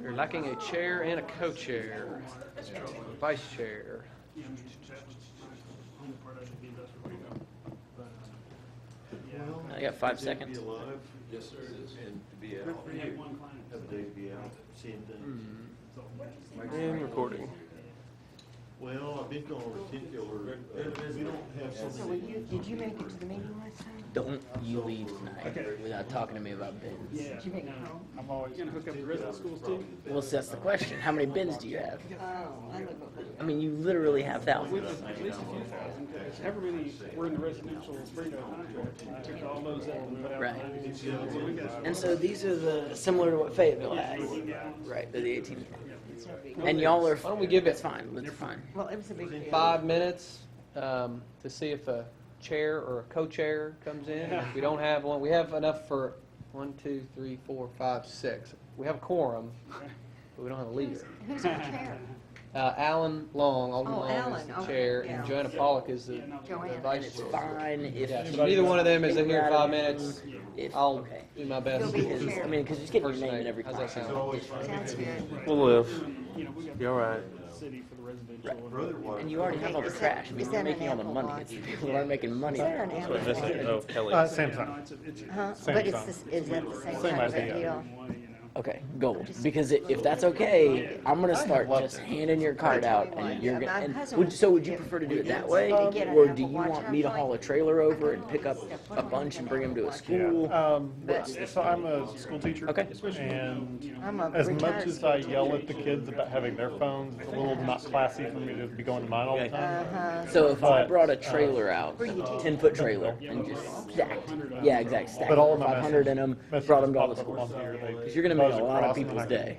You're lacking a chair and a co-chair. Vice chair. I got 5 seconds. Yes, sir, it is. And to be out. Have a day to be out, seeing things. And recording. Well, I've been going particular, we don't have so So many. did you make it to the meeting last time? Don't you leave tonight without talking to me about bins. Did you make it home? I'm always gonna hook up the rest of the schools too. Well, see, that's the question. How many bins do you have? Oh, I live over I mean, you literally have thousands. At least a few thousand. However many were in the residential Sprito contract. I took all those out and put out. Right. So we got And so these are the similar to what Fayetteville has. Right, they're the 18. And y'all are. Why don't we give That's it fine. That's fine. Well, it was a big deal. 5 minutes to see if a chair or a co-chair comes in. If we don't have one, we have enough for 1, 2, 3, 4, 5, 6. We have a quorum, but we don't have a leader. Who's our chair? Alan Long, Alderman Long is Alan, the okay, chair, yeah. and Joanna Pollock is the Joanna. vice It's chair. fine if Yeah, so neither one of them is in here in 5 minutes. If, I'll okay. do my best. You'll be the Because, chair. I mean, because you just get your First name name. in every How's that class. sound? Sounds good. We'll live. You know, we got Be all right. the city for the residential. Brother, why? And you already have all the trash. I mean, Is you're that making all an the Apple money. Watch? It's the people who aren't making money. Is that an that- Apple? Oh, Kelly. It's Huh? same But it's time. this, is that the same Same kind of idea. deal? Okay, gold. Because if that's okay, I'm gonna start just handing your card out, and you're gonna. And so would you prefer to do it that way, or do you want me to haul a trailer over and pick up a bunch and bring them to a school? So I'm a school teacher. Okay. And I'm a as much retired as I yell at the kids about having their phones, it's a little not classy for me to be going to mine all the time. So if I But, brought a trailer out, 10-foot trailer, and just stacked, yeah, exactly, stacked But all of my 500 in them, brought them to all the schools. Because you're gonna make a lot of people's day.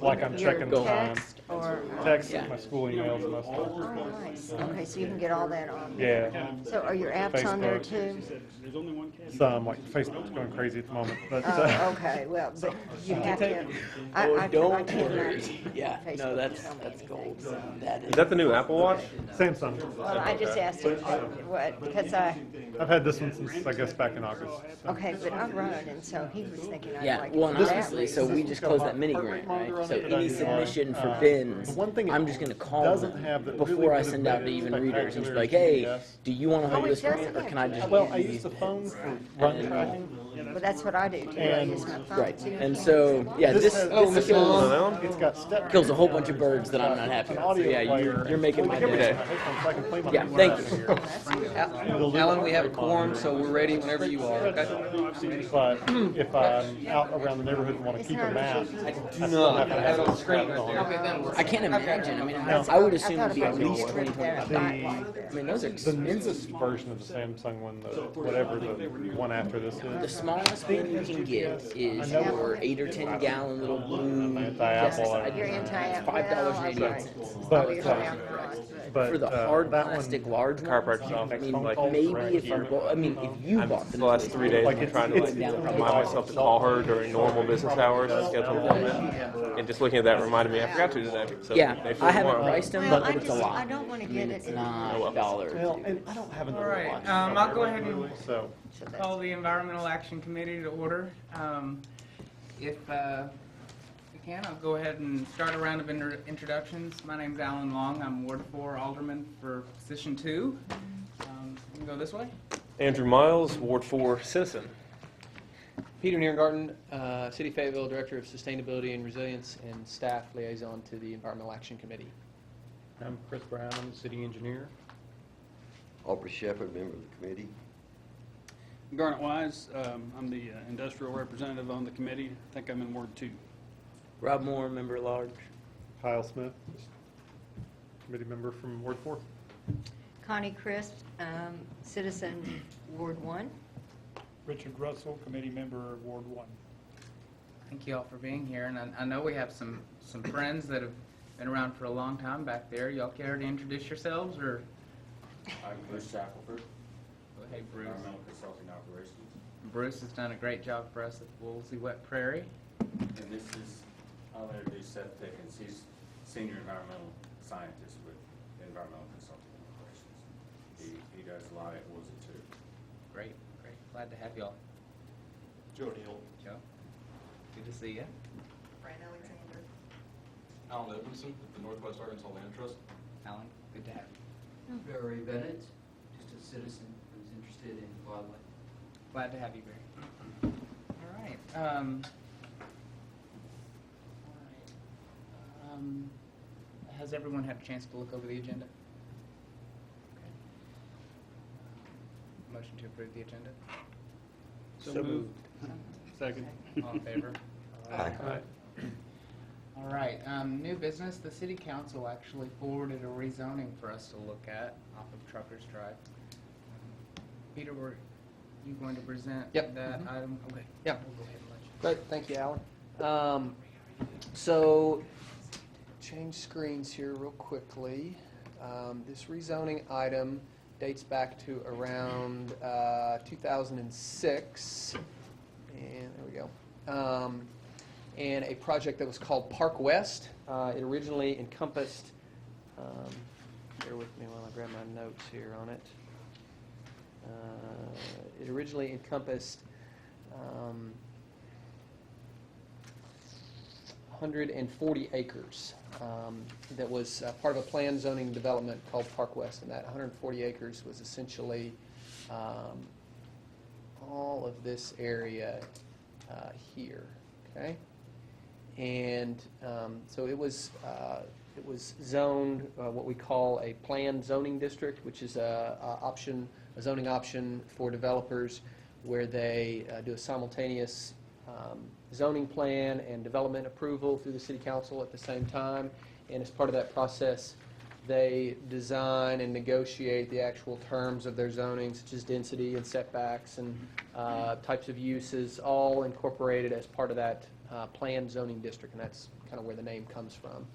Like I'm checking the time. Text or? Text, Yeah. my school emails and that stuff. Oh, nice. Okay, so you can get all that on. Yeah. So are your apps on there Facebook. too? There's only one case. Some, like Facebook's going crazy at the moment, but Oh, okay, well, but you have to, I Don't can't worry. imagine. Yeah, no, Facebook that's so many gold. things. That is. Is that the new Apple Watch? Samsung. Well, I just asked him what, because I've had this one since, I guess, back in August. okay, but I run, and so he was thinking I'd Yeah, like. well, and to do that. honestly, so we just closed that mini grant, right? So any submission for The bins, one thing it I'm just gonna call doesn't them have that before really I would send have out to made it even readers and just be like, spectacular hey, is do you wanna hold it this grant, doesn't or have can I to. just Well, give I you use these the phone bins? for run tracking. Well, that's what I do too. I And- use my phone Right, too. and so, yeah, This this has- this kills, It's got step. kills a whole bunch of birds that I'm not happy An with. So audio yeah, player. you're making my Well, you day. can put my headphones so I can play my Yeah, music thank from you. here. Alan, we have a quorum, so we're ready whenever you are, okay? But if I'm out around the neighborhood and want to keep a map, I still have to have it on the screen. Okay, that'll work. I can't imagine, I mean, I would assume it'd be at least 20, 25. The, I mean, those are the expensive. newest version of the Samsung one, the whatever the one after this The is, smallest bin you can get is your 8 or 10 gallon little blue anti-Apple. pesticide. You're anti-app. $5.88. But, Obviously, I'm not, but For the hard that plastic one, large one, Chiropractor's office. I mean, Like, maybe if I bought, I mean, if you bought The them. last 3 days, Like I'm it's- trying to it's- remind myself to call her during normal business hours to schedule an appointment. And just looking at that reminded me I forgot to today. So Yeah, day for I haven't tomorrow. priced them, Well, but I it's a just, lot. I don't want to get it. It's not a dollar. well, and I don't have another Alright, watch. I'll go ahead and So, So that's- call the Environmental Action Committee to order. If we can, I'll go ahead and start a round of introductions. My name's Alan Long. I'm Ward 4 Alderman for Position 2. We can go this way. Andrew Miles, Ward 4 Citizen. Peter Nierengarten, City of Fayetteville Director of Sustainability and Resilience and Staff Liaison to the Environmental Action Committee. I'm Chris Brown, I'm the city engineer. Aubrey Shepherd, member of the committee. Garnet Wise, I'm the industrial representative on the committee. I think I'm in Ward 2. Rob Moore, member at large. Kyle Smith, committee member from Ward 4. Connie Christ, citizen Ward 1. Richard Russell, committee member, Ward 1. Thank you all for being here. And I know we have some friends that have been around for a long time back there. Y'all care to introduce yourselves, or? I'm Bruce Shackleford, Hey, Bruce. Environmental Consulting Operations, Bruce has done a great job for us at Woolsey Wet Prairie. and this is, I'll introduce Seth Pickens. He's Senior Environmental Scientist with Environmental Consulting Operations. He does a lot at Woolsey too. Great. Glad to have y'all. Joe Neal. Joe? Good to see you. Fran Alexander. Alan Edmondson with the Northwest Arkansas Land Trust. Alan, good to have you. Barry Bennett, just a citizen who's interested in wildlife. Glad to have you, Barry. All right. Has everyone had a chance to look over the agenda? Okay. Motion to approve the agenda? So moved. Second. All in favor? Aye. All right, new business, the city council actually forwarded a rezoning for us to look at off of Truckers Drive. Peter, were you going to present Yep. that item? Okay. Yep. We'll go ahead and let you. Great, thank you, Alan. So, change screens here real quickly. This rezoning item dates back to around 2006. And there we go. And a project that was called Park West. It originally encompassed, bear with me while I grab my notes here on it. It originally encompassed 140 acres. That was part of a planned zoning development called Park West, and that 140 acres was essentially all of this area here. Okay, and so it was zoned what we call a planned zoning district, which is a zoning option for developers where they do a simultaneous zoning plan and development approval through the city council at the same time. And as part of that process, they design and negotiate the actual terms of their zoning, such as density and setbacks and types of uses, all incorporated as part of that planned zoning district, and that's kind of where the name comes from.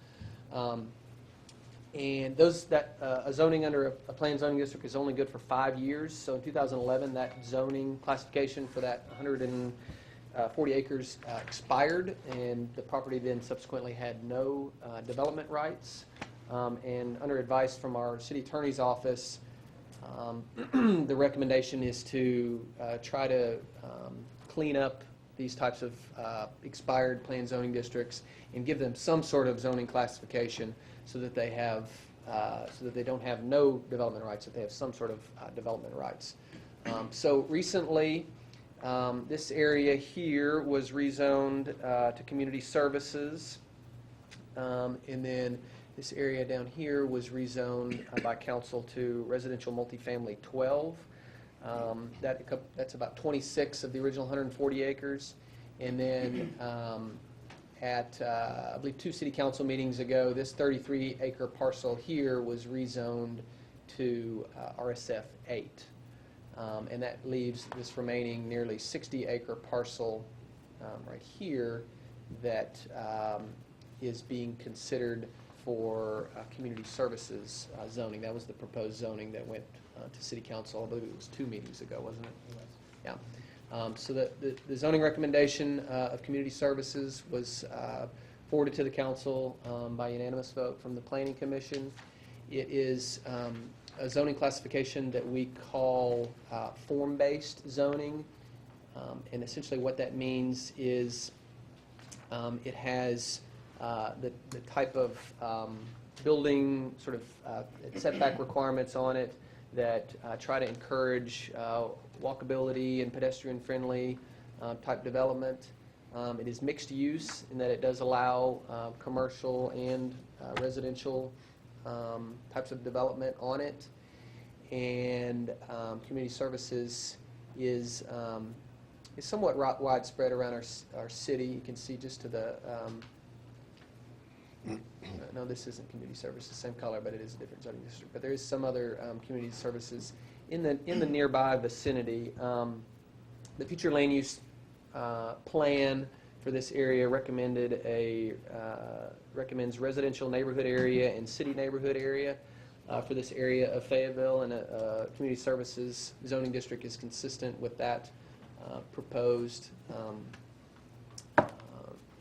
And a zoning under a planned zoning district is only good for 5 years. So in 2011, that zoning classification for that 140 acres expired, and the property then subsequently had no development rights. And under advice from our city attorney's office, the recommendation is to try to clean up these types of expired planned zoning districts and give them some sort of zoning classification so that they have, so that they don't have no development rights, that they have some sort of development rights. So recently, this area here was rezoned to community services, and then this area down here was rezoned by council to residential multifamily 12. That's about 26 of the original 140 acres. And then at, I believe, 2 city council meetings ago, this 33-acre parcel here was rezoned to RSF 8. And that leaves this remaining nearly 60-acre parcel right here that is being considered for community services zoning. That was the proposed zoning that went to city council. I believe it was 2 meetings ago, wasn't it? Yeah. So the zoning recommendation of community services was forwarded to the council by unanimous vote from the Planning Commission. It is a zoning classification that we call form-based zoning, and essentially what that means is it has the type of building sort of setback requirements on it that try to encourage walkability and pedestrian-friendly type development. It is mixed use in that it does allow commercial and residential types of development on it. And community services is somewhat widespread around our city. You can see just to the no, this isn't community services, same color, but it is a different zoning district. But there is some other community services in the nearby vicinity. The future land use plan for this area recommends residential neighborhood area and city neighborhood area for this area of Fayetteville, and a community services zoning district is consistent with that proposed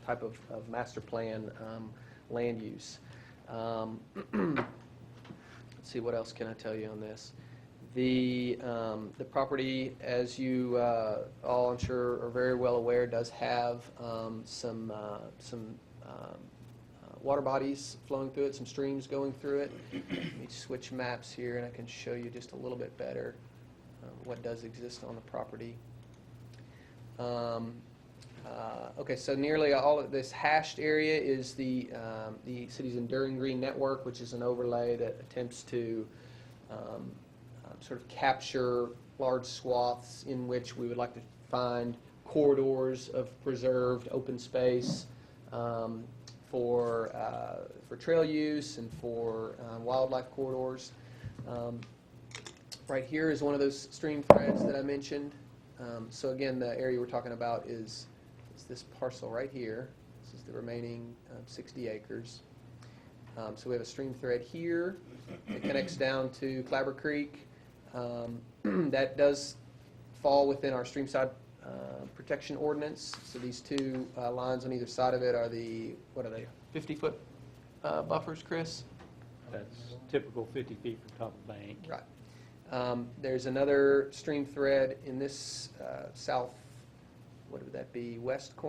type of master plan land use. Let's see, what else can I tell you on this? The property, as you all I'm sure are very well aware, does have some water bodies flowing through it, some streams going through it. Let me switch maps here, and I can show you just a little bit better what does exist on the property. Okay, so nearly all of this hashed area is the city's Enduring Green Network, which is an overlay that attempts to sort of capture large swaths in which we would like to find corridors of preserved open space for trail use and for wildlife corridors. Right here is one of those stream threads that I mentioned. So again, the area we're talking about is this parcel right here. This is the remaining 60 acres. So we have a stream thread here that connects down to Clabber Creek. That does fall within our streamside protection ordinance. So these two lines on either side of it are what are they, 50-foot buffers, Chris? That's typical 50 feet from top of bank. Right. There's another stream thread in this what would that be,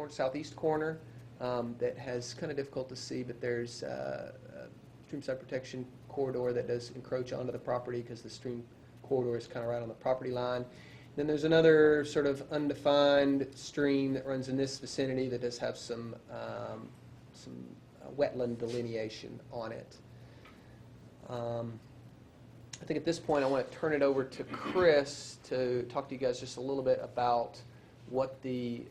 southeast corner that has kind of difficult to see, but there's a streamside protection corridor that does encroach onto the property because the stream corridor is kind of right on the property line. Then there's another sort of undefined stream that runs in this vicinity that does have some wetland delineation on it. I think at this point I want to turn it over to Chris to talk to you guys just a little bit about what the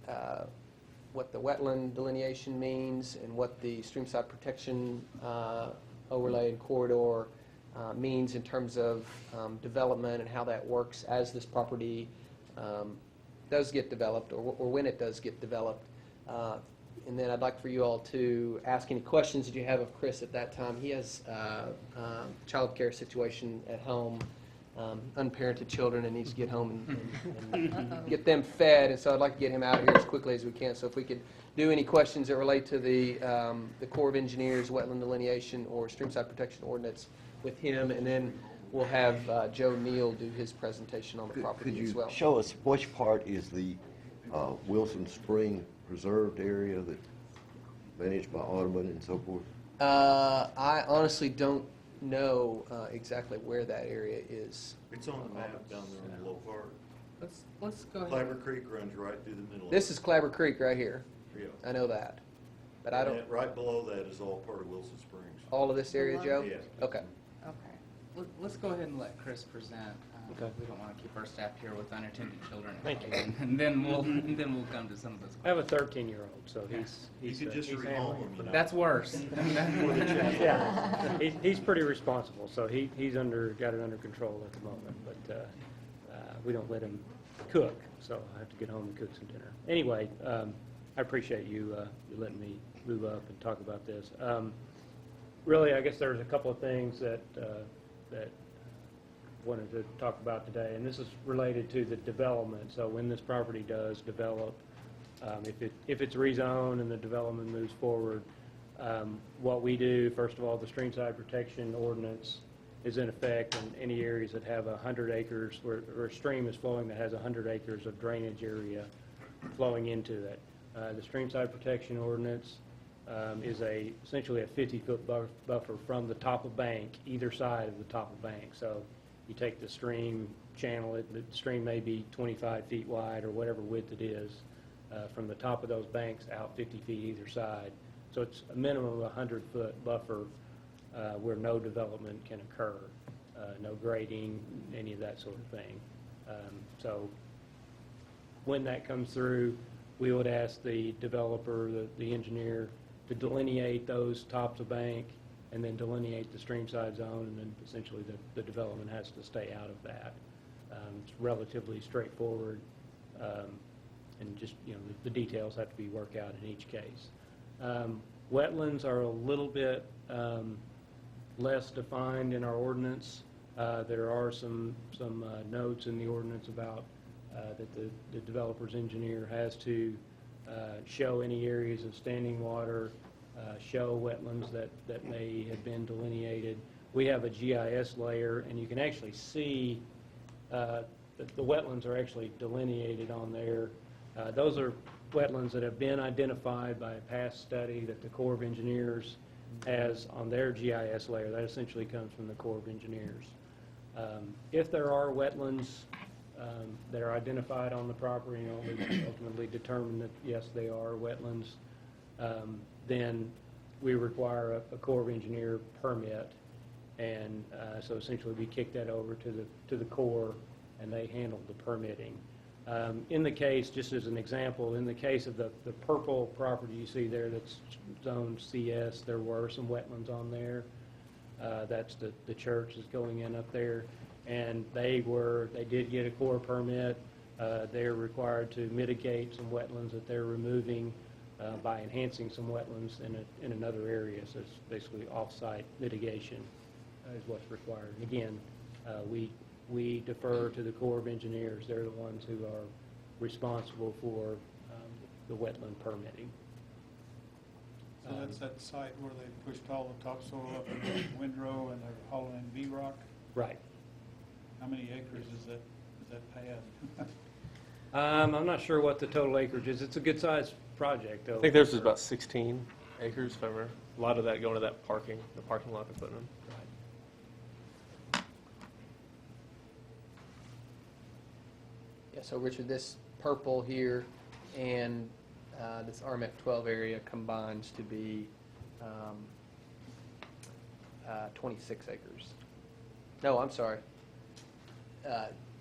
wetland delineation means and what the streamside protection overlay and corridor means in terms of development and how that works as this property does get developed or when it does get developed. And then I'd like for you all to ask any questions that you have of Chris at that time. He has a child care situation at home, unparented children, and needs to get home and get them fed. And so I'd like to get him out of here as quickly as we can. So if we could do any questions that relate to the Corps of Engineers, wetland delineation, or streamside protection ordinance with him, and then we'll have Joe Neal do his presentation on the property as well. Could you show us which part is the Wilson Spring preserved area that managed by Audubon and so forth? I honestly don't know exactly where that area is. It's on the map down there in the low part. Let's go ahead. Clabber Creek runs right through the middle of it. This is Clabber Creek right here. Yeah. I know that. But I don't. Right below that is all part of Wilson Springs. All of this area, Joe? Yeah. Okay. Okay. Let's go ahead and let Chris present. Okay. We don't want to keep our staff here with unattended children. Thank you. And then we'll come to some of those questions. I have a 13-year-old, so he's You could just he's rehome handling him, for now. That's worse. Yeah, he's pretty responsible, so he's got it under control at the moment, but we don't let him cook, so I have to get home and cook some dinner. Anyway, I appreciate you letting me move up and talk about this. Really, I guess there's a couple of things that wanted to talk about today, and this is related to the development. So when this property does develop, if it's rezoned and the development moves forward, what we do, first of all, the streamside protection ordinance is in effect in any areas that have 100 acres, where a stream is flowing that has 100 acres of drainage area flowing into it. The streamside protection ordinance is essentially a 50-foot buffer from the top of bank, either side of the top of bank. So you take the stream, channel it, the stream may be 25 feet wide or whatever width it is, from the top of those banks out 50 feet either side. So it's a minimum of 100-foot buffer where no development can occur, no grading, any of that sort of thing. So when that comes through, we would ask the developer, the engineer, to delineate those tops of bank and then delineate the streamside zone, and then essentially the development has to stay out of that. It's relatively straightforward, and just, the details have to be worked out in each case. Wetlands are a little bit less defined in our ordinance. There are some notes in the ordinance about that the developer's engineer has to show any areas of standing water, show wetlands that may have been delineated. We have a GIS layer, and you can actually see The wetlands are actually delineated on there. Those are wetlands that have been identified by a past study that the Corps of Engineers has on their GIS layer. That essentially comes from the Corps of Engineers. If there are wetlands that are identified on the property and ultimately determine that, yes, they are wetlands, then we require a Corps of Engineer permit. And so essentially we kick that over to the Corps, and they handle the permitting. In the case, just as an example, in the case of the purple property you see there that's zoned CS, there were some wetlands on there. That's the church is going in up there. And they did get a Corps permit. They're required to mitigate some wetlands that they're removing by enhancing some wetlands in another area. So it's basically off-site mitigation is what's required. And again, we defer to the Corps of Engineers. They're the ones who are responsible for the wetland permitting. So that's that site where they pushed all the topsoil up in the windrow and they're hauling in B-rock? Right. How many acres is that pad? I'm not sure what the total acreage is. It's a good-sized project, though. I think theirs is about 16 acres, if I remember. A lot of that going to that the parking lot they're putting in. Yeah, so Richard, this purple here and this RMF 12 area combines to be 26 acres. No, I'm sorry.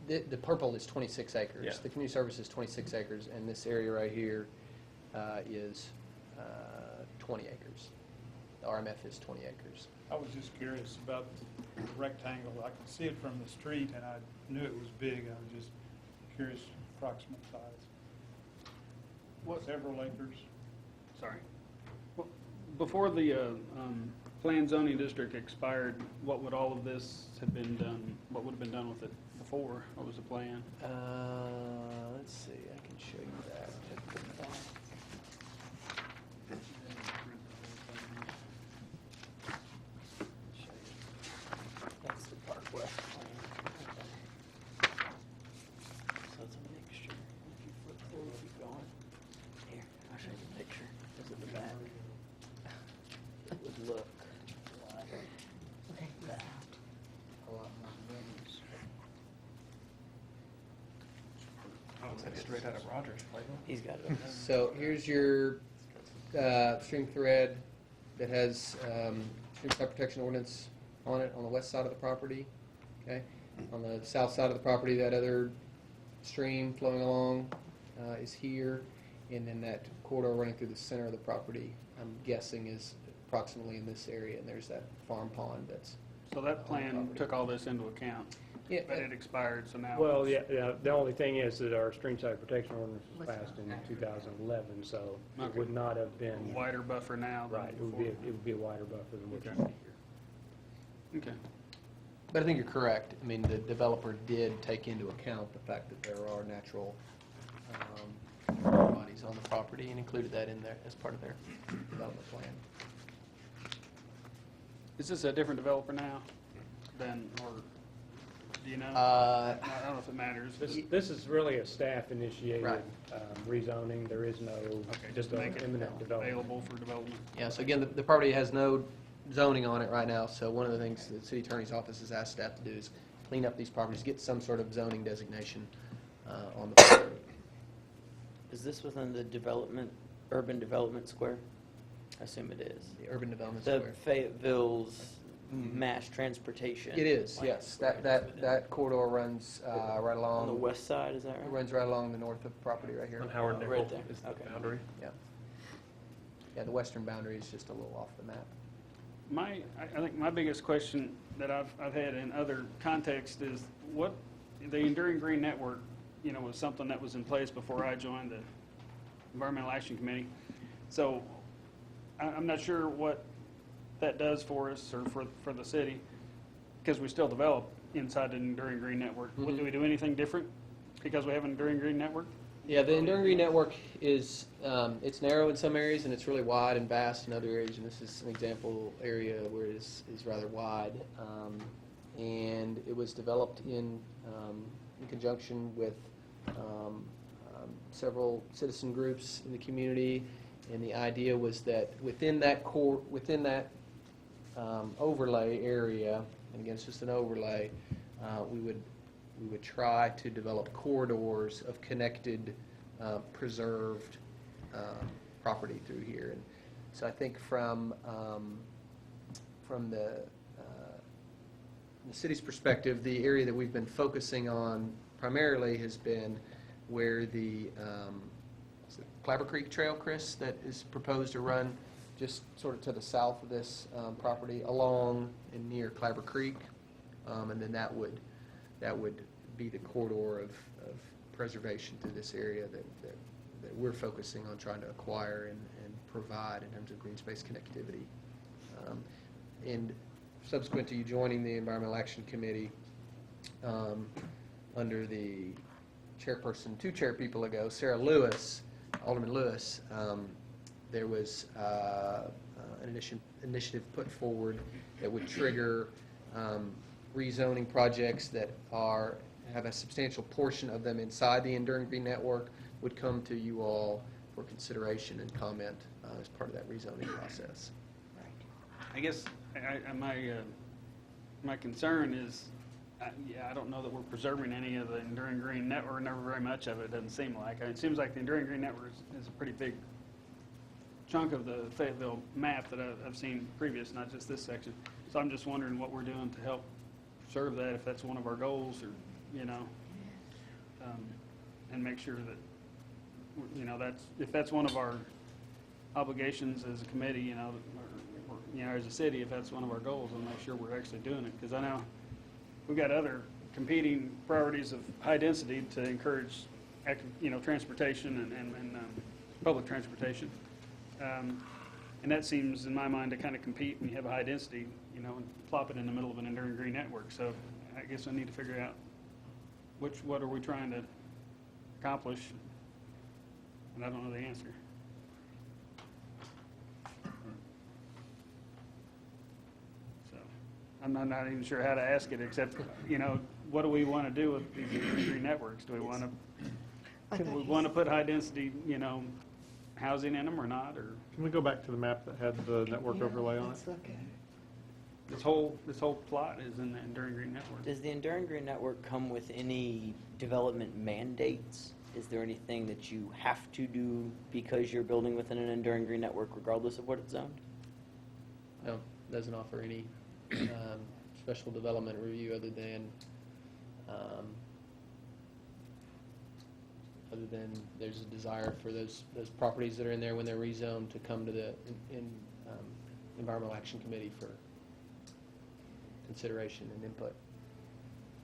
The purple is 26 acres. Yeah. The community service is 26 acres, and this area right here is 20 acres. The RMF is 20 acres. I was just curious about the rectangle. I could see it from the street, and I knew it was big. I was just curious approximate size. Several acres. Sorry. Well, before the planned zoning district expired, what would all of this have been done? What would have been done with it before? What was the plan? Let's see. I can show you that. That's the Parkway. So it's a mixture. If you flip forward, keep going. Here, I'll show you a picture. This is the back. It would look like that. A lot more buildings. Looks like straight out of Rogers. He's got it. So here's your stream thread that has stream side protection ordinance on it on the west side of the property. Okay, on the south side of the property, that other stream flowing along is here, and then that corridor running through the center of the property, I'm guessing, is approximately in this area. And there's that farm pond that's. So that on the plan property. took all this into account, Yeah, but it expired, so now. Well, yeah, the only thing is that our streamside protection ordinance was passed in 2011, so it Okay. would not have been. Wider buffer now than Right, before. it would be a wider buffer than what you Okay. see here. Okay. But I think you're correct. I mean, the developer did take into account the fact that there are natural bodies on the property and included that in there as part of their development plan. Is this a different developer now than, or do you know? Uh, I don't know if it matters. This is really a staff-initiated Right. rezoning. There is no, Okay, just to an make it imminent development. available for development. Yeah, so again, the property has no zoning on it right now, so one of the things the city attorney's office has asked staff to do is clean up these properties, get some sort of zoning designation on the property. Is this within the urban development square? I assume it is. The urban development The square. Fayetteville's mass transportation. It is, yes. That corridor runs right along. On the west side, is that It right? runs right along the north of the property right here. On Howard Oh, Nickel right there. is the Okay. boundary. Yeah. Yeah, the western boundary is just a little off the map. I think my biggest question that I've had in other contexts is what, the Enduring Green Network, was something that was in place before I joined the Environmental Action Committee. So I'm not sure what that does for us or for the city, because we still develop inside the Enduring Green Network. Mhm. Do we do anything different because we have an Enduring Green Network? Yeah, the Enduring Green Network is, it's narrow in some areas and it's really wide and vast in other areas, and this is an example area where it is rather wide. and it was developed in conjunction with several citizen groups in the community. And the idea was that within that overlay area, and again, it's just an overlay, we would try to develop corridors of connected, preserved property through here. And so I think from the city's perspective, the area that we've been focusing on primarily has been where the Clabber Creek Trail, Chris, that is proposed to run just sort of to the south of this property along and near Clabber Creek, and then that would be the corridor of preservation through this area that we're focusing on trying to acquire and provide in terms of green space connectivity. And subsequent to you joining the Environmental Action Committee, under the chairperson 2 chair people ago, Sarah Lewis, Alderman Lewis, there was an initiative put forward that would trigger rezoning projects that have a substantial portion of them inside the Enduring Green Network would come to you all for consideration and comment as part of that rezoning process. I guess my concern is, I don't know that we're preserving any of the Enduring Green Network, never very much of it, doesn't seem like. It seems like the Enduring Green Network is a pretty big chunk of the Fayetteville map that I've seen previous, not just this section. So I'm just wondering what we're doing to help serve that, if that's one of our goals, or, and make sure that, if that's one of our obligations as a committee, or as a city, if that's one of our goals, and make sure we're actually doing it. Because I know we've got other competing priorities of high density to encourage, transportation and public transportation. And that seems, in my mind, to kind of compete when you have a high density, and plop it in the middle of an Enduring Green Network. So I guess I need to figure out what are we trying to accomplish, and I don't know the answer. So I'm not even sure how to ask it, except, what do we want to do with these green networks? Do we want to put high density, housing in them or not? Or Can we go back to the map that had the network overlay on it? Let's look at it. this whole plot is in the Enduring Green Network. Does the Enduring Green Network come with any development mandates? Is there anything that you have to do because you're building within an Enduring Green Network regardless of what it's zoned? No, doesn't offer any special development review other than there's a desire for those properties that are in there when they're rezoned to come to the Environmental Action Committee for consideration and input.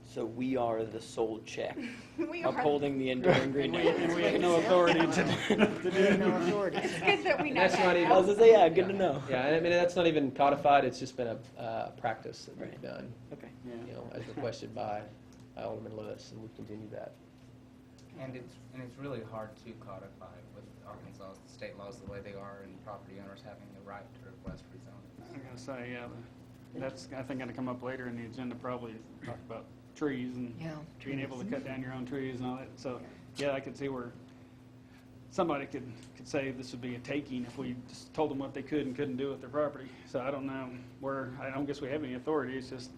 So we are the sole check We are. upholding the Enduring Green Network. And we have no authority to do No authority. It's good that we know That's not that. even- I was going to say, yeah, good to know. Yeah, I mean, that's not even codified, it's just been a practice that we've Right. done, Okay. as requested by Alderman Lewis, and we continue that. And it's really hard to codify with Arkansas state laws the way they are, and property owners having the right to request rezoning. I'm going to say, yeah, that's, I think, going to come up later in the agenda, probably talk about trees and being able to cut down your own trees and all that. So, yeah, I could see where somebody could say this would be a taking if we just told them what they could and couldn't do with their property. So I don't know I don't guess we have any authority. It's just,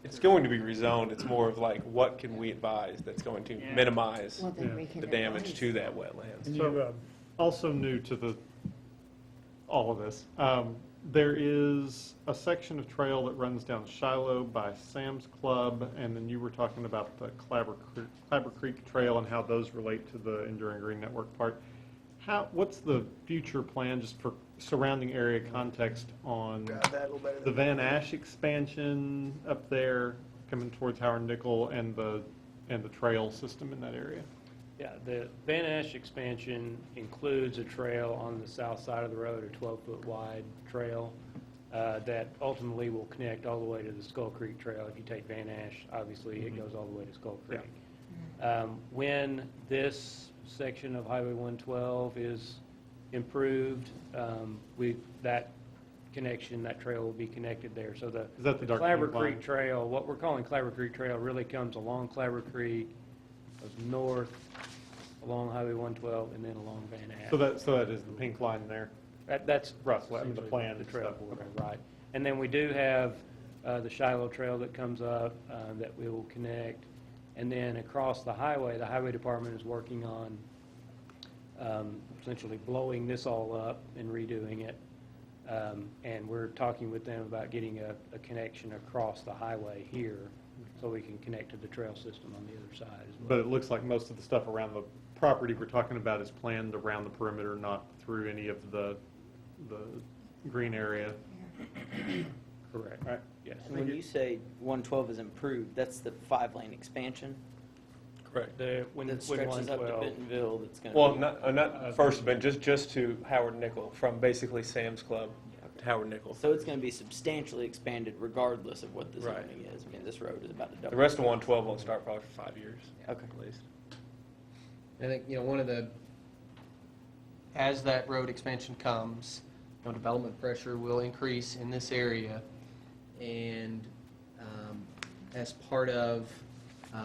It's going to be rezoned. It's more of like, what can we advise that's going to minimize Well, then we can the damage advise. to that wetland? And you, also new to all of this, there is a section of trail that runs down Shiloh by Sam's Club, and then you were talking about the Clabber Creek Trail and how those relate to the Enduring Green Network part. What's the future plan, just for surrounding area context, on the Van Ash expansion up there coming towards Howard Nickel and the trail system in that area? Yeah, the Van Ash expansion includes a trail on the south side of the road, a 12-foot wide trail that ultimately will connect all the way to the Skull Creek Trail. If you take Van Ash, obviously it goes all the way to Skull Creek. When this section of Highway 112 is improved, that connection, that trail will be connected there. So Is that the dark Clabber pink line? Creek Trail, what we're calling Clabber Creek Trail, really comes along Clabber Creek, goes north along Highway 112, and then along Van Ass. So that is the pink line there. That's Roughly, I mean, the essentially plan the and trail stuff. border, right. And then we do have the Shiloh Trail that comes up that we will connect. And then across the highway department is working on essentially blowing this all up and redoing it. And we're talking with them about getting a connection across the highway here so we can connect to the trail system on the other side as well. But it looks like most of the stuff around the property we're talking about is planned around the perimeter, not through any of the green area. Correct. Right. Yes. When you say 112 is improved, that's the 5-lane expansion Correct. When that stretches up to 112 Bentonville. That's going to Well, be not first, but just to Howard Nickel, from basically Sam's Club to Howard Nickel. so it's going to be substantially expanded regardless of what the Right. zoning is. I mean, this road is about to double. The rest of 112 won't start probably for 5 years. Okay. At least. I think, one of the, as that road expansion comes, development pressure will increase in this area. And as part of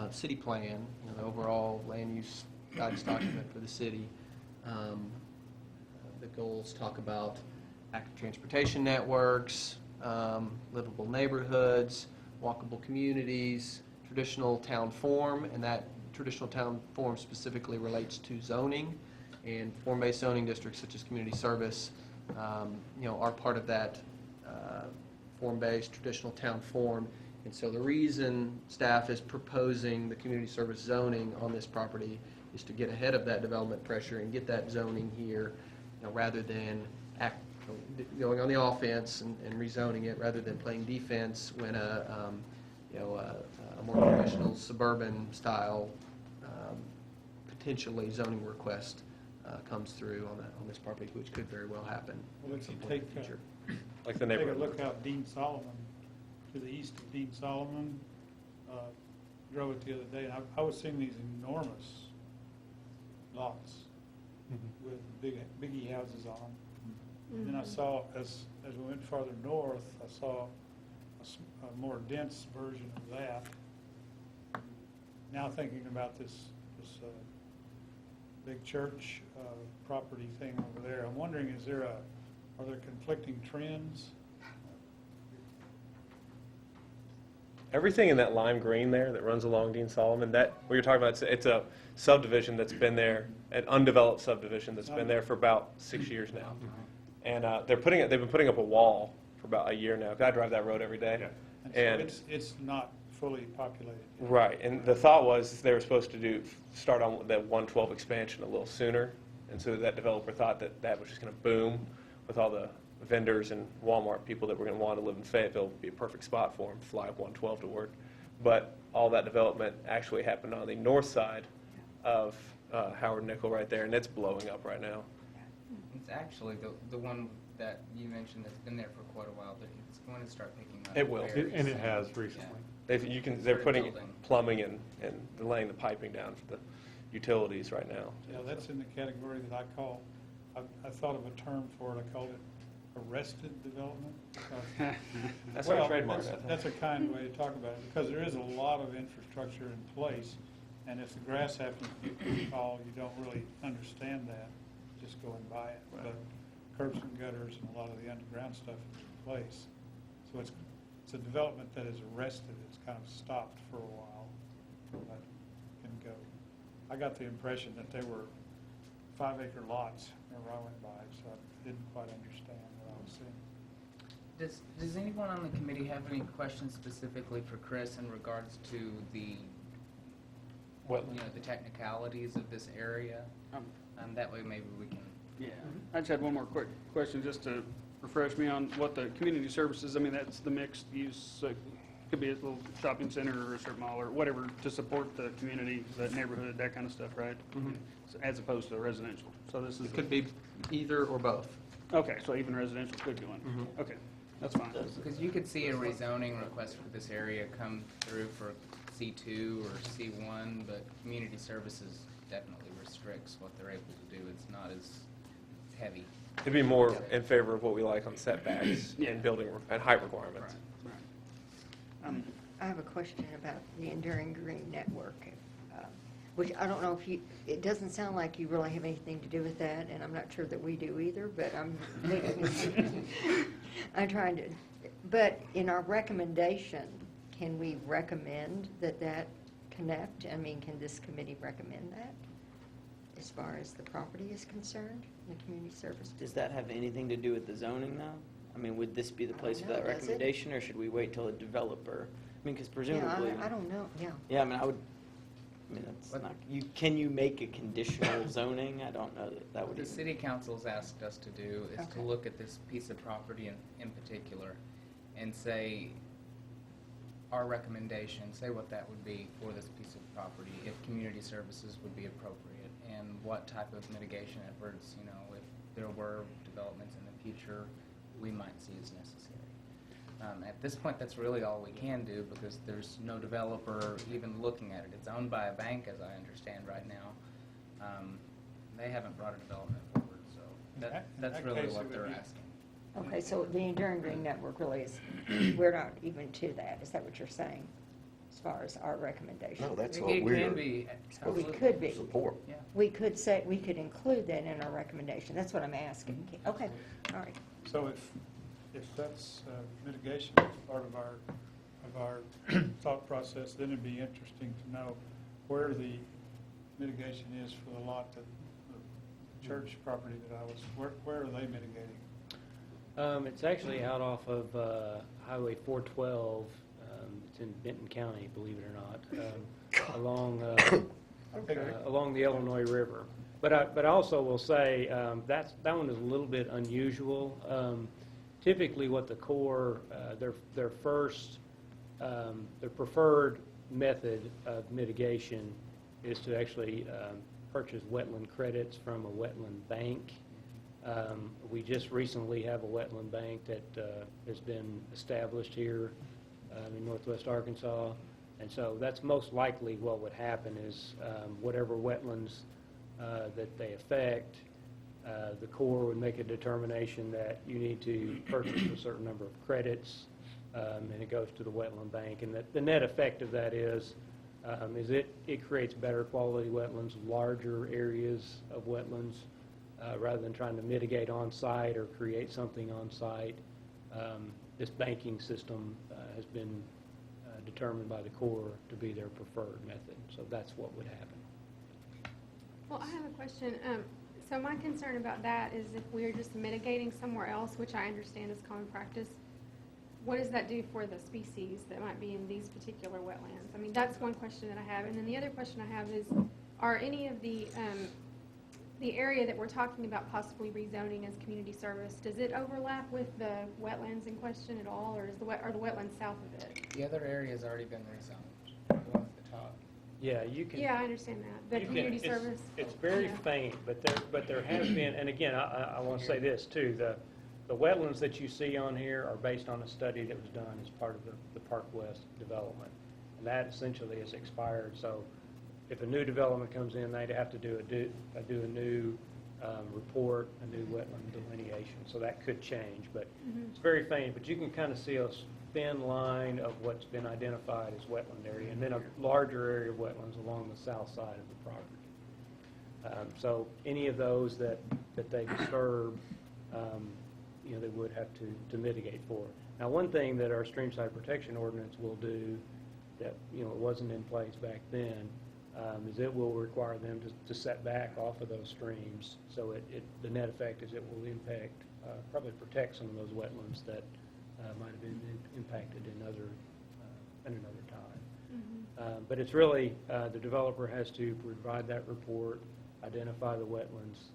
city plan, the overall land use guidance document for the city, the goals talk about active transportation networks, livable neighborhoods, walkable communities, traditional town form, and that traditional town form specifically relates to zoning, and form-based zoning districts such as community service, are part of that form-based traditional town form. And so the reason staff is proposing the community service zoning on this property is to get ahead of that development pressure and get that zoning here, rather than going on the offense and rezoning it, rather than playing defense when a more traditional suburban style potentially zoning request comes through on this property, which could very well happen. Well, if you at some point in take, the future. Like the take a neighborhood. look out Dean Solomon, to the east of Dean Solomon, drove it the other day, and I was seeing these enormous lots with biggie houses on them. And then I saw, as we went farther north, I saw a more dense version of that. Now thinking about this big church property thing over there, I'm wondering, are there conflicting trends? Everything in that lime green there that runs along Dean Solomon, that what you're talking about, it's a subdivision that's been there, an undeveloped subdivision that's been there for about 6 years now. And they've been putting up a wall for about a year now, 'cause I drive that road every day. And so it's not fully populated yet. Right, and the thought was they were supposed to start on that 112 expansion a little sooner, and so that developer thought that was just going to boom with all the vendors and Walmart people that were going to want to live in Fayetteville. Would be a perfect spot for them, fly up 112 to work. But all that development actually happened on the north side of Howard Nickel right there, and it's blowing up right now. It's actually the one that you mentioned that's been there for quite a while, but it's going to start picking up. It will. very And it soon. has recently. They're Started putting building. plumbing and they're laying the piping down for the utilities right now. Yeah, that's in the category that I thought of a term for it, I called it arrested development. That's Well, our trademark, I think. That's a kind way to talk about it, because there is a lot of infrastructure in place, and if the grass happens to get too tall, you don't really understand that, just going by it. But curbs and gutters and a lot of the underground stuff is in place. So it's a development that is arrested, it's kind of stopped for a while, but can go. I got the impression that they were 5-acre lots whenever I went by, so I didn't quite understand what I was seeing. Does anyone on the committee have any questions specifically for Chris in regards to the the technicalities of this area? That way maybe we can. Yeah, I just had one more quick question, just to refresh me on what the community services, I mean, that's the mixed use, could be a little shopping center or a strip mall or whatever to support the community, that neighborhood, that kind of stuff, right? So, as opposed to residential. So this is. It could be either or both. Okay, so even residential could go in. Okay, that's fine. Because you could see a rezoning request for this area come through for C2 or C1, but community services definitely restricts what they're able to do. It's not as heavy. It'd be more in favor of what we like on setbacks Yeah. and building and height requirements. Right. I have a question about the Enduring Green Network, which I don't know if you, it doesn't sound like you really have anything to do with that, and I'm not sure that we do either, but I'm trying to, but in our recommendation, can we recommend that connect? I mean, can this committee recommend that as far as the property is concerned, the community service? Does that have anything to do with the zoning, though? I mean, would this be the place for that does it? recommendation, or should we wait till a developer? I mean, because presumably. Yeah, I don't know, yeah. Yeah, I mean, that's not, can you make a conditional zoning? I don't know that would What the even. city council's asked us to do is to Okay. look at this piece of property in particular and say, our recommendation, say what that would be for this piece of property, if community services would be appropriate, and what type of mitigation efforts, if there were developments in the future, we might see as necessary. At this point, that's really all we can do because there's no developer even looking at it. It's owned by a bank, as I understand right now. They haven't brought a development forward, so that's really case, it what would they're be- asking. Okay, so the Enduring Green Network really is, we're not even to that, is that what you're saying, as far as our recommendation? No, that's It what can we're be, We could be. support. Yeah. We could say, we could include that in our recommendation, that's what I'm asking. Okay, all right. So if that's mitigation as part of our thought process, then it'd be interesting to know where the mitigation is for the lot that, the church property that where are they mitigating? It's actually out off of Highway 412. It's in Benton County, believe it or not, along the Illinois River. But I also will say that one is a little bit unusual. Typically, what the Corps, their preferred method of mitigation is to actually purchase wetland credits from a wetland bank. We just recently have a wetland bank that has been established here in northwest Arkansas. And so that's most likely what would happen is whatever wetlands that they affect, the Corps would make a determination that you need to purchase a certain number of credits, and it goes to the wetland bank. And the net effect of that is it creates better quality wetlands, larger areas of wetlands, rather than trying to mitigate on-site or create something on-site. This banking system has been determined by the Corps to be their preferred method, so that's what would happen. Well, I have a question. So my concern about that is if we're just mitigating somewhere else, which I understand is common practice, what does that do for the species that might be in these particular wetlands? I mean, that's one question that I have. And then the other question I have is, are any of the area that we're talking about possibly rezoning as community service, does it overlap with the wetlands in question at all, or are the wetlands south of it? The other area has already been rezoned, the one at the top. Yeah, you can. Yeah, I understand that. The community service. It's very Yeah. faint, but there has been, and again, I want to say this too, the wetlands that you see on here are based on a study that was done as part of the Park West development. And that essentially is expired, so if a new development comes in, they'd have to do a new report, a new wetland delineation, so that could change, but it's very faint, but you can kind of see a thin line of what's been identified as wetland area, and then a larger area of wetlands along the south side of the property. So any of those that they disturb, they would have to mitigate for. Now, one thing that our streamside protection ordinance will do that, it wasn't in place back then, is it will require them to set back off of those streams. So the net effect is it will impact, probably protect some of those wetlands that might have been impacted in another time. But it's really, the developer has to provide that report, identify the wetlands,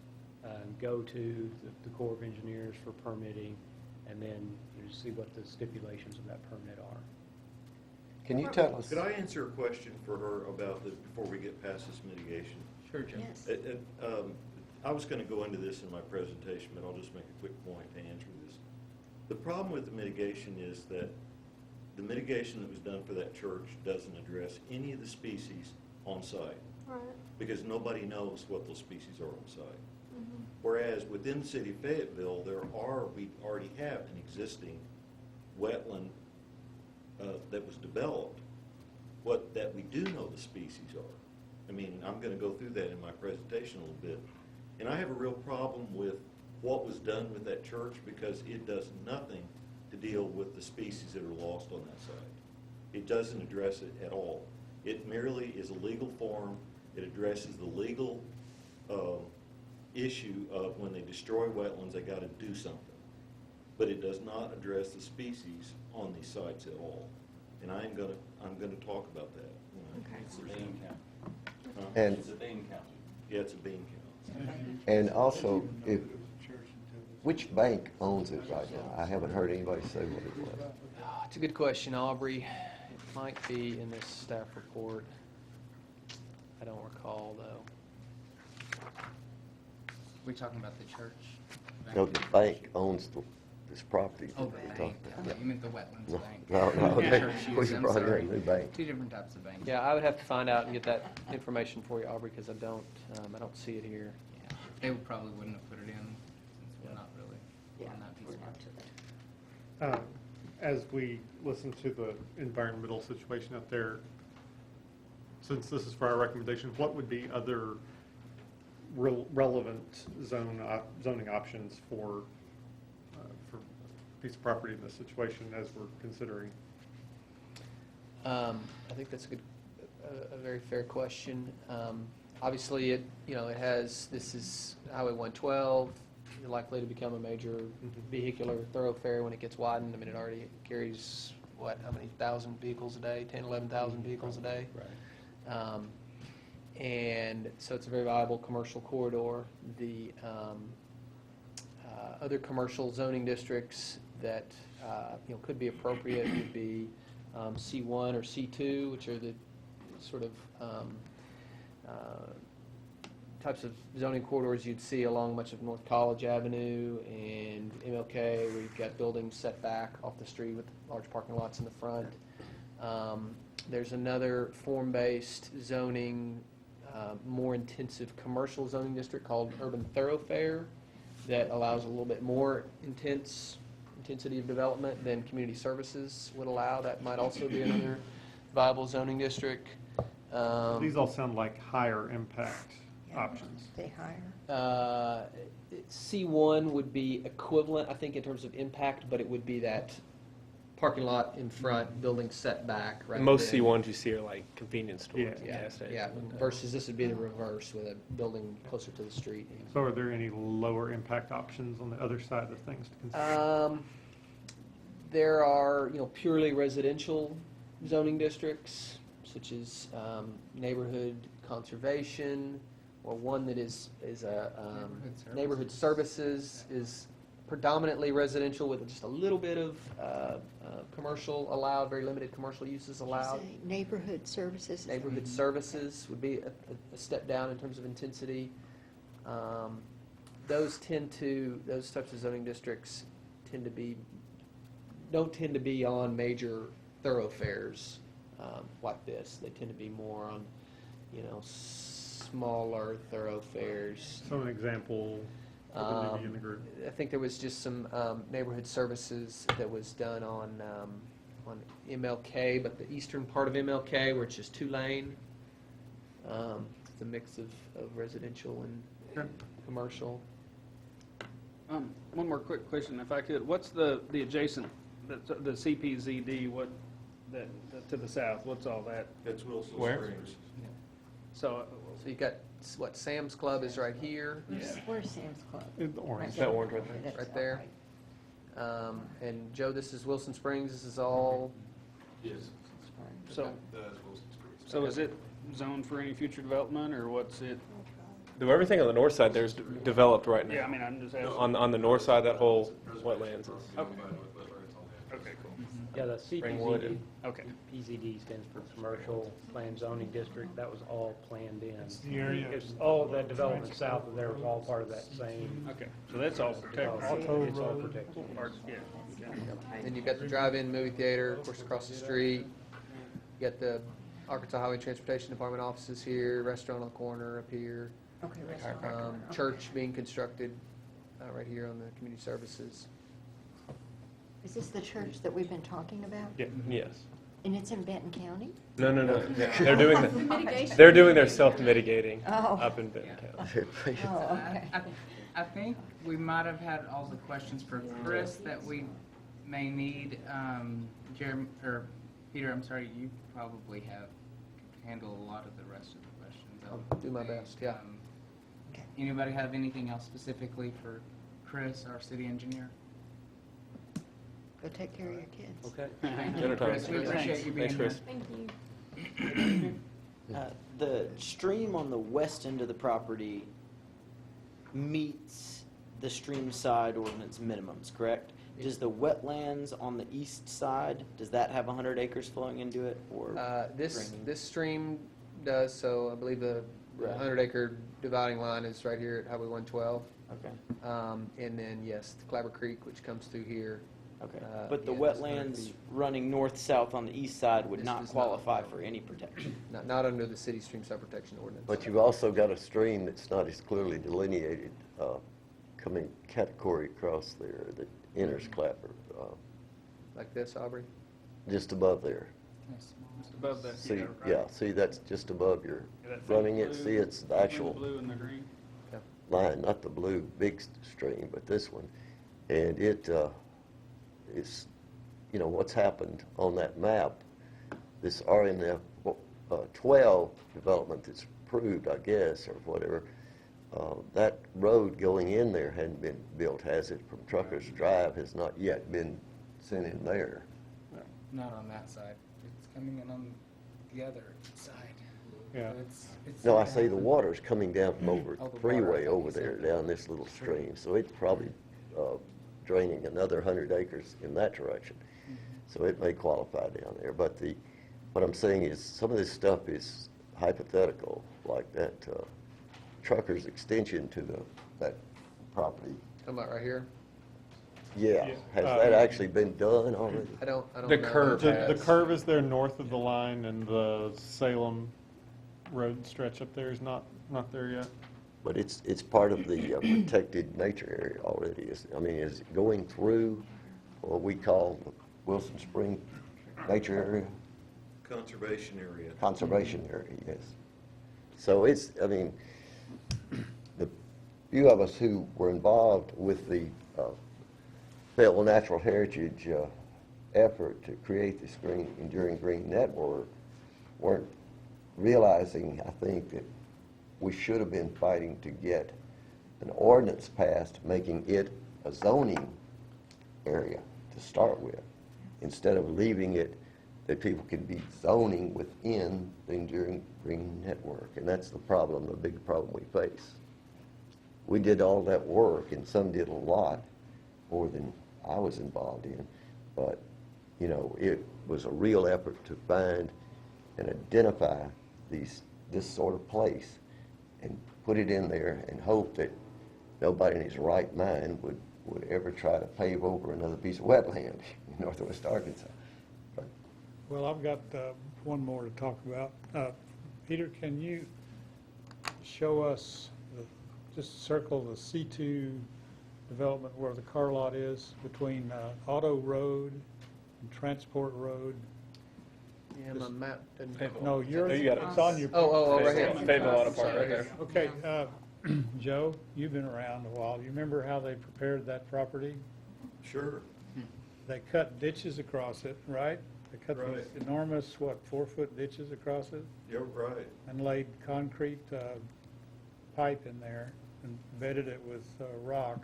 go to the Corps of Engineers for permitting, and then see what the stipulations of that permit are. Can you tell us? Could I answer a question for her about this before we get past this mitigation? Sure, Jim. Yes. I was going to go into this in my presentation, but I'll just make a quick point to answer this. The problem with the mitigation is that the mitigation that was done for that church doesn't address any of the species on site. Right. Because nobody knows what those species are on site. Whereas within the city of Fayetteville, we already have an existing wetland that was developed. That we do know the species are. I mean, I'm going to go through that in my presentation a little bit. And I have a real problem with what was done with that church because it does nothing to deal with the species that are lost on that site. It doesn't address it at all. It merely is a legal form. It addresses the legal issue of when they destroy wetlands, they got to do something. But it does not address the species on these sites at all. And I'm gonna talk about that. Okay. It's a bean count. And, It's a bean count. Yeah, it's a bean count. and also, which bank owns it right now? I haven't heard anybody say what it was. It's a good question, Aubrey. It might be in this staff report. I don't recall, though. We talking about the church? No, the bank owns this property. Oh, that the we're bank. talking about. You meant the Wetlands No, Bank. no, Yeah. they- Church we use, I'm brought in a sorry. new bank. Two different types of banks. Yeah, I would have to find out and get that information for you, Aubrey, because I don't see it here. Yeah. They probably wouldn't have put it in since we're not really on that piece of property. As we listen to the environmental situation out there, since this is for our recommendation, what would be other relevant zoning options for a piece of property in this situation as we're considering? I think that's a very fair question. Obviously, it has, this is Highway 112, likely to become a major vehicular thoroughfare when it gets widened. I mean, it already carries, how many thousand vehicles a day? 10, 11,000 vehicles a day. Right. And so it's a very viable commercial corridor. The other commercial zoning districts that could be appropriate would be C1 or C2, which are the sort of types of zoning corridors you'd see along much of North College Avenue and MLK, where you've got buildings set back off the street with large parking lots in the front. There's another form-based zoning, more intensive commercial zoning district called Urban Thoroughfare that allows a little bit more intensity of development than community services would allow. That might also be another viable zoning district. These all sound like higher impact options. They hire? C1 would be equivalent, I think, in terms of impact, but it would be that parking lot in front, building setback. Right Most there. C1s you see are like convenience stores. Yeah. and Yeah, gas stations. yeah. Versus this would be the reverse with a building closer to the street. So are there any lower impact options on the other side of things to consider? There are, purely residential zoning districts, such as neighborhood conservation, or one that is a neighborhood services is predominantly residential with just a little bit of commercial allowed, very limited commercial uses allowed. Say neighborhood services? Neighborhood services would be a step down in terms of intensity. Those types of zoning districts don't tend to be on major thoroughfares like this. They tend to be more on, smaller thoroughfares. So an example, what would be in the group? I think there was just some neighborhood services that was done on MLK, but the eastern part of MLK, where it's just 2-lane. It's a mix of residential and commercial. One more quick question, if I could. What's the adjacent, the CPZD, to the south, what's all that? That's Wilson Where? Springs. So, So you got, Sam's Club is right here, Where's Sam's Club? In the orange. That orange right there. That's right there. And Joe, this is Wilson Springs, this is all, Yes. so, That is Wilson Springs. so is it zoned for any future development, or what's it? Everything on the north side there's developed right now. Yeah, I mean, I'm just asking. On the north side, that whole wetlands is. Okay. Okay, cool. Yeah, the Springwood CPZD, and- Okay. PZD stands for Commercial Planned Zoning District. That was all planned in. The area. It's all of that development south of there was all part of that same. Okay, so that's all protected. It's all protected. Yeah. Okay. then you've got the drive-in movie theater, of course, across the street. You got the Arkansas Highway Transportation Department offices here, restaurant on the corner up here. Okay, restaurant. Okay. Church being constructed right here on the community services. Is this the church that we've been talking about? Yeah. Yes. And it's in Benton County? No. Mitigation. They're doing their self-mitigating Oh. up in Benton County. Oh, okay. I think we might have had all the questions for Chris that we may need. Jeremy, or Peter, I'm sorry, you probably have handled a lot of the rest of the questions. I'll do my best, yeah. Anybody have anything else specifically for Chris, our city engineer? Go take care of your kids. Okay. Thank you, Dinner time. Chris. We appreciate you being Thanks, here. Chris. Thank you. The stream on the west end of the property meets the stream side ordinance minimums, correct? Does the wetlands on the east side, does that have 100 acres flowing into it, or? This stream does, so I believe the Right. 100-acre dividing line is right here at Highway 112. Okay. And then, yes, the Clabber Creek, which comes through here. Okay. But the yeah, that's 100 wetlands feet. running north-south on the east side would This not does not. qualify for any protection. Not under the city stream side protection ordinance. But you've also got a stream that's not as clearly delineated, coming category across there that enters Clapper, Like this, Aubrey? just above there. Just above that. See, right? yeah, see, that's just above your, Yeah, that running faint it, blue, see, it's the actual Blue and the green. line, not the blue big stream, but this one. And it is, you know, what's happened on that map, this RNF 12 development that's approved, I guess, or whatever, that road going in there hadn't been built, has it? From Truckers Drive has not yet been sent in there. Not on that side. It's coming in on the other side. Yeah. So it's No, I say the water's coming down from over Oh, the the water, I freeway thought over you said there, that. down this little stream. So it's probably draining another 100 acres in that direction. So it may qualify down there. But what I'm saying is, some of this stuff is hypothetical, like that trucker's extension to that property. Talking about right here? Yeah, has that actually been done already? I don't The know. curve The has. curve is there north of the line, and the Salem road stretch up there is not there yet. But it's part of the protected nature area already. Is it going through what we call the Wilson Spring nature area? Conservation area. Conservation area, yes. So it's, the few of us who were involved with the Fayetteville Natural Heritage effort to create this Enduring Green Network weren't realizing, I think, that we should have been fighting to get an ordinance passed making it a zoning area to start with, instead of leaving it that people can be zoning within the Enduring Green Network. And that's the problem, the big problem we face. We did all that work, and some did a lot more than I was involved in, but, it was a real effort to find and identify this sort of place and put it in there and hope that nobody in his right mind would ever try to pave over another piece of wetland in northwest Arkansas. But Well, I've got one more to talk about. Peter, can you show us, just circle the C2 development where the car lot is between Auto Road and Transport Road? Yeah, my map doesn't. No, you it's got it. on your. Oh, right here. Fayetteville Auto Park right there. Okay, Joe, you've been around a while. You remember how they prepared that property? Sure. They cut ditches across it, right? They cut Right. these enormous, 4-foot ditches across it? You're right. And laid concrete pipe in there and bedded it with rock.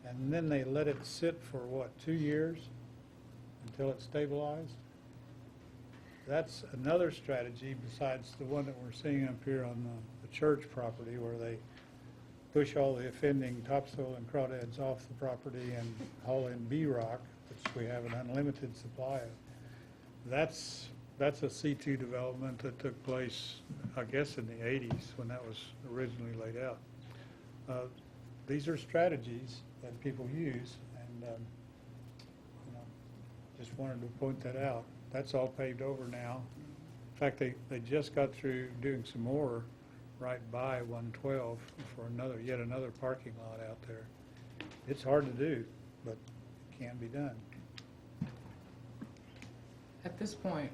And then they let it sit for, 2 years until it stabilized? That's another strategy besides the one that we're seeing up here on the church property, where they push all the offending topsoil and crawdads off the property and haul in B-rock, which we have an unlimited supply of. That's a C2 development that took place, I guess, in the 80s when that was originally laid out. These are strategies that people use, and just wanted to point that out. That's all paved over now. In fact, they just got through doing some more right by 112 for yet another parking lot out there. It's hard to do, but it can be done. At this point,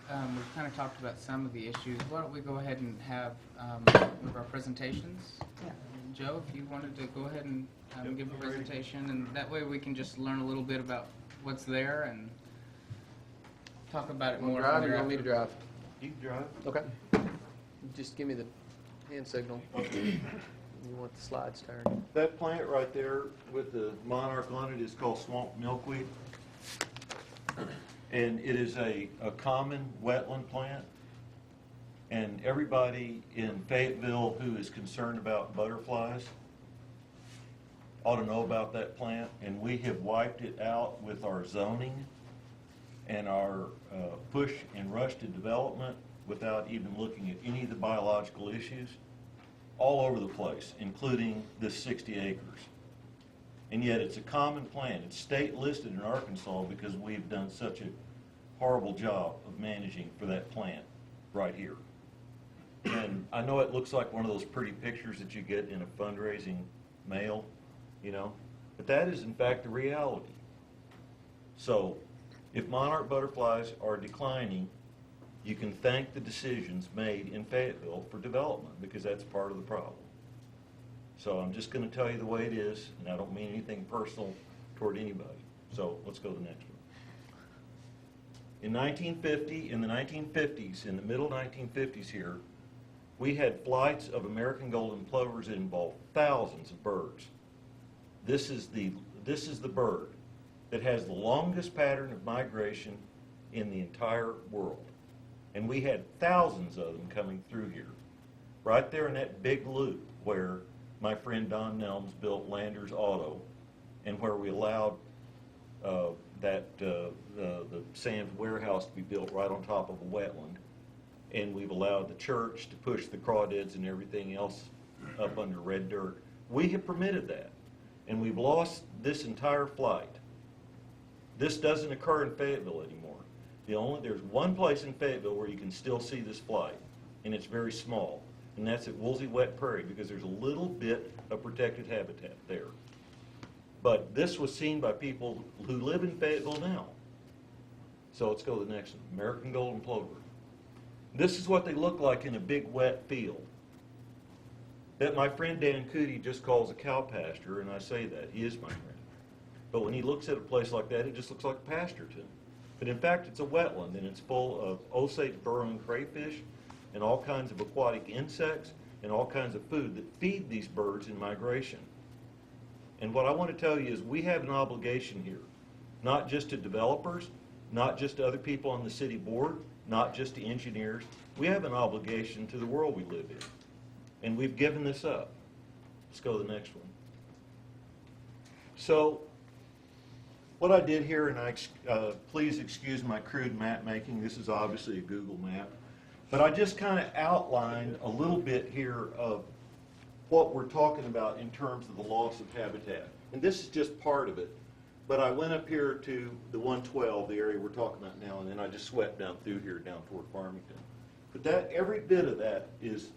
we've kind of talked about some of the issues. Why don't we go ahead and have one of our presentations? Yeah. Joe, if you wanted to go ahead and give a presentation, and that way we can just learn a little bit about what's there and talk about it more. Drive, or you want me to drive? You can drive. Okay. Just give me the hand signal. You want the slides turned. That plant right there with the monarch on it is called swamp milkweed. And it is a common wetland plant. And everybody in Fayetteville who is concerned about butterflies ought to know about that plant. And we have wiped it out with our zoning and our push and rush to development without even looking at any of the biological issues all over the place, including this 60 acres. And yet it's a common plant. It's state listed in Arkansas because we've done such a horrible job of managing for that plant right here. And I know it looks like one of those pretty pictures that you get in a fundraising mail, you know, but that is in fact the reality. So if monarch butterflies are declining, you can thank the decisions made in Fayetteville for development, because that's part of the problem. So I'm just going to tell you the way it is, and I don't mean anything personal toward anybody. So let's go to the next one. In the 1950s, in the middle 1950s here, we had flights of American golden plovers that involved thousands of birds. This is the bird that has the longest pattern of migration in the entire world. And we had thousands of them coming through here. Right there in that big loop where my friend Don Nelms built Landers Auto, and where we allowed the Sam's warehouse to be built right on top of a wetland. And we've allowed the church to push the crawdads and everything else up under red dirt. We have permitted that. And we've lost this entire flight. This doesn't occur in Fayetteville anymore. There's one place in Fayetteville where you can still see this flight, and it's very small, and that's at Woolsey Wet Prairie, because there's a little bit of protected habitat there. But this was seen by people who live in Fayetteville now. So let's go to the next one, American golden plover. This is what they look like in a big wet field that my friend Dan Cootie just calls a cow pasture, and I say that, he is my friend. But when he looks at a place like that, it just looks like a pasture to him. But in fact, it's a wetland, and it's full of Osage burrowing crayfish and all kinds of aquatic insects and all kinds of food that feed these birds in migration. And what I want to tell you is we have an obligation here, not just to developers, not just to other people on the city board, not just to engineers. We have an obligation to the world we live in, and we've given this up. Let's go to the next one. So what I did here, and please excuse my crude map making, this is obviously a Google map, but I just kind of outlined a little bit here of what we're talking about in terms of the loss of habitat. And this is just part of it, but I went up here to the 112, the area we're talking about now, and then I just swept down through here down toward Farmington. But every bit of that is,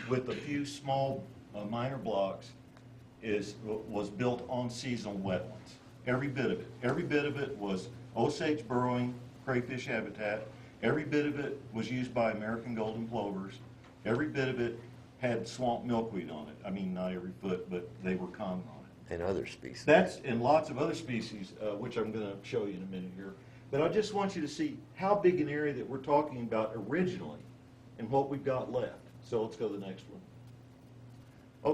with a few small minor blocks, was built on seasonal wetlands. Every bit of it. Every bit of it was Osage burrowing crayfish habitat. Every bit of it was used by American golden plovers. Every bit of it had swamp milkweed on it. I mean, not every foot, but they were common on it. And other species. And lots of other species, which I'm going to show you in a minute here. But I just want you to see how big an area that we're talking about originally and what we've got left. So let's go to the next one.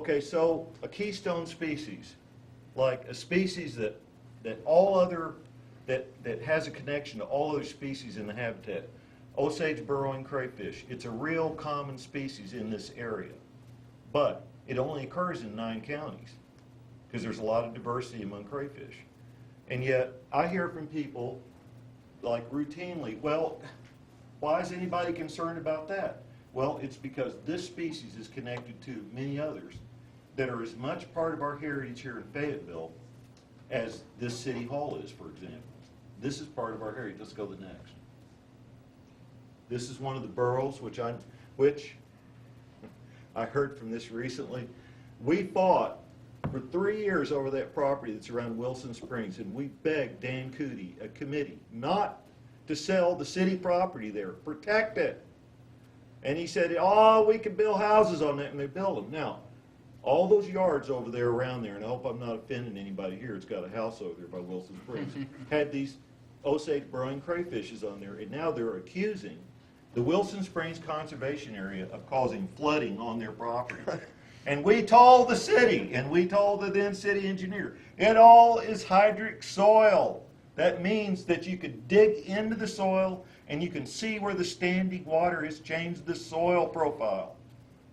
Okay, so a keystone species, like a species that has a connection to all other species in the habitat. Osage burrowing crayfish. It's a real common species in this area, but it only occurs in 9 counties because there's a lot of diversity among crayfish. And yet I hear from people like routinely, well, why is anybody concerned about that? Well, it's because this species is connected to many others that are as much part of our heritage here in Fayetteville as this city hall is, for example. This is part of our heritage. Let's go to the next. This is one of the burrows, which I heard from this recently. We fought for 3 years over that property that's around Wilson Springs, and we begged Dan Cootie, a committee, not to sell the city property there, protect it. And he said, oh, we can build houses on that, and they build them. Now, all those yards over there around there, and I hope I'm not offending anybody here, it's got a house over there by Wilson Springs, had these Osage burrowing crayfishes on there, and now they're accusing the Wilson Springs Conservation Area of causing flooding on their property. And we told the city, and we told the then city engineer, it all is hydric soil. That means that you could dig into the soil and you can see where the standing water has changed the soil profile.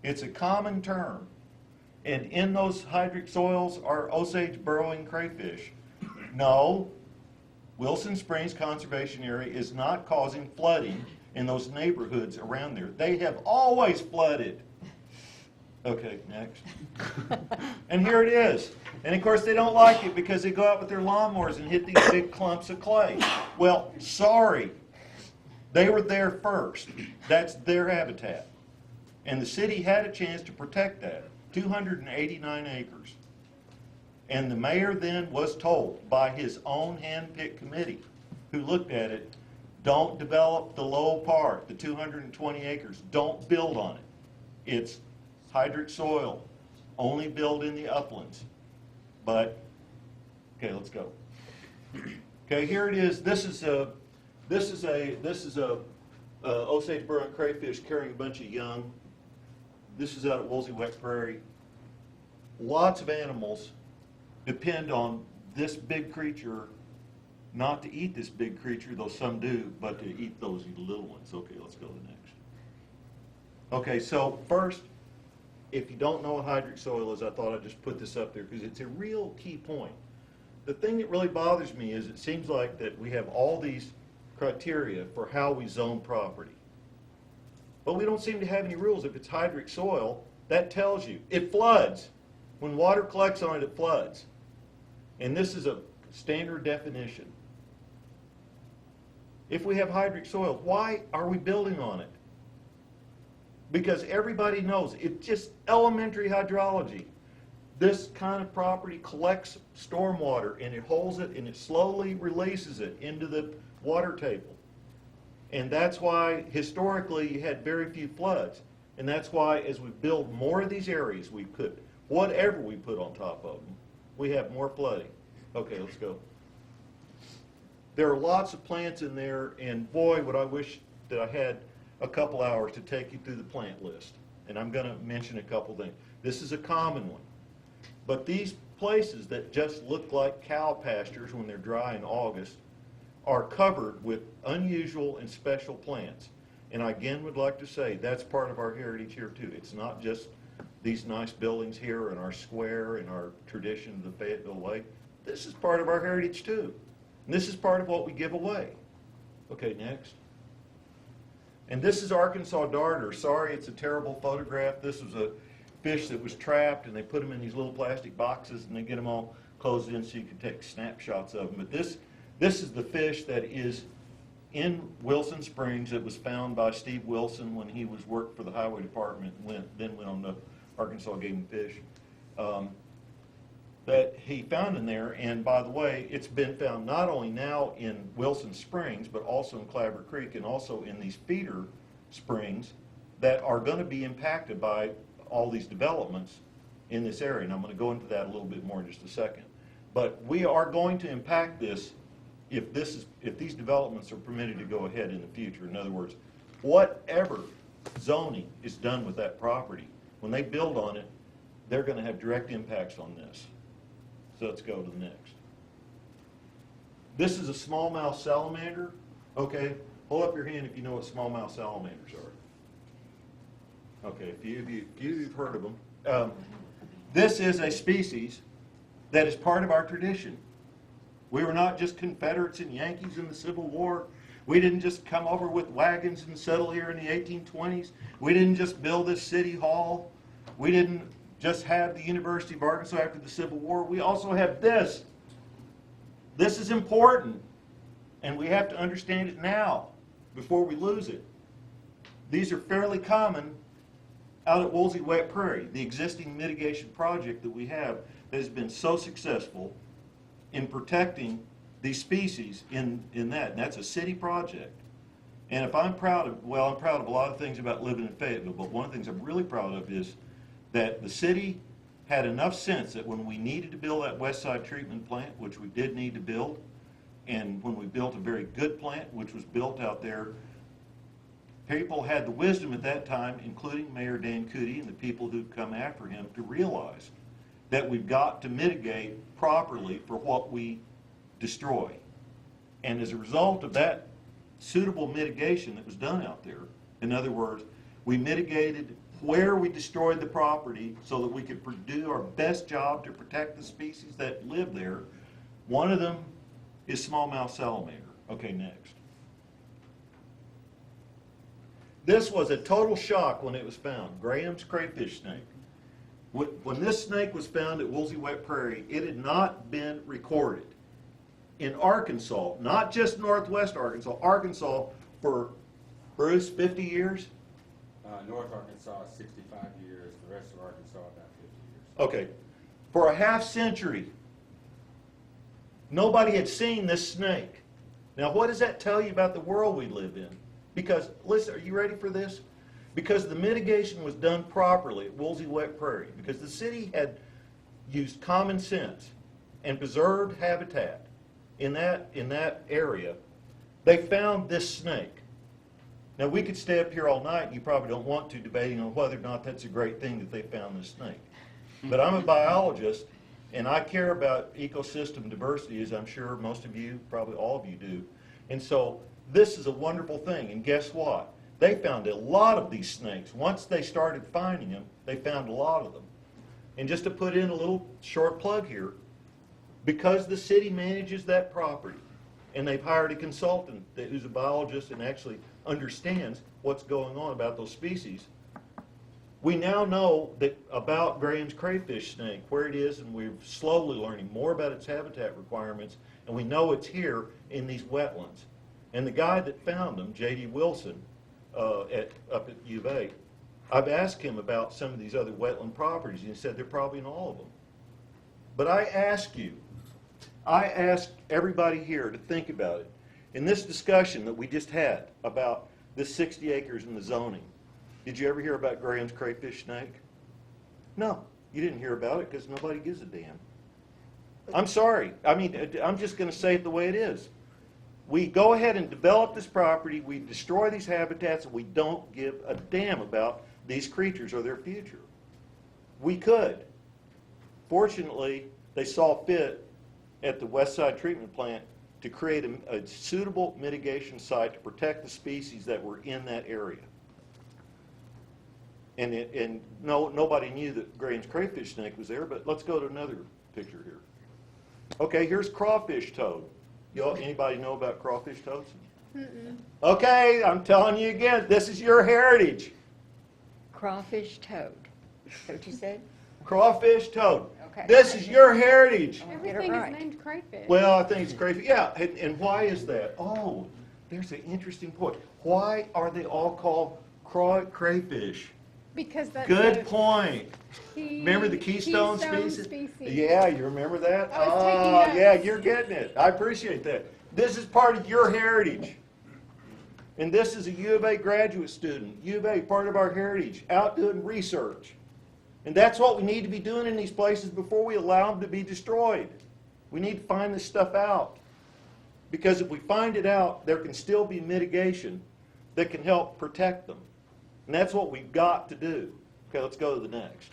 It's a common term. And in those hydric soils are Osage burrowing crayfish. No, Wilson Springs Conservation Area is not causing flooding in those neighborhoods around there. They have always flooded. Okay, next. And here it is. And of course they don't like it because they go out with their lawnmowers and hit these big clumps of clay. Well, sorry. They were there first. That's their habitat. And the city had a chance to protect that. 289 acres. And the mayor then was told by his own hand-picked committee who looked at it, don't develop the low part, the 220 acres. Don't build on it. It's hydric soil. Only build in the uplands. But, okay, let's go. Okay, here it is. This is a Osage burrowing crayfish carrying a bunch of young. This is out at Woolsey Wet Prairie. Lots of animals depend on this big creature, not to eat this big creature, though some do, but to eat those little ones. Okay, let's go to the next. Okay, so first, if you don't know what hydric soil is, I thought I'd just put this up there because it's a real key point. The thing that really bothers me is it seems like that we have all these criteria for how we zone property. But we don't seem to have any rules. If it's hydric soil, that tells you. It floods. When water collects on it, it floods. And this is a standard definition. If we have hydric soil, why are we building on it? Because everybody knows it's just elementary hydrology. This kind of property collects stormwater and it holds it and it slowly releases it into the water table. And that's why historically you had very few floods. And that's why as we build more of these areas, we put whatever we put on top of them, we have more flooding. Okay, let's go. There are lots of plants in there, and boy, would I wish that I had a couple hours to take you through the plant list. And I'm going to mention a couple things. This is a common one. But these places that just look like cow pastures when they're dry in August are covered with unusual and special plants. And I again would like to say that's part of our heritage here too. It's not just these nice buildings here and our square and our tradition of the Fayetteville way. This is part of our heritage too. And this is part of what we give away. Okay, next. And this is Arkansas darter. Sorry, it's a terrible photograph. This was a fish that was trapped, and they put them in these little plastic boxes, and they get them all closed in so you can take snapshots of them. But this is the fish that is in Wilson Springs. It was found by Steve Wilson when he was worked for the Highway Department, and then went on to Arkansas Game and Fish. That he found in there, and by the way, it's been found not only now in Wilson Springs, but also in Clabber Creek, and also in these feeder springs that are going to be impacted by all these developments in this area. And I'm going to go into that a little bit more in just a second. But we are going to impact this if these developments are permitted to go ahead in the future. In other words, whatever zoning is done with that property, when they build on it, they're going to have direct impacts on this. So let's go to the next. This is a smallmouth salamander. Okay, hold up your hand if you know what smallmouth salamanders are. Okay, a few of you've heard of them. This is a species that is part of our tradition. We were not just Confederates and Yankees in the Civil War. We didn't just come over with wagons and settle here in the 1820s. We didn't just build this city hall. We didn't just have the University of Arkansas after the Civil War. We also have this. This is important, and we have to understand it now before we lose it. These are fairly common out at Woolsey Wet Prairie, the existing mitigation project that we have that has been so successful in protecting these species in that, and that's a city project. And if I'm proud of, well, I'm proud of a lot of things about living in Fayetteville, but one of the things I'm really proud of is that the city had enough sense that when we needed to build that west side treatment plant, which we did need to build, and when we built a very good plant, which was built out there, people had the wisdom at that time, including Mayor Dan Cootie and the people who've come after him, to realize that we've got to mitigate properly for what we destroy. And as a result of that suitable mitigation that was done out there, in other words, we mitigated where we destroyed the property so that we could do our best job to protect the species that live there. One of them is smallmouth salamander. Okay, next. This was a total shock when it was found. Graham's crayfish snake. When this snake was found at Woolsey Wet Prairie, it had not been recorded. In Arkansas, not just northwest Arkansas, Arkansas for, Bruce, 50 years? North Arkansas, 65 years. The rest of Arkansas, about 50 years. Okay. For a half century, nobody had seen this snake. Now, what does that tell you about the world we live in? Because, listen, are you ready for this? Because the mitigation was done properly at Woolsey Wet Prairie, because the city had used common sense and preserved habitat in that area, they found this snake. Now, we could stay up here all night, and you probably don't want to, debating on whether or not that's a great thing that they found this snake. But I'm a biologist, and I care about ecosystem diversity, as I'm sure most of you, probably all of you do. And so this is a wonderful thing, and guess what? They found a lot of these snakes. Once they started finding them, they found a lot of them. And just to put in a little short plug here, because the city manages that property, and they've hired a consultant who's a biologist and actually understands what's going on about those species, we now know that about Graham's crayfish snake, where it is, and we're slowly learning more about its habitat requirements, and we know it's here in these wetlands. And the guy that found them, J.D. Wilson, up at U of A, I've asked him about some of these other wetland properties, and he said they're probably in all of them. But I ask everybody here to think about it. In this discussion that we just had about this 60 acres and the zoning, did you ever hear about Graham's crayfish snake? No, you didn't hear about it because nobody gives a damn. I'm sorry. I mean, I'm just going to say it the way it is. We go ahead and develop this property, we destroy these habitats, and we don't give a damn about these creatures or their future. We could. Fortunately, they saw fit at the West Side Treatment Plant to create a suitable mitigation site to protect the species that were in that area. And nobody knew that Graham's crayfish snake was there, but let's go to another picture here. Okay, here's crawfish toad. Anybody know about crawfish toads? Mm-mm. Okay, I'm telling you again, this is your heritage. Crawfish toad. Is that what you said? Crawfish toad. Okay. This is your heritage. Everything is named crayfish. Well, I think it's crayfish. Yeah, and why is that? Oh, there's an interesting point. Why are they all called crayfish? Because that's Good point. Remember the keystone species? Yeah, you remember that? I was yeah, you're getting it. I appreciate that. This is part of your heritage. And this is a U of A graduate student. U of A, part of our heritage, out doing research. And that's what we need to be doing in these places before we allow them to be destroyed. We need to find this stuff out. Because if we find it out, there can still be mitigation that can help protect them. And that's what we've got to do. Okay, let's go to the next.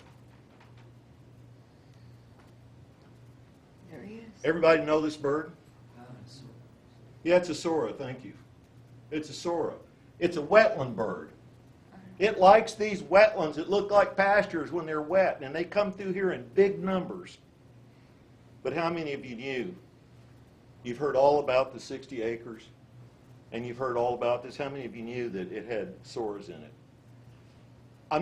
There he is. Everybody know this bird? Yeah, it's a sora, thank you. It's a sora. It's a wetland bird. It likes these wetlands that look like pastures when they're wet, and they come through here in big numbers. But how many of you knew? You've heard all about the 60 acres, and you've heard all about this. How many of you knew that it had soras in it? I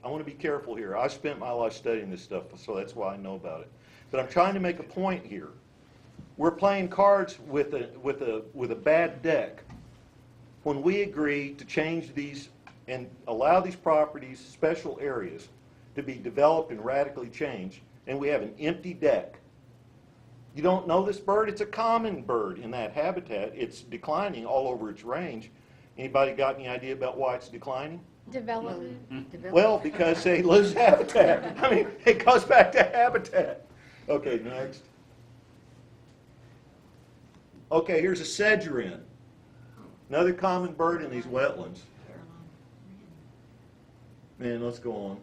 want to be careful here. I spent my life studying this stuff, so that's why I know about it. But I'm trying to make a point here. We're playing cards with a bad deck when we agree to change these and allow these properties, special areas, to be developed and radically changed, and we have an empty deck. You don't know this bird? It's a common bird in that habitat. It's declining all over its range. Anybody got any idea about why it's declining? Development. Well, because they lose habitat. I mean, it goes back to habitat. Okay, next. Okay, here's a sedge wren. Another common bird in these wetlands. Man, let's go on.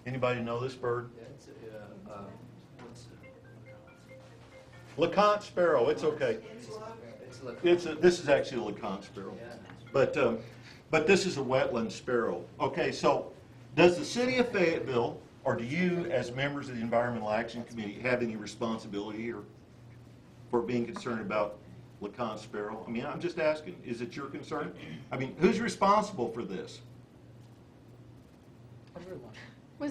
Anybody know this bird? LeConte sparrow. It's okay. This is actually a LeConte sparrow, but this is a wetland sparrow. Okay, so does the city of Fayetteville, or do you, as members of the Environmental Action Committee, have any responsibility here for being concerned about LeConte sparrow? I mean, I'm just asking. Is it your concern? I mean, who's responsible for this?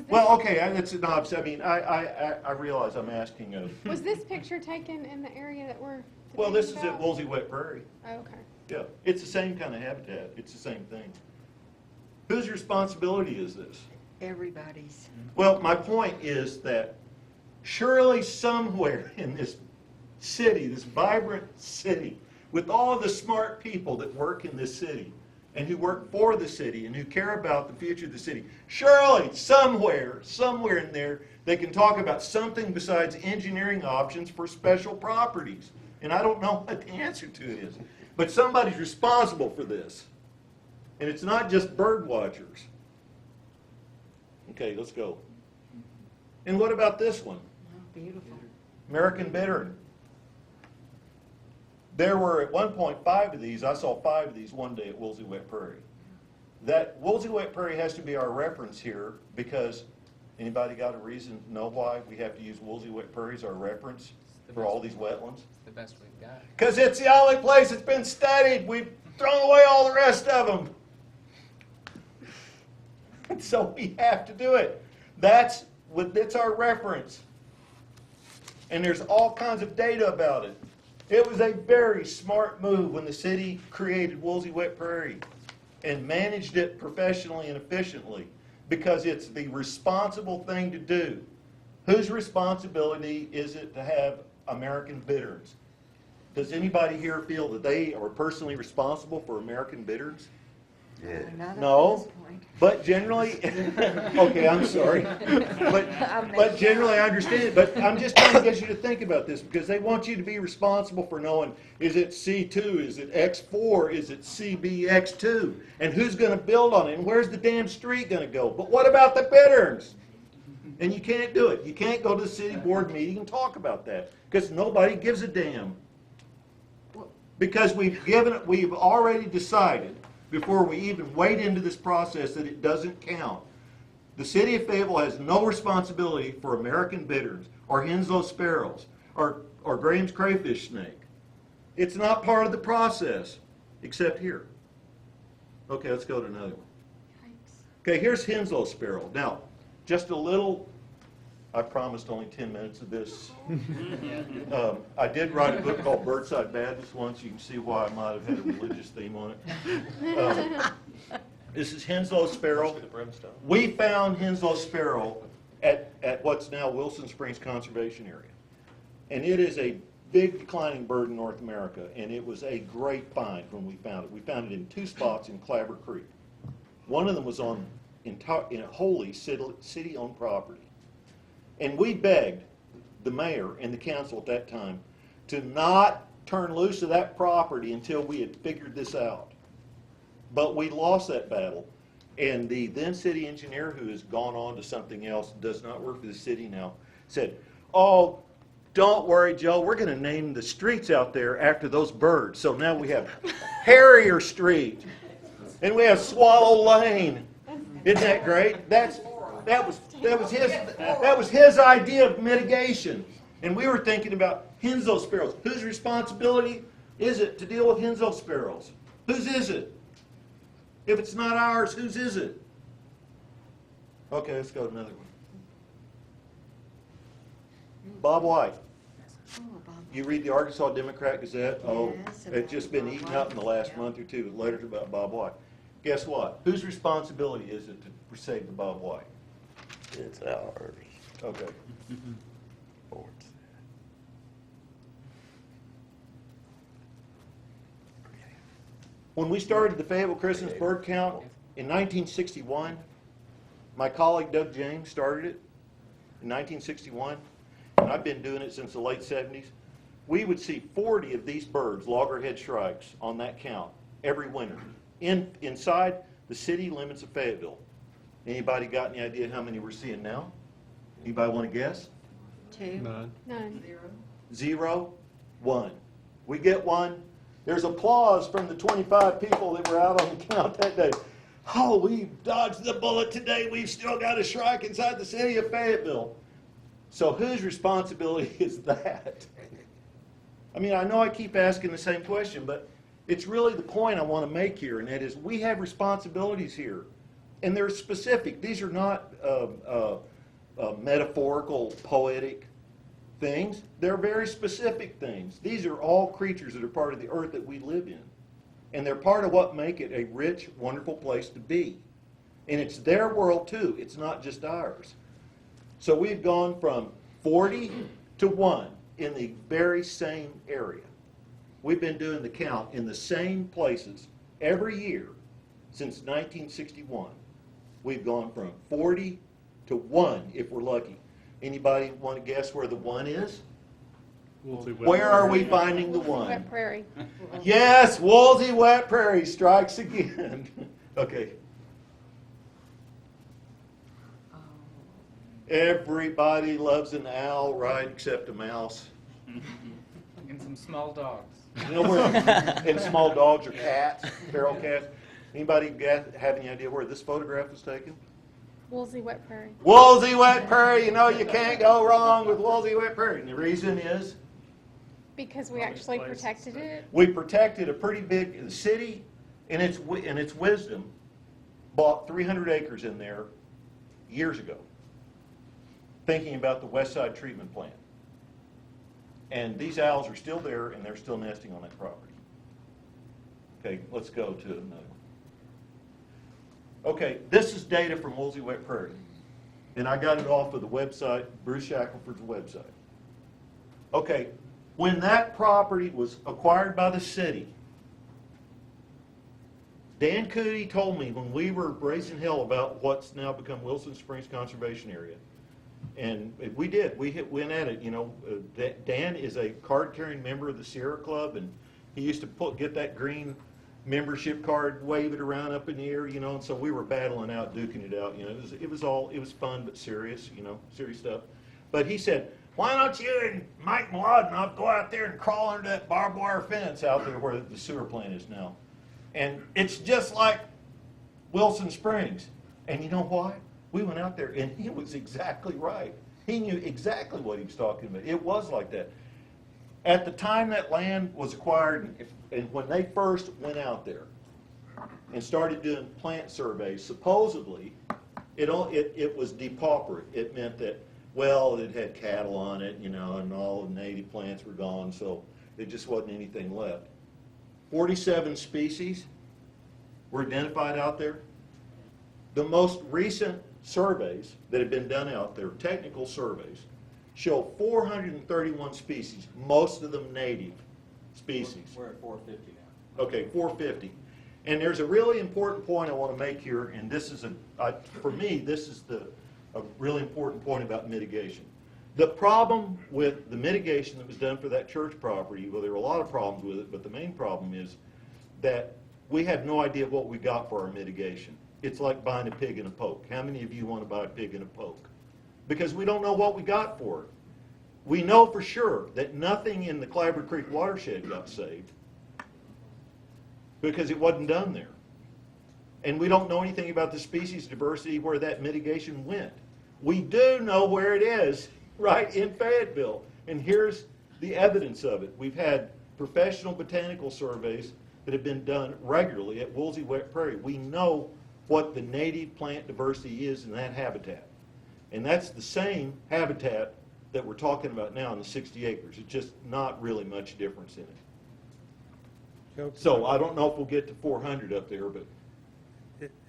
Well, okay, that's no. I mean, I realize I'm asking of. Was this picture taken in the area that we're? Well, this is at Woolsey Wet Prairie. Oh, okay. Yeah, it's the same kind of habitat. It's the same thing. Whose responsibility is this? Everybody's. Well, my point is that surely somewhere in this city, this vibrant city, with all of the smart people that work in this city and who work for the city and who care about the future of the city, surely somewhere in there, they can talk about something besides engineering options for special properties. And I don't know what the answer to it is. But somebody's responsible for this. And it's not just bird watchers. Okay, let's go. And what about this one? Oh, beautiful. American bittern. There were at one point 5 of these. I saw 5 of these one day at Woolsey Wet Prairie. That Woolsey Wet Prairie has to be our reference here because anybody got a reason to know why we have to use Woolsey Wet Prairie as our reference for all these wetlands? The best we've got. Because it's the only place that's been studied. We've thrown away all the rest of them. And so we have to do it. That's our reference. And there's all kinds of data about it. It was a very smart move when the city created Woolsey Wet Prairie and managed it professionally and efficiently because it's the responsible thing to do. Whose responsibility is it to have American bitterns? Does anybody here feel that they are personally responsible for American bitterns? Yeah. No, but generally, okay, I'm sorry, but generally I understand it. But I'm just trying to get you to think about this because they want you to be responsible for knowing, is it C2, is it X4, is it CBX2, and who's going to build on it, and where's the damn street going to go? But what about the bitterns? And you can't do it. You can't go to the city board meeting and talk about that because nobody gives a damn. Because we've already decided before we even wade into this process that it doesn't count. The city of Fayetteville has no responsibility for American bitterns or Henslow sparrows or Graham's crayfish snake. It's not part of the process, except here. Okay, let's go to another one. Okay, here's Henslow sparrow. Now, just a little, I promised only 10 minutes of this. I did write a book called Birdside Madness once. You can see why I might have had a religious theme on it. This is Henslow sparrow. We found Henslow sparrow at what's now Wilson Springs Conservation Area. And it is a big declining bird in North America, and it was a great find when we found it. We found it in 2 spots in Clabber Creek. One of them was in a wholly city-owned property. And we begged the mayor and the council at that time to not turn loose of that property until we had figured this out. But we lost that battle. And the then city engineer, who has gone on to something else, does not work for the city now, said, "Oh, don't worry, Joe, we're going to name the streets out there after those birds." So now we have Harrier Street, and we have Swallow Lane. Isn't that great? That was his idea of mitigation. And we were thinking about Henslow sparrows. Whose responsibility is it to deal with Henslow sparrows? Whose is it? If it's not ours, whose is it? Okay, let's go to another one. Bob White. Oh, Bob You read the Arkansas Democrat Gazette? Oh, Yes, it's just been eaten up in the last month or two with letters about Bob White. Guess what? Whose responsibility is it to save the Bob White? It's ours. Okay. Boards. When we started the Fayetteville Christmas bird count in 1961, my colleague Doug James started it in 1961, and I've been doing it since the late 70s. We would see 40 of these birds, loggerhead shrikes, on that count every winter inside the city limits of Fayetteville. Anybody got any idea how many we're seeing now? Anybody want to guess? 2. None. 0, 1. We get one. There's applause from the 25 people that were out on the count that day. Oh, we dodged the bullet today. We've still got a shrike inside the city of Fayetteville. So whose responsibility is that? I mean, I know I keep asking the same question, but it's really the point I want to make here, and that is we have responsibilities here. And they're specific. These are not metaphorical, poetic things. They're very specific things. These are all creatures that are part of the earth that we live in. And they're part of what make it a rich, wonderful place to be. And it's their world too. It's not just ours. So we've gone from 40 to 1 in the very same area. We've been doing the count in the same places every year since 1961. We've gone from 40 to 1 if we're lucky. Anybody want to guess where the 1 is? Where are we finding the 1? Wet Prairie. Yes, Woolsey Wet Prairie strikes again. Okay. Everybody loves an owl, right, except a mouse. And some small dogs. You know where, and small dogs or cats, feral cats. Anybody have any idea where this photograph was taken? Woolsey Wet Prairie. Woolsey Wet Prairie. You know you can't go wrong with Woolsey Wet Prairie. And the reason is Because we actually protected it. we protected a pretty big city, in its wisdom, bought 300 acres in there years ago, thinking about the West Side treatment plant. And these owls are still there, and they're still nesting on that property. Okay, let's go to another one. Okay, this is data from Woolsey Wet Prairie. And I got it off of the website, Bruce Shackleford's website. Okay, when that property was acquired by the city, Dan Cootie told me when we were raising hell about what's now become Wilson Springs Conservation Area, and we did. We went at it. You know, Dan is a card-carrying member of the Sierra Club, and he used to get that green membership card, wave it around up in the air, you know. And so we were battling out, duking it out. You know, it was fun but serious, you know, serious stuff. But he said, "Why don't you and Mike Mladenov go out there and crawl under that barbed wire fence out there where the sewer plant is now?" And it's just like Wilson Springs. And you know why? We went out there, and he was exactly right. He knew exactly what he was talking about. It was like that. At the time that land was acquired, and when they first went out there and started doing plant surveys, supposedly it was depauperate. It meant that, well, it had cattle on it, you know, and all the native plants were gone, so there just wasn't anything left. 47 species were identified out there. The most recent surveys that have been done out there, technical surveys, show 431 species, most of them native species. We're at 450 now. Okay, 450. And there's a really important point I want to make here, and this is for me, this is a really important point about mitigation. The problem with the mitigation that was done for that church property, well, there were a lot of problems with it, but the main problem is that we have no idea what we got for our mitigation. It's like buying a pig in a poke. How many of you want to buy a pig in a poke? Because we don't know what we got for it. We know for sure that nothing in the Clabber Creek watershed got saved because it wasn't done there. And we don't know anything about the species diversity where that mitigation went. We do know where it is, right in Fayetteville. And here's the evidence of it. We've had professional botanical surveys that have been done regularly at Woolsey Wet Prairie. We know what the native plant diversity is in that habitat. And that's the same habitat that we're talking about now in the 60 acres. It's just not really much difference in it. So I don't know if we'll get to 400 up there, but.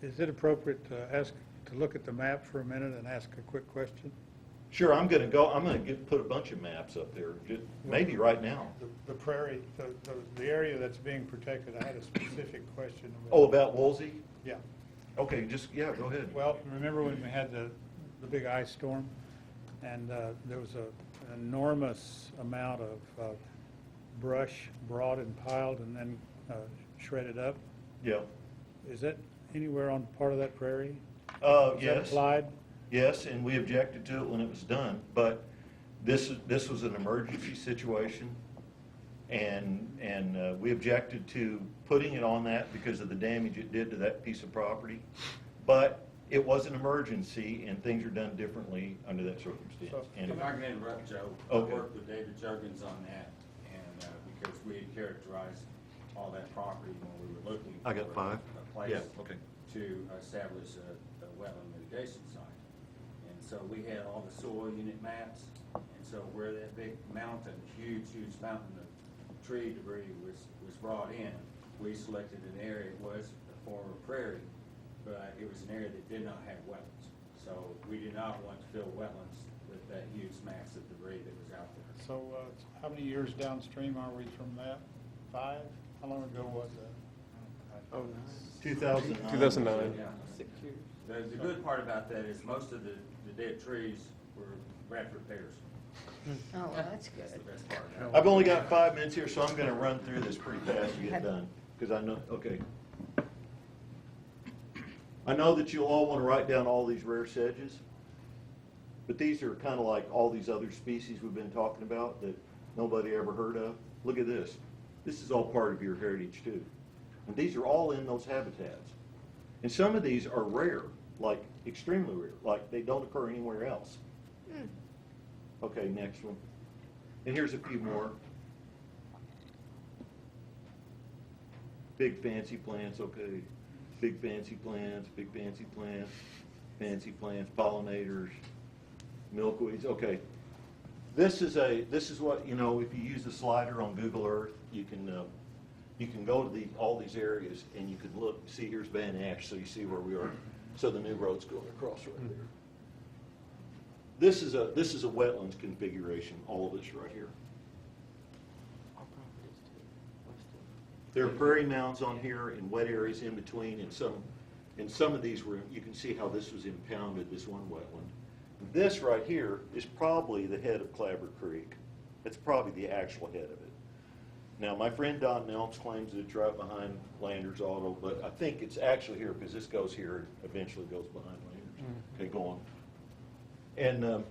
Is it appropriate to look at the map for a minute and ask a quick question? Sure, I'm going to put a bunch of maps up there, maybe right now. The prairie, the area that's being protected, I had a specific question. Oh, about Woolsey? Yeah. Okay, go ahead. Well, remember when we had the big ice storm? And there was an enormous amount of brush brought and piled and then shredded up? Yeah. Is that anywhere on part of that prairie? Yes. Is that applied? Yes, and we objected to it when it was done, but this was an emergency situation, and we objected to putting it on that because of the damage it did to that piece of property. But it was an emergency, and things are done differently under that circumstance. If I can interrupt, Joe, Okay. I worked with David Juggins on that, and because we had characterized all that property when we were looking I got for 5. a place Yeah, okay. to establish a wetland mitigation site. And so we had all the soil unit maps, and so where that big mountain, huge mountain of tree debris was brought in, we selected an area. It was a former prairie, but it was an area that did not have wetlands. So we did not want to fill wetlands with that huge mass of debris that was out there. So how many years downstream are we from that? 5? How long ago was that? 2009. 2009. Yeah. 6 years. The good part about that is most of the dead trees were Bradford pears. Oh, well, that's good. That's the best part about it. I've only got 5 minutes here, so I'm going to run through this pretty fast to get done, because I know, okay. I know that you'll all want to write down all these rare sedges, but these are kind of like all these other species we've been talking about that nobody ever heard of. Look at this. This is all part of your heritage too. And these are all in those habitats. And some of these are rare, like extremely rare, like they don't occur anywhere else. Okay, next one. And here's a few more. Big fancy plants, okay. Big fancy plants, fancy plants, pollinators, milkweeds, okay. This is what, you know, if you use the slider on Google Earth, you can go to all these areas and you can look, see here's Van Ash, so you see where we are. So the new road's going across right there. This is a wetlands configuration, all of this right here. There are prairie mounds on here and wet areas in between, and some of these were, you can see how this was impounded, this one wetland. This right here is probably the head of Clabber Creek. It's probably the actual head of it. Now, my friend Don Nelms claims that it's right behind Landers Auto, but I think it's actually here because this goes here and eventually goes behind Landers. Okay, go on. And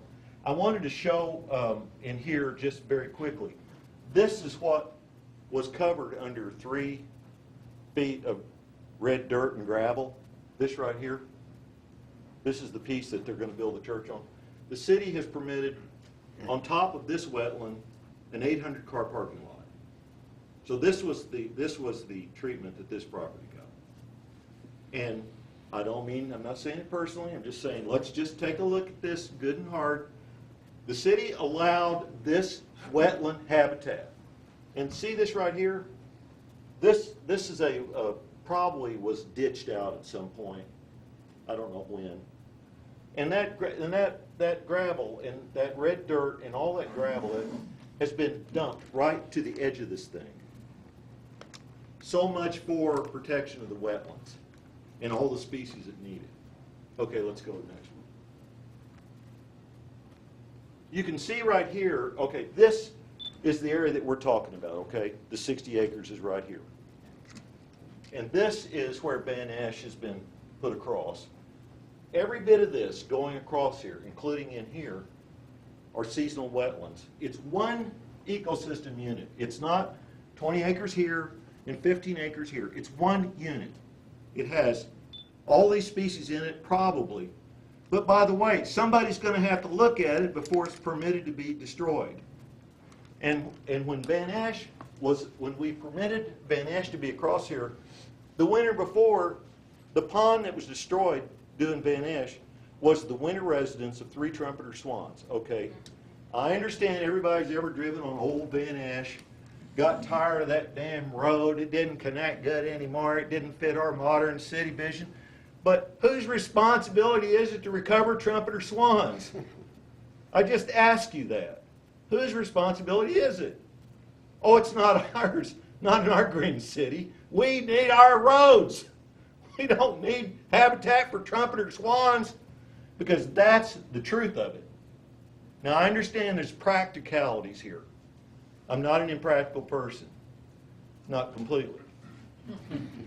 I wanted to show in here just very quickly, this is what was covered under 3 feet of red dirt and gravel. This right here, this is the piece that they're going to build the church on. The city has permitted, on top of this wetland, an 800-car parking lot. So this was the treatment that this property got. And I'm not saying it personally, I'm just saying, let's just take a look at this good and hard. The city allowed this wetland habitat. And see this right here? This is probably was ditched out at some point. I don't know when. And that gravel and that red dirt and all that gravel has been dumped right to the edge of this thing. So much for protection of the wetlands and all the species it needed. Okay, let's go to the next one. You can see right here, okay, this is the area that we're talking about, okay? The 60 acres is right here. And this is where Van Ash has been put across. Every bit of this going across here, including in here, are seasonal wetlands. It's one ecosystem unit. It's not 20 acres here and 15 acres here. It's one unit. It has all these species in it, probably. But by the way, somebody's going to have to look at it before it's permitted to be destroyed. And when we permitted Van Ash to be across here, the winter before, the pond that was destroyed doing Van Ash was the winter residence of 3 trumpeter swans. Okay, I understand everybody's ever driven on Old Van Ash, got tired of that damn road, it didn't connect good anymore, it didn't fit our modern city vision. But whose responsibility is it to recover trumpeter swans? I just ask you that. Whose responsibility is it? Oh, it's not ours, not in our green city. We need our roads. We don't need habitat for trumpeter swans, because that's the truth of it. Now, I understand there's practicalities here. I'm not an impractical person. Not completely.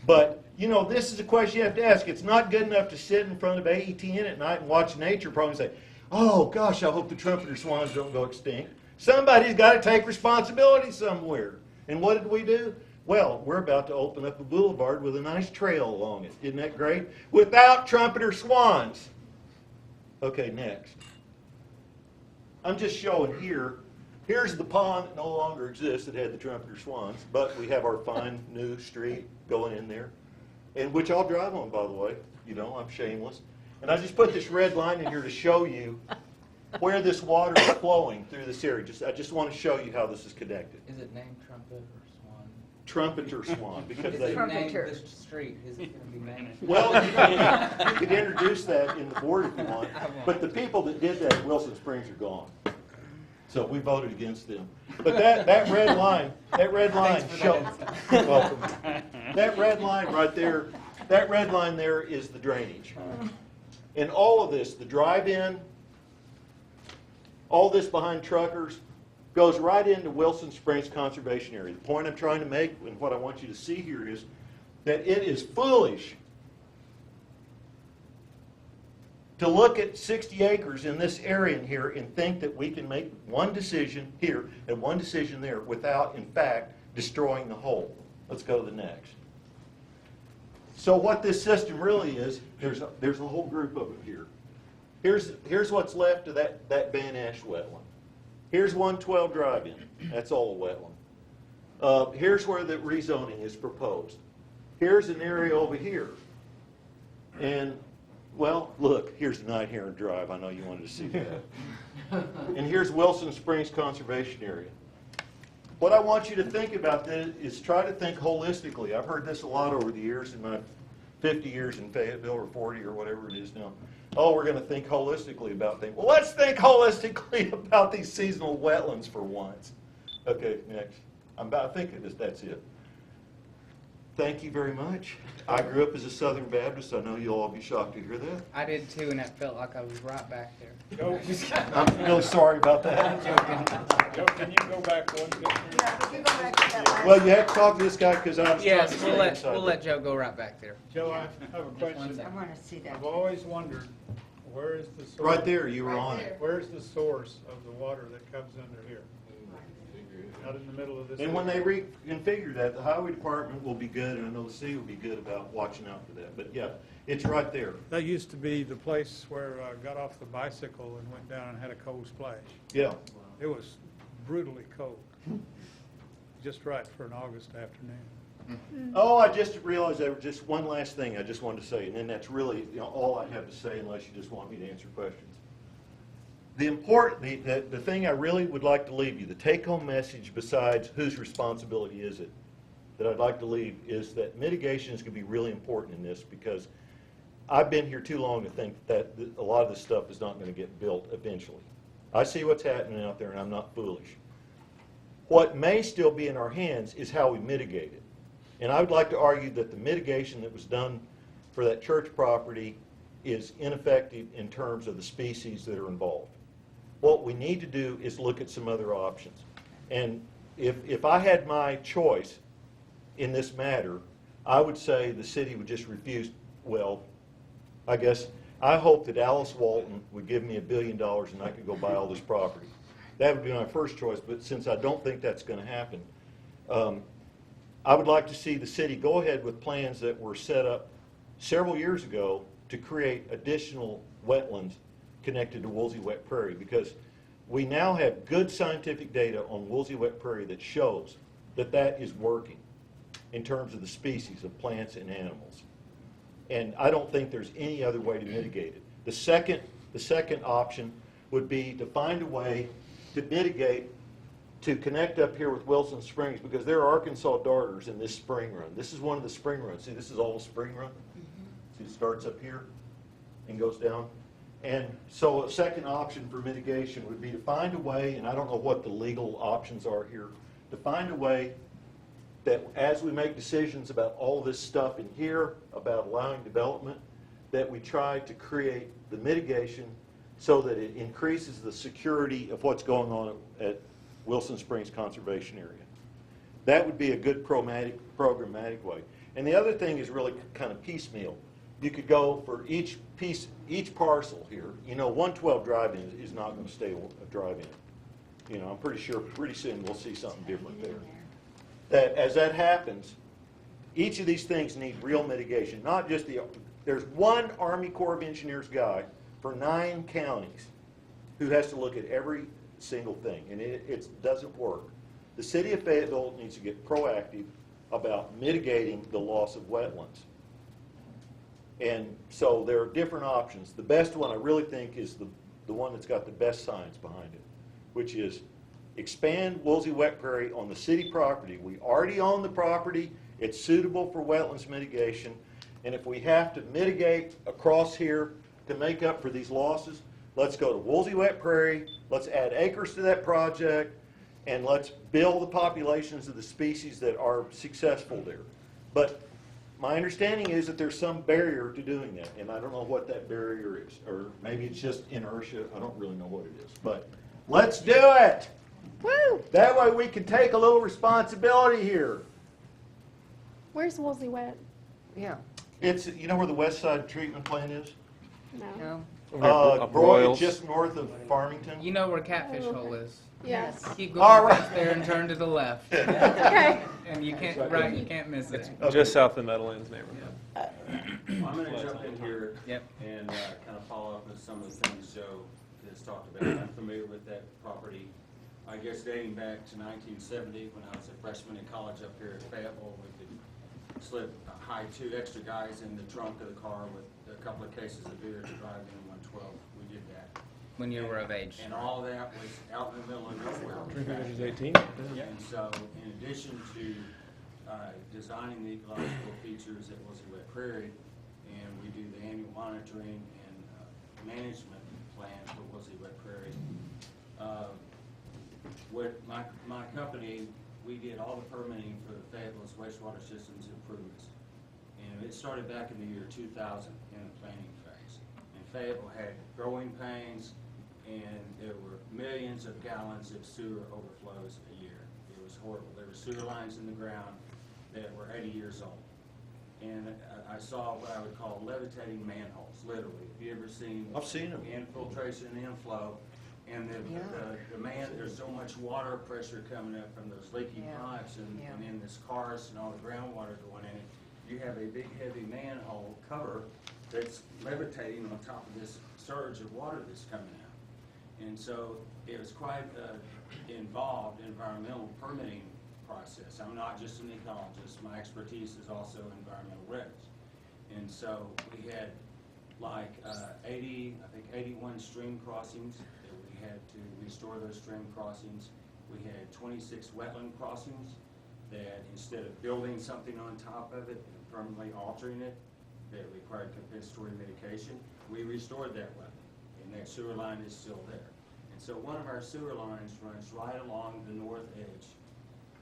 But, you know, this is a question you have to ask. It's not good enough to sit in front of AETN at night and watch nature programs and say, oh, gosh, I hope the trumpeter swans don't go extinct. Somebody's got to take responsibility somewhere. And what did we do? Well, we're about to open up a boulevard with a nice trail along it. Isn't that great? Without trumpeter swans. Okay, next. I'm just showing here. Here's the pond that no longer exists that had the trumpeter swans, but we have our fine new street going in there, and which I'll drive on, by the way. You know, I'm shameless. And I just put this red line in here to show you where this water is flowing through this area. I just want to show you how this is connected. Is it named Trumpet or Swan? Trumpeter swan, because they named the street. Is it going to be named? Well, you could introduce that in the board if you want, but the people that did that at Wilson Springs are gone. So we voted against them. But that red line shows. Welcome. That red line right there, that red line there is the drainage. And all of this, the drive-in, all this behind truckers, goes right into Wilson Springs Conservation Area. The point I'm trying to make, and what I want you to see here, is that it is foolish to look at 60 acres in this area in here and think that we can make one decision here and one decision there without, in fact, destroying the whole. Let's go to the next. So what this system really is, there's a whole group of it here. Here's what's left of that Van Ash wetland. Here's 112 Drive-In. That's all wetland. Here's where the rezoning is proposed. Here's an area over here. And, well, look, here's the Night Heron Drive. I know you wanted to see that. And here's Wilson Springs Conservation Area. What I want you to think about this is try to think holistically. I've heard this a lot over the years in my 50 years in Fayetteville, or 40 or whatever it is now. Oh, we're going to think holistically about things. Well, let's think holistically about these seasonal wetlands for once. Okay, next. I think that's it. Thank you very much. I grew up as a Southern Baptist. I know you'll all be shocked to hear that. I did too, and it felt like I was right back there. I'm really sorry about that. Joe, can you go back one picture? Yeah, could you go back to that last? Well, you have to talk to this guy because I was Yes, trying to stay inside. we'll let Joe go right back there. Joe, I have a question. I want to see that. I've always wondered, where is the source? Right there, you were on it. Where's the source of the water that comes under here? Out in the middle of this. And when they reconfigure that, the highway department will be good, and I know the city will be good about watching out for that. But yeah, it's right there. That used to be the place where I got off the bicycle and went down and had a cold splash. Yeah. It was brutally cold. Just right for an August afternoon. Oh, I just realized there was just one last thing I just wanted to say, and then that's really all I have to say unless you just want me to answer questions. The thing I really would like to leave you, the take-home message besides whose responsibility is it, that I'd like to leave is that mitigation is going to be really important in this, because I've been here too long to think that a lot of this stuff is not going to get built eventually. I see what's happening out there, and I'm not foolish. What may still be in our hands is how we mitigate it. And I would like to argue that the mitigation that was done for that church property is ineffective in terms of the species that are involved. What we need to do is look at some other options. And if I had my choice in this matter, I would say the city would just refuse. Well, I guess I hope that Alice Walton would give me $1 billion and I could go buy all this property. That would be my first choice, but since I don't think that's going to happen, I would like to see the city go ahead with plans that were set up several years ago to create additional wetlands connected to Woolsey Wet Prairie, because we now have good scientific data on Woolsey Wet Prairie that shows that that is working in terms of the species of plants and animals. And I don't think there's any other way to mitigate it. The second option would be to find a way to mitigate, to connect up here with Wilson Springs, because there are Arkansas darters in this spring run. This is one of the spring runs. See, this is all spring run. See, it starts up here and goes down. And so a second option for mitigation would be to find a way, and I don't know what the legal options are here, to find a way that as we make decisions about all this stuff in here, about allowing development, that we try to create the mitigation so that it increases the security of what's going on at Wilson Springs Conservation Area. That would be a good programmatic way. And the other thing is really kind of piecemeal. You could go for each piece, each parcel here. You know, 112 drive-in is not going to stay a drive-in. You know, I'm pretty sure pretty soon we'll see something different there. That as that happens, each of these things need real mitigation. Not just there's one Army Corps of Engineers guy for 9 counties who has to look at every single thing, and it doesn't work. The city of Fayetteville needs to get proactive about mitigating the loss of wetlands. And so there are different options. The best one I really think is the one that's got the best science behind it, which is expand Woolsey Wet Prairie on the city property. We already own the property. It's suitable for wetlands mitigation. And if we have to mitigate across here to make up for these losses, let's go to Woolsey Wet Prairie, let's add acres to that project, and let's build the populations of the species that are successful there. But my understanding is that there's some barrier to doing that, and I don't know what that barrier is. Or maybe it's just inertia. I don't really know what it is. But let's do it! Woo! That way we can take a little responsibility here. Where's Woolsey Wet? Yeah. It's, you know where the West Side treatment plant is? No. Broy, just north of Farmington. You know where Catfish Hole is. Yes. Keep All going right. past there and turn to the left. Okay. And you can't, you can't miss it. Just south of Meadowlands neighborhood. Well, I'm going to jump in here Yep. and kind of follow up with some of the things Joe has talked about. I'm familiar with that property. I guess dating back to 1970 when I was a freshman in college up here at Fayetteville, we could slip hide 2 extra guys in the trunk of the car with a couple of cases of beer to drive in 112. We did that. When you were of age. And all of that was out in the middle of nowhere. Drinking age is 18. And so, in addition to designing the ecological features at Woolsey Wet Prairie, and we do the annual monitoring and management plan for Woolsey Wet Prairie, with my company, we did all the permitting for the Fayetteville's wastewater systems improvements. And it started back in the year 2000 in the planning phase. And Fayetteville had growing pains, and there were millions of gallons of sewer overflows a year. It was horrible. There were sewer lines in the ground that were 80 years old. And I saw what I would call levitating manholes, literally. Have you ever seen? I've seen them. Infiltration and inflow. And there's so much water pressure coming up from those leaky pipes and in this cars and all the groundwater going in it. You have a big heavy manhole cover that's levitating on top of this surge of water that's coming out. And so it was quite involved environmental permitting process. I'm not just an ecologist. My expertise is also environmental regs. And so we had like 81 stream crossings that we had to restore those stream crossings. We had 26 wetland crossings that instead of building something on top of it and permanently altering it, that required compensatory mitigation, we restored that wetland, and that sewer line is still there. And so one of our sewer lines runs right along the north edge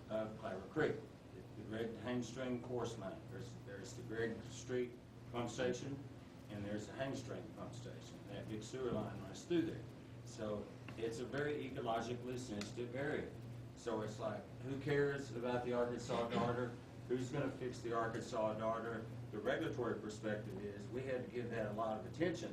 of Clabber Creek, the Greg Hangstring course line. There's the Greg Street pump station, and there's the Hangstring pump station. That big sewer line runs through there. So it's a very ecologically sensitive area. So it's like, who cares about the Arkansas darter? Who's going to fix the Arkansas darter? The regulatory perspective is we had to give that a lot of attention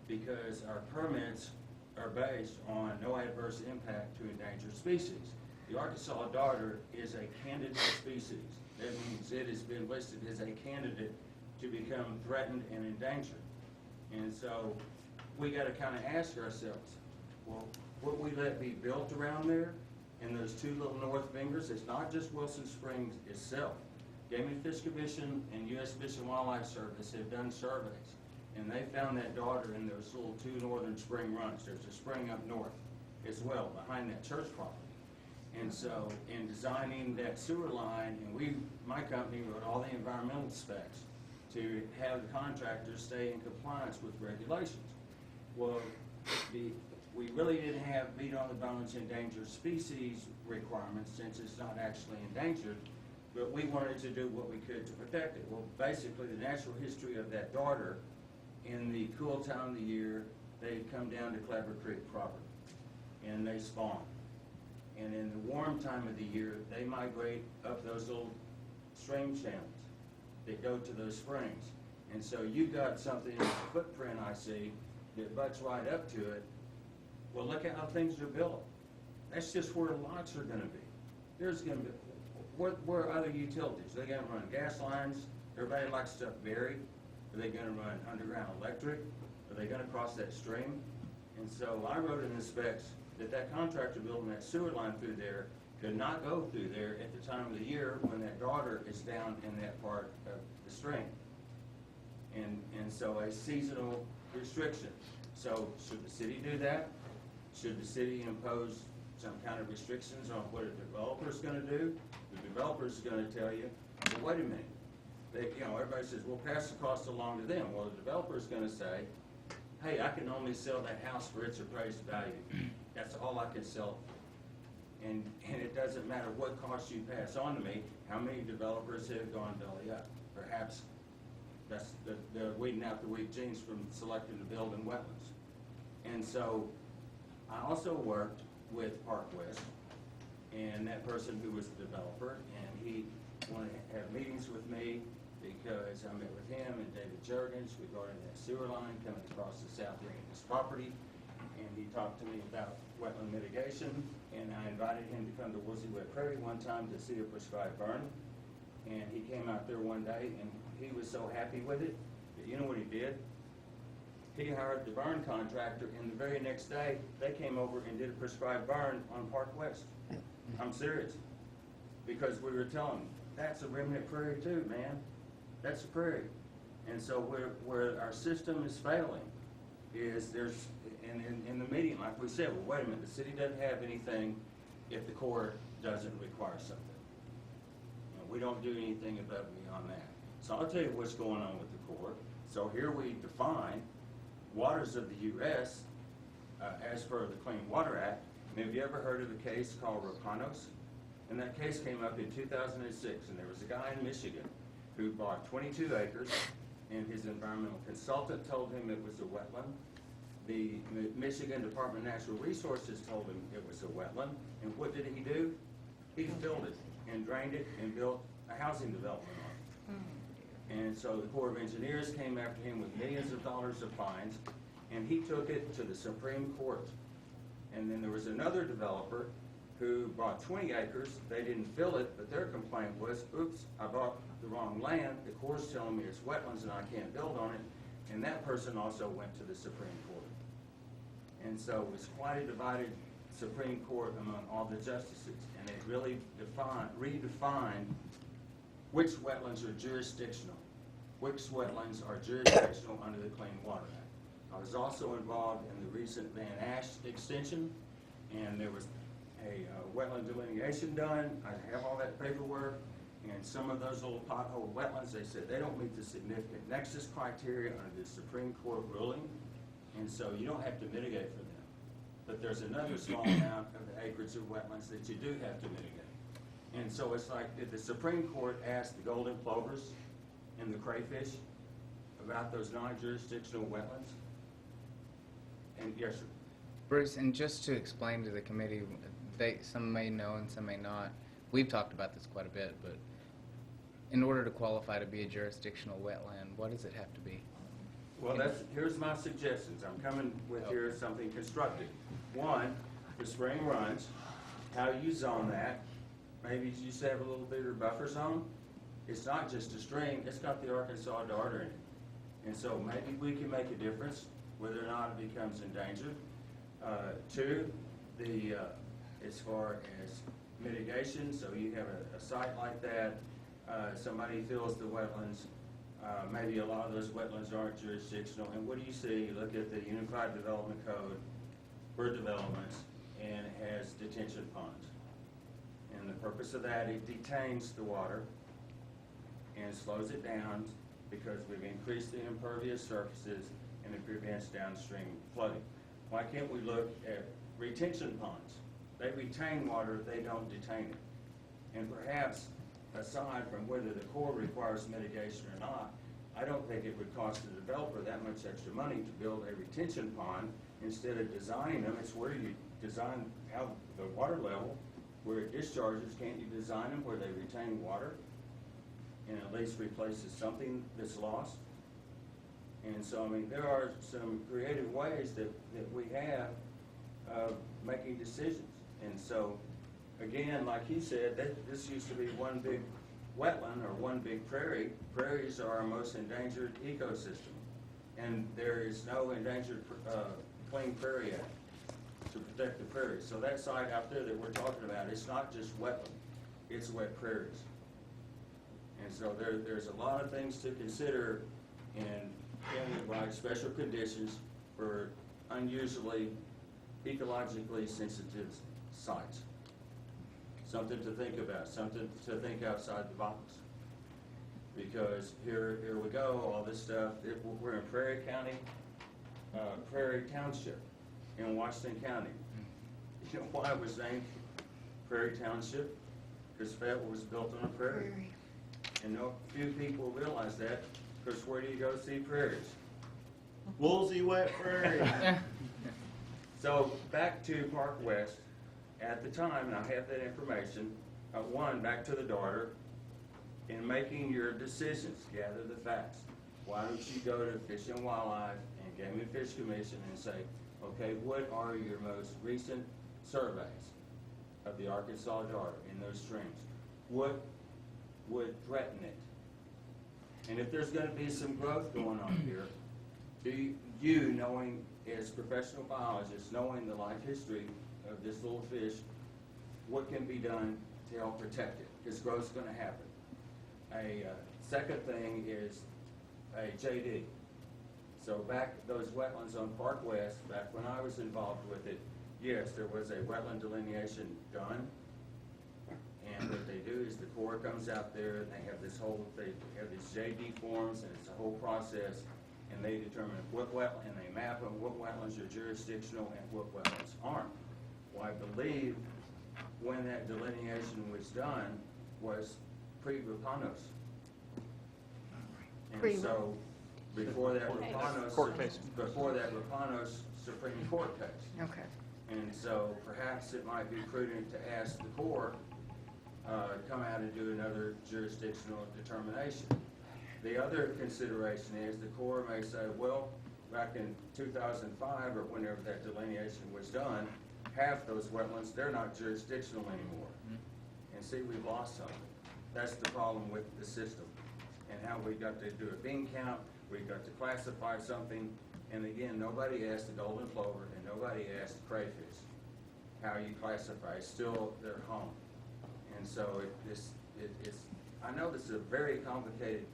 because our permits are based on no adverse impact to endangered species. The Arkansas darter is a candidate species. That means it has been listed as a candidate to become threatened and endangered. And so we got to kind of ask ourselves, well, what we let be built around there and those 2 little north fingers, it's not just Wilson Springs itself. Game and Fish Commission and U.S. Fish and Wildlife Service have done surveys, and they found that darter in those little 2 northern spring runs. There's a spring up north. as well, behind that church property. And so, in designing that sewer line, and my company wrote all the environmental specs to have the contractors stay in compliance with regulations. Well, we really didn't have meat on the bones endangered species requirements since it's not actually endangered, but we wanted to do what we could to protect it. Well, basically, the natural history of that darter, in the cool time of the year, they come down to Clabber Creek proper, and they spawn. And in the warm time of the year, they migrate up those little stream channels that go to those springs. And so you've got something in the footprint I see that butts right up to it. Well, look at how things are built. That's just where lots are gonna be. There's gonna be, where are other utilities? They're gonna run gas lines. Everybody likes stuff buried. Are they gonna run underground electric? Are they gonna cross that stream? And so I wrote in the specs that contractor building that sewer line through there could not go through there at the time of the year when that daughter is down in that part of the stream. And so a seasonal restriction. So should the city do that? Should the city impose some kind of restrictions on what a developer's gonna do? The developer's gonna tell you, well, wait a minute. Everybody says, well, pass the cost along to them. Well, the developer's gonna say, hey, I can only sell that house for its appraised value. That's all I can sell. And it doesn't matter what cost you pass on to me, how many developers have gone belly up. Perhaps that's the weeding out the weak genes from selecting to build in wetlands. And so I also worked with Park West, and that person who was the developer, and he wanted to have meetings with me because I met with him and David Juergens regarding that sewer line coming across the south end of this property. And he talked to me about wetland mitigation, and I invited him to come to Woolsey Wet Prairie one time to see a prescribed burn. And he came out there one day, and he was so happy with it that you know what he did? He hired the burn contractor, and the very next day, they came over and did a prescribed burn on Park West. I'm serious. Because we were telling them, that's a remnant prairie too, man. That's a prairie. And so where our system is failing is there's, in the meeting, like we said, well, wait a minute, the city doesn't have anything if the Corps doesn't require something. We don't do anything above and beyond that. So I'll tell you what's going on with the Corps. So here we define waters of the U.S. As per the Clean Water Act. And have you ever heard of a case called Rapanos? And that case came up in 2006, and there was a guy in Michigan who bought 22 acres, and his environmental consultant told him it was a wetland. The Michigan Department of Natural Resources told him it was a wetland, and what did he do? He filled it and drained it and built a housing development on it. And so the Corps of Engineers came after him with millions of dollars of fines, and he took it to the Supreme Court. And then there was another developer who bought 20 acres. They didn't fill it, but their complaint was, oops, I bought the wrong land. The Corps is telling me it's wetlands and I can't build on it. And that person also went to the Supreme Court. And so it was quite a divided Supreme Court among all the justices. And it really redefined which wetlands are jurisdictional, which wetlands are jurisdictional under the Clean Water Act. I was also involved in the recent Van Ash extension, and there was a wetland delineation done. I have all that paperwork, and some of those little pothole wetlands, they said they don't meet the significant nexus criteria under the Supreme Court ruling, and so you don't have to mitigate for them. But there's another small amount of the acreage of wetlands that you do have to mitigate. And so it's like, did the Supreme Court ask the golden plovers and the crayfish about those non-jurisdictional wetlands? And yes, sir. Bruce, and just to explain to the committee, some may know and some may not. We've talked about this quite a bit, but in order to qualify to be a jurisdictional wetland, what does it have to be? Well, here's my suggestions. I'm coming with here something constructive. One, the spring runs, how you zone that. Maybe you just have a little bigger buffer zone. It's not just a stream, it's got the Arkansas darter in it. And so maybe we can make a difference whether or not it becomes endangered. Two, as far as mitigation, so you have a site like that, somebody fills the wetlands, maybe a lot of those wetlands aren't jurisdictional, and what do you see? You look at the Unified Development Code for developments, has detention ponds. And the purpose of that, it detains the water and slows it down because we've increased the impervious surfaces and it prevents downstream flooding. Why can't we look at retention ponds? They retain water, they don't detain it. And perhaps, aside from whether the Corps requires mitigation or not, I don't think it would cost the developer that much extra money to build a retention pond. Instead of designing them, it's where you design how the water level, where it discharges, can't you design them where they retain water and at least replaces something that's lost? And so, I mean, there are some creative ways that we have of making decisions. And so, again, like you said, this used to be one big wetland or one big prairie. Prairies are our most endangered ecosystem. And there is no endangered Clean Prairie Act to protect the prairies. So that site out there that we're talking about, it's not just wetland, it's wet prairies. And so there's a lot of things to consider in like special conditions for unusually ecologically sensitive sites. Something to think about, something to think outside the box. Because here we go, all this stuff, we're in Prairie County, Prairie Township in Washington County. You know why it was named Prairie Township? Because Fayetteville was built on a prairie. And few people realize that, because where do you go see prairies? Woolsey wet prairie. So back to Park West, at the time, and I have that information, one, back to the daughter, in making your decisions, gather the facts. Why don't you go to Fish and Wildlife and Game and Fish Commission and say, okay, what are your most recent surveys of the Arkansas Darter in those streams? What would threaten it? And if there's going to be some growth going on here, do you, knowing as professional biologists, knowing the life history of this little fish, what can be done to help protect it? Because growth's going to happen. A second thing is a JD. So back those wetlands on Park West, back when I was involved with it, yes, there was a wetland delineation done. And what they do is the Corps comes out there and they have these JD forms, and it's a whole process, and they determine what wetland, and they map them, what wetlands are jurisdictional and what wetlands aren't. Well, I believe when that delineation was done was pre-Rapanos. And so before that Rapanos Supreme Court case. Okay. And so perhaps it might be prudent to ask the Corps come out and do another jurisdictional determination. The other consideration is the Corps may say, well, back in 2005 or whenever that delineation was done, half those wetlands, they're not jurisdictional anymore. And see, we've lost something. That's the problem with the system and how we got to do a bean count, we got to classify something, and again, nobody asked the golden plover and nobody asked the crayfish how you classify. It's still their home. And so I know this is a very complicated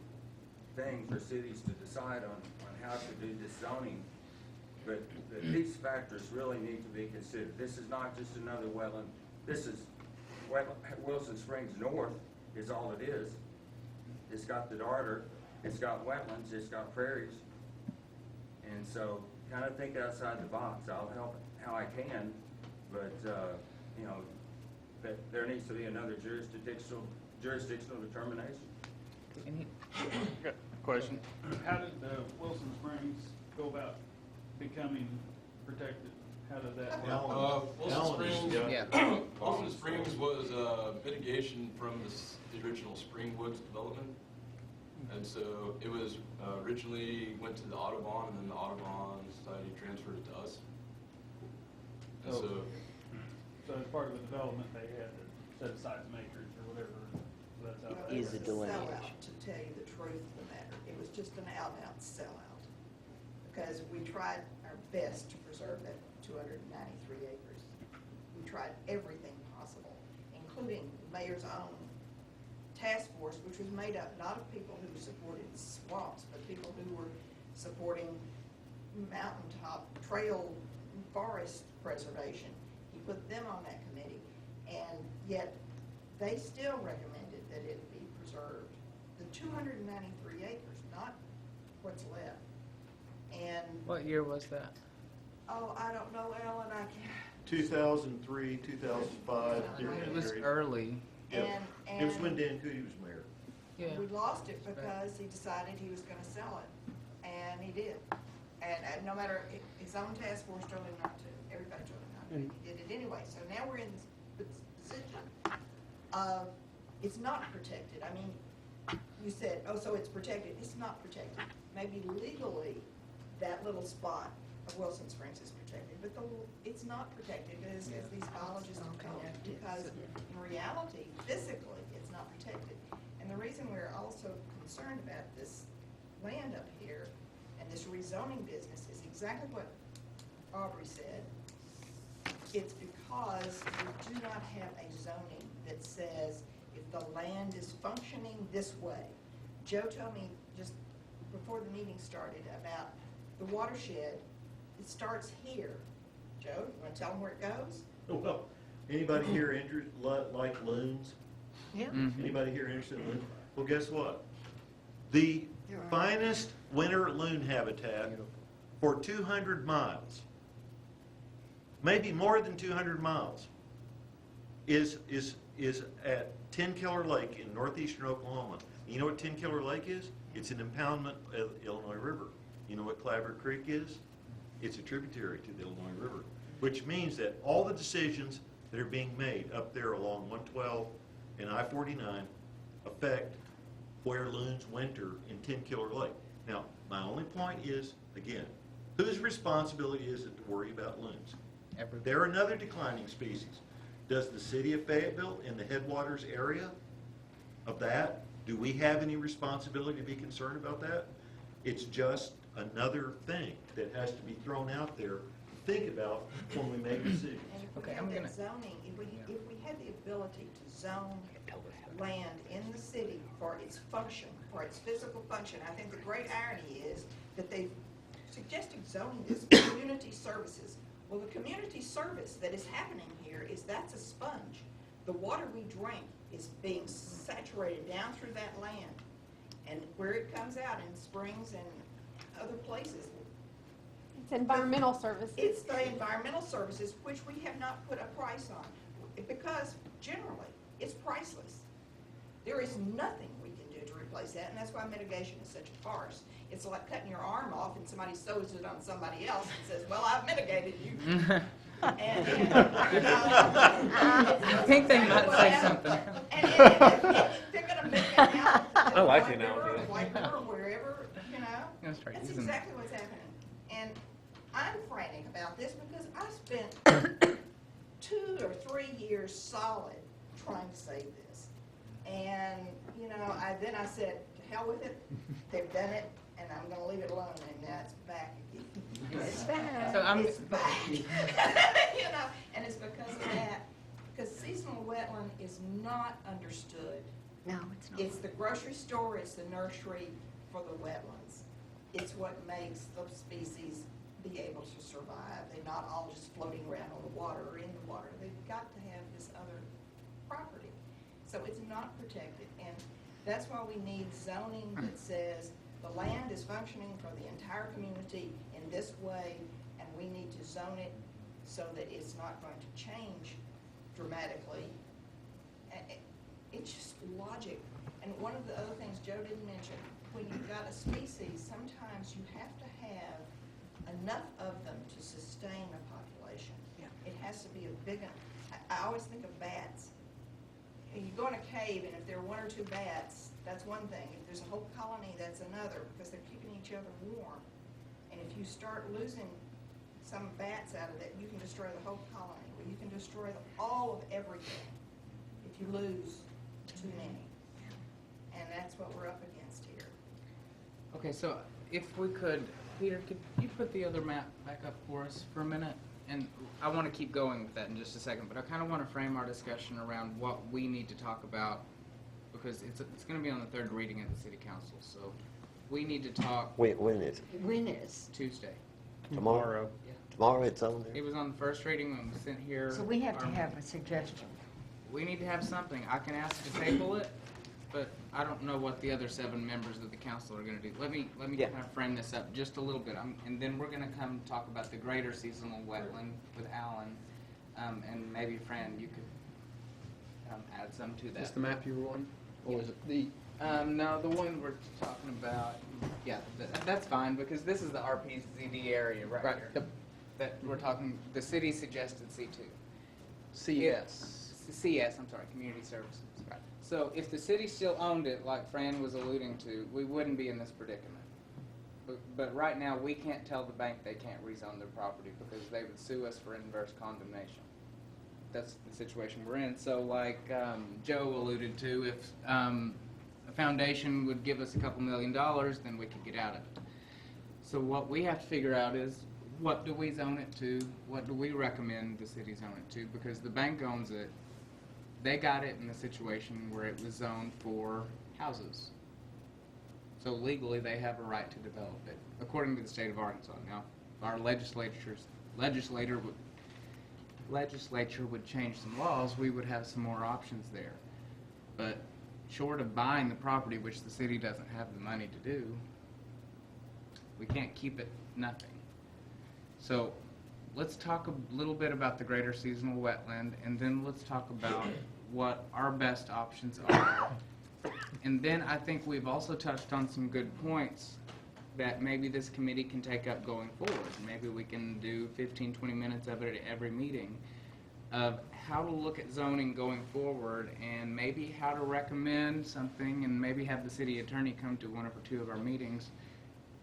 thing for cities to decide on how to do this zoning, but these factors really need to be considered. This is not just another wetland. This is Wilson Springs North is all it is. It's got the Darter, it's got wetlands, it's got prairies. And so kind of think outside the box. I'll help how I can, but you know, that there needs to be another jurisdictional determination. Got a question. How did Wilson Springs go about becoming protected? How did that work? Wilson Springs was mitigation from the original Springwoods development. And so it was originally went to the Audubon, and then the Audubon Society transferred it to us. And so as part of the development, they had to set aside some acreage or whatever. So that's how that Is a delineation. Sellout, to tell you the truth of the matter. It was just an out-and-out sellout. Because we tried our best to preserve that 293 acres. We tried everything possible, including the mayor's own task force, which was made up not of people who supported swamps, but people who were supporting mountaintop trail forest preservation. He put them on that committee, and yet they still recommended that it be preserved. The 293 acres, not what's left. And, What year was that? oh, I don't know, Ellen, I can't. 2003, 2005. It was early. Yeah. And- It was when Dan Cootie was mayor. Yeah. We lost it because he decided he was gonna sell it, and he did. And no matter, his own task force told him not to, everybody told him not to, he did it anyway. So now we're in this position of, it's not protected. I mean, you said, oh, so it's protected. It's not protected. Maybe legally, that little spot of Wilson Springs is protected, but it's not protected as these biologists have told us, because in reality, physically, it's not protected. And the reason we're also concerned about this land up here and this rezoning business is exactly what Aubrey said. It's because we do not have a zoning that says if the land is functioning this way. Joe told me just before the meeting started about the watershed. It starts here. Joe, you want to tell them where it goes? Oh, well, anybody here like loons? Yeah. Anybody here interested in loons? Well, guess what? The finest winter loon habitat for 200 miles, maybe more than 200 miles, is at Ten Killer Lake in northeastern Oklahoma. You know what Ten Killer Lake is? It's an impoundment of the Illinois River. You know what Clabber Creek is? It's a tributary to the Illinois River, which means that all the decisions that are being made up there along 112 and I-49 affect where loons winter in Ten Killer Lake. Now, my only point is, again, whose responsibility is it to worry about loons? They're another declining species. Does the city of Fayetteville in the headwaters area of that, do we have any responsibility to be concerned about that? It's just another thing that has to be thrown out there to think about when we make decisions. And if we had that zoning, if we had the ability to zone land in the city for its function, for its physical function, I think the great irony is that they've suggested zoning this community services. Well, the community service that is happening here is that's a sponge. The water we drink is being saturated down through that land. And where it comes out in springs and other places. It's environmental services. It's the environmental services, which we have not put a price on, because generally, it's priceless. There is nothing we can do to replace that, and that's why mitigation is such a farce. It's like cutting your arm off and somebody sews it on somebody else and says, well, I've mitigated you. I think they might say something. And they're going to mitigate out. I like the analogy. Or wherever, you know. That's right. That's exactly what's happening. And I'm frantic about this because I spent 2 or 3 years solid trying to save this. And, you know, then I said, to hell with it. They've done it, and I'm going to leave it alone. And now it's back again. It's back. So it's back. You know, and it's because of that. Because seasonal wetland is not understood. No, it's not. It's the grocery store, it's the nursery for the wetlands. It's what makes the species be able to survive. They're not all just floating around on the water or in the water. They've got to have this other property. So it's not protected. And that's why we need zoning that says the land is functioning for the entire community in this way, and we need to zone it so that it's not going to change dramatically. It's just logic. And one of the other things Joe didn't mention, when you've got a species, sometimes you have to have enough of them to sustain a population. Yeah. It has to be a big, I always think of bats. You go in a cave, and if there are 1 or 2 bats, that's one thing. If there's a whole colony, that's another, because they're keeping each other warm. And if you start losing some bats out of that, you can destroy the whole colony, or you can destroy all of everything if you lose too many. And that's what we're up against here. Okay, so if we could, Peter, could you put the other map back up for us for a minute? And I want to keep going with that in just a second, but I kind of want to frame our discussion around what we need to talk about, because it's going to be on the 3rd reading at the City Council, so we need to talk. When is it? When is? Tuesday. Tomorrow? Tomorrow it's on there. It was on the first reading when it was sent here. So we have to have a suggestion. We need to have something. I can ask to table it, but I don't know what the other 7 members of the council are gonna do. Let me Yeah. kind of frame this up just a little bit. And then we're gonna come talk about the greater seasonal wetland with Alan. And maybe Fran, you could add some to Is that. this the map you were on? Or was it the? No, the one we're talking about, yeah, that's fine, because this is the RPZD area right here. Yep. That we're talking, the city suggested C2. CS. CS, I'm sorry, Community Services. Right. So if the city still owned it, like Fran was alluding to, we wouldn't be in this predicament. But right now, we can't tell the bank they can't rezone their property because they would sue us for inverse condemnation. That's the situation we're in. So like Joe alluded to, if a foundation would give us a couple $1 million, then we could get out of it. So what we have to figure out is, what do we zone it to? What do we recommend the city zone it to? Because the bank owns it. They got it in a situation where it was zoned for houses. So legally, they have a right to develop it, according to the state of Arkansas. Now, if our legislature would change some laws, we would have some more options there. But short of buying the property, which the city doesn't have the money to do, we can't keep it nothing. So let's talk a little bit about the greater seasonal wetland, and then let's talk about what our best options are. And then I think we've also touched on some good points that maybe this committee can take up going forward. Maybe we can do 15, 20 minutes of it at every meeting of how to look at zoning going forward, and maybe how to recommend something, and maybe have the city attorney come to 1 or 2 of our meetings,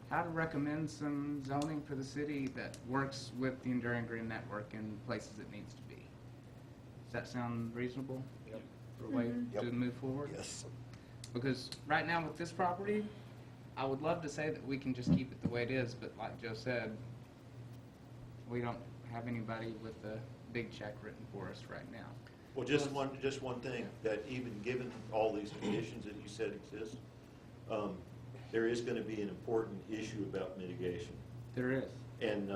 how to recommend some zoning for the city that works with the Enduring Green Network in places it needs to be. Does that sound reasonable? Yep. For a way to move forward? Yes. Because right now with this property, I would love to say that we can just keep it the way it is, but like Joe said, we don't have anybody with a big check written for us right now. Well, just one thing, that even given all these conditions that you said exist, there is going to be an important issue about mitigation. There is. And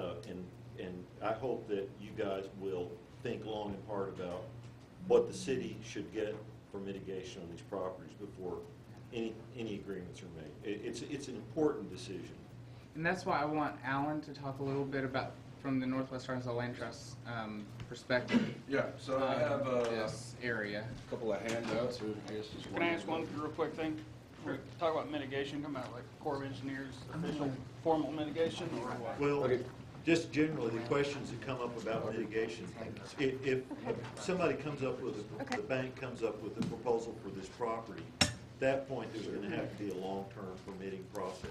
I hope that you guys will think long and hard about what the city should get for mitigation on these properties before any agreements are made. It's an important decision. And that's why I want Alan to talk a little bit about, from the Northwest Arkansas Land Trust perspective. Yeah, so I have this area. a couple of handouts, or I guess just one. Can I ask one real quick thing? We talk about mitigation, come out like Corps of Engineers, official formal mitigation, or what? Well, just generally, the questions that come up about mitigation, if somebody comes up with, the bank comes up with a proposal for this property, at that point, there's going to have to be a long-term permitting process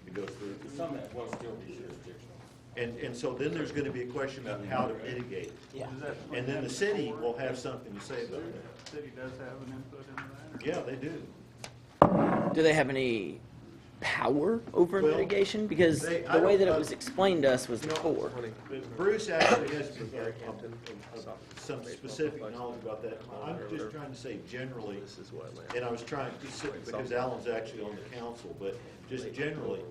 to go through. Some of that will still be jurisdictional. And so then there's going to be a question about how to mitigate it. Yeah. And then the city will have something to say about that. The city does have an input into that? Yeah, they do. Do they have any power over Well, mitigation? Because I the way don't- that it was explained to us was the core. Bruce actually has some specific knowledge about that. I'm just trying to say generally, and I was trying to, because Alan's actually on the council, but just generally,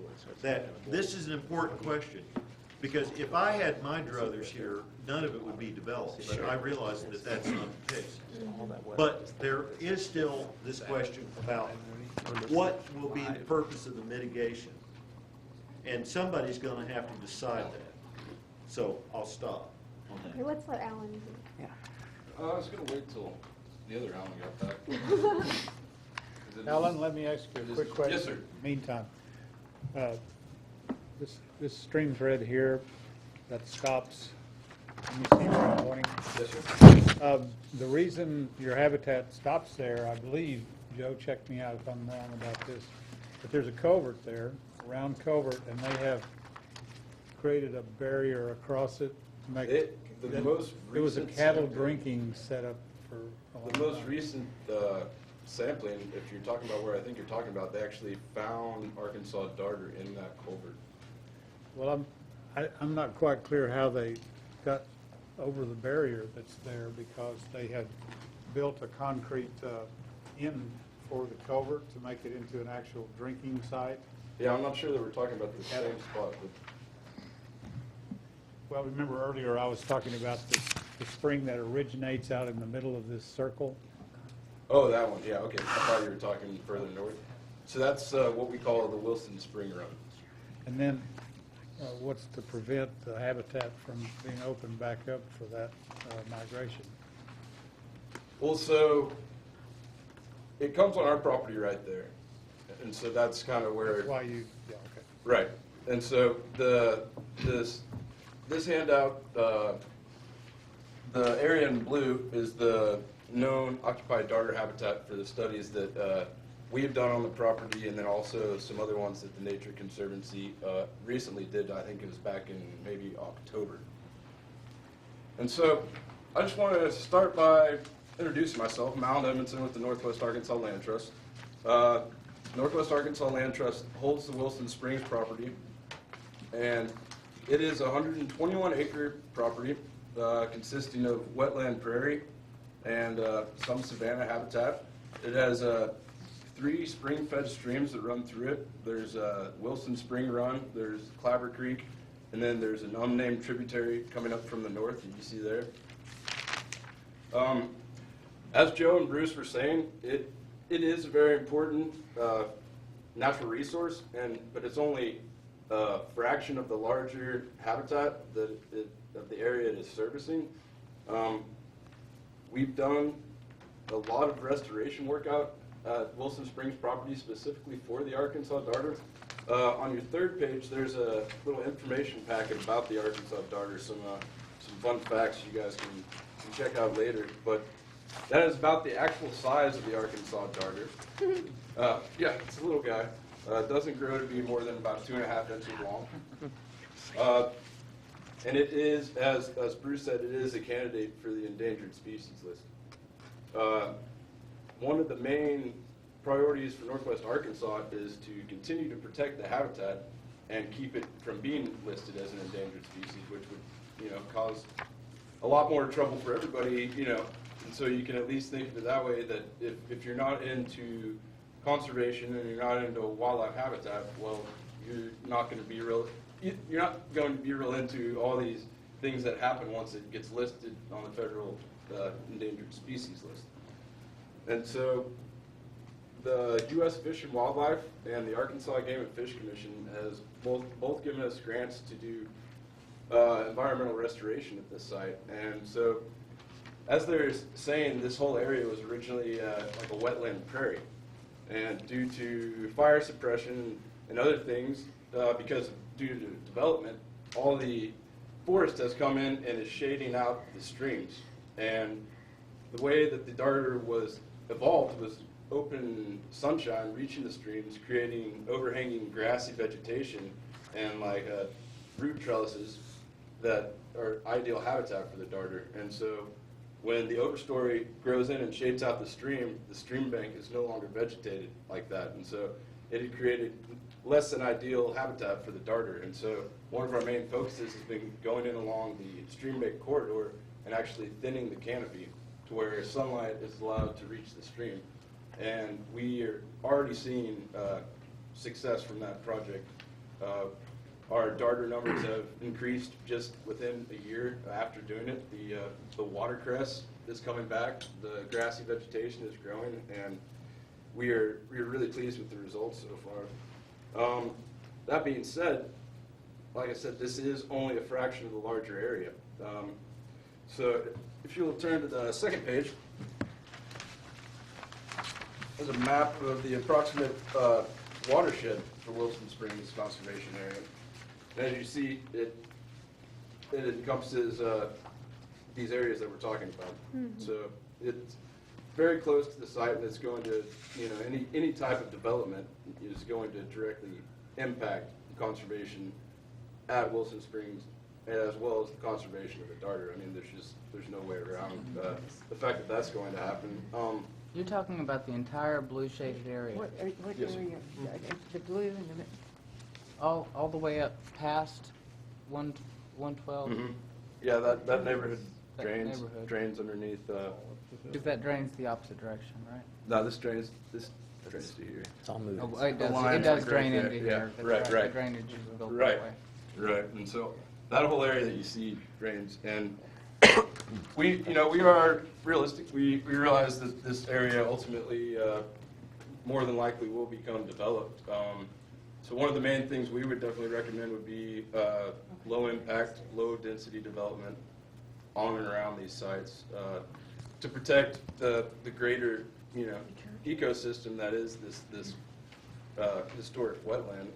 that this is an important question. Because if I had my druthers here, none of it would be developed, but I realize that that's not the case. But there is still this question about what will be the purpose of the mitigation? And somebody's gonna have to decide that. So I'll stop on that. Okay, let's let Alan do. Yeah. I was gonna wait till the other Alan got back. 'Cause it Alan, is- let me ask you it a is- quick question. Yes, sir. Meantime, this stream thread here that stops, can you see where I'm pointing? Yes, sir. The reason your habitat stops there, I believe, Joe, check me out if I'm wrong about this, but there's a culvert there, a round culvert, and they have created a barrier across it to make it. The most It was a recent cattle sampling- drinking setup for a long The most time. recent sampling, if you're talking about where I think you're talking about, they actually found Arkansas darter in that culvert. Well, I'm not quite clear how they got over the barrier that's there, because they had built a concrete in for the culvert to make it into an actual drinking site. Yeah, I'm not sure that we're talking about the same spot, but Well, remember earlier I was talking about the spring that originates out in the middle of this circle? Oh, that one, yeah, okay. I thought you were talking further north. So that's what we call the Wilson Spring Run. And then what's to prevent the habitat from being opened back up for that migration? Well, so it comes on our property right there. And so that's kind of where. That's why you, yeah, okay. Right. And so this handout, the area in blue is the known occupied darter habitat for the studies that we have done on the property, and then also some other ones that the Nature Conservancy recently did. I think it was back in maybe October. And so I just want to start by introducing myself. I'm Alan Edmondson with the Northwest Arkansas Land Trust. Northwest Arkansas Land Trust holds the Wilson Springs property, and it is a 121-acre property consisting of wetland prairie and some savanna habitat. It has 3 spring-fed streams that run through it. There's Wilson Spring Run, there's Clabber Creek, and then there's an unnamed tributary coming up from the north that you see there. As Joe and Bruce were saying, it is a very important natural resource, but it's only a fraction of the larger habitat of the area it is servicing. We've done a lot of restoration work out at Wilson Springs property specifically for the Arkansas darter. On your 3rd page, there's a little information packet about the Arkansas darter, some fun facts you guys can check out later. But that is about the actual size of the Arkansas darter. Yeah, it's a little guy. It doesn't grow to be more than about 2.5 inches long. And it is, as Bruce said, it is a candidate for the endangered species list. One of the main priorities for Northwest Arkansas is to continue to protect the habitat and keep it from being listed as an endangered species, which would, cause a lot more trouble for everybody, And so you can at least think of it that way, that if you're not into conservation and you're not into wildlife habitat, well, you're not going to be real into all these things that happen once it gets listed on the federal endangered species list. And so the U.S. Fish and Wildlife and the Arkansas Game and Fish Commission has both given us grants to do environmental restoration at this site. And so, as they're saying, this whole area was originally like a wetland prairie. And due to fire suppression and other things, because due to development, all the forest has come in and is shading out the streams. And the way that the darter was evolved was open sunshine reaching the streams, creating overhanging grassy vegetation and root trellises that are ideal habitat for the darter. And so when the overstory grows in and shades out the stream bank is no longer vegetated like that. And so it had created less than ideal habitat for the darter. And so one of our main focuses has been going in along the stream bank corridor and actually thinning the canopy to where sunlight is allowed to reach the stream. And we are already seeing success from that project. Our darter numbers have increased just within a year after doing it. The watercress is coming back, the grassy vegetation is growing, and we are really pleased with the results so far. That being said, like I said, this is only a fraction of the larger area. So if you'll turn to the 2nd page, there's a map of the approximate watershed for Wilson Springs Conservation Area. And as you see, it encompasses these areas that we're talking about. Mm-hmm. So it's very close to the site, and it's going to, any type of development is going to directly impact conservation at Wilson Springs, as well as the conservation of the darter. I mean, there's no way around the fact that that's going to happen. You're talking about the entire blue shaded area? What Yes, area? The blue and the... All the way up past 112? Mm-hmm. Yeah, that neighborhood That neighborhood. drains underneath. Because that drains the opposite direction, right? No, this drains to here. It's all moving. Oh, it The does, line it does is drain right into there. here. Yeah, right. The drainage will go Right. that way. Right, and so that whole area that you see drains, and we are realistic. We realize that this area ultimately, more than likely, will become developed. So one of the main things we would definitely recommend would be low impact, low density development on and around these sites to protect the greater ecosystem that is this historic wetland.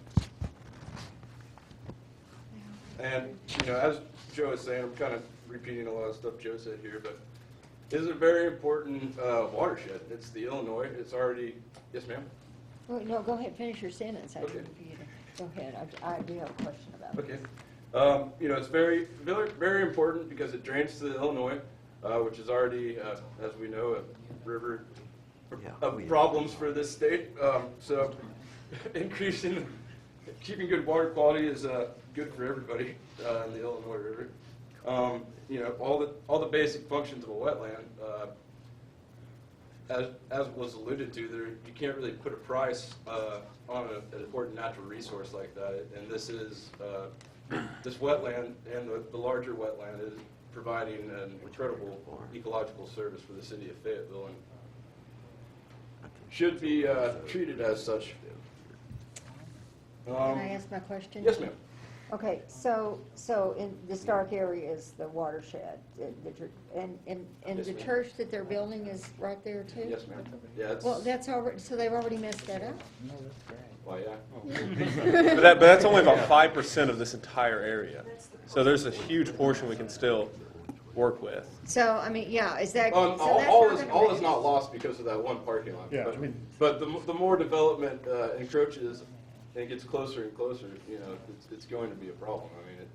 And as Joe was saying, I'm kind of repeating a lot of stuff Joe said here, but it is a very important watershed. It's the Illinois. It's already, yes, ma'am. Well, no, go ahead, finish your sentence. Okay. Go ahead, I do have a question about it. Okay. It's very, very, very important because it drains to the Illinois, which is already, as we know, a river of problems for this state. So keeping good water quality is good for everybody in the Illinois River. All the basic functions of a wetland, as was alluded to, you can't really put a price on an important natural resource like that. And this is this wetland and the larger wetland is providing an incredible ecological service for the city of Fayetteville and should be treated as such. Can I ask my question? Yes, ma'am. Okay, so in this dark area is the watershed, and Yes, the ma'am. church that they're building is right there too? Yes, ma'am. Yeah, Well, that's already, so they've already messed that up? Well, yeah. but that's only about 5% of this entire area. So there's a huge portion we can still work with. So, I mean, yeah, is that, so that's all not is gonna is not lost because of that one parking lot. Yeah, but, I mean- but the more development encroaches and gets closer and closer, it's going to be a problem. I mean,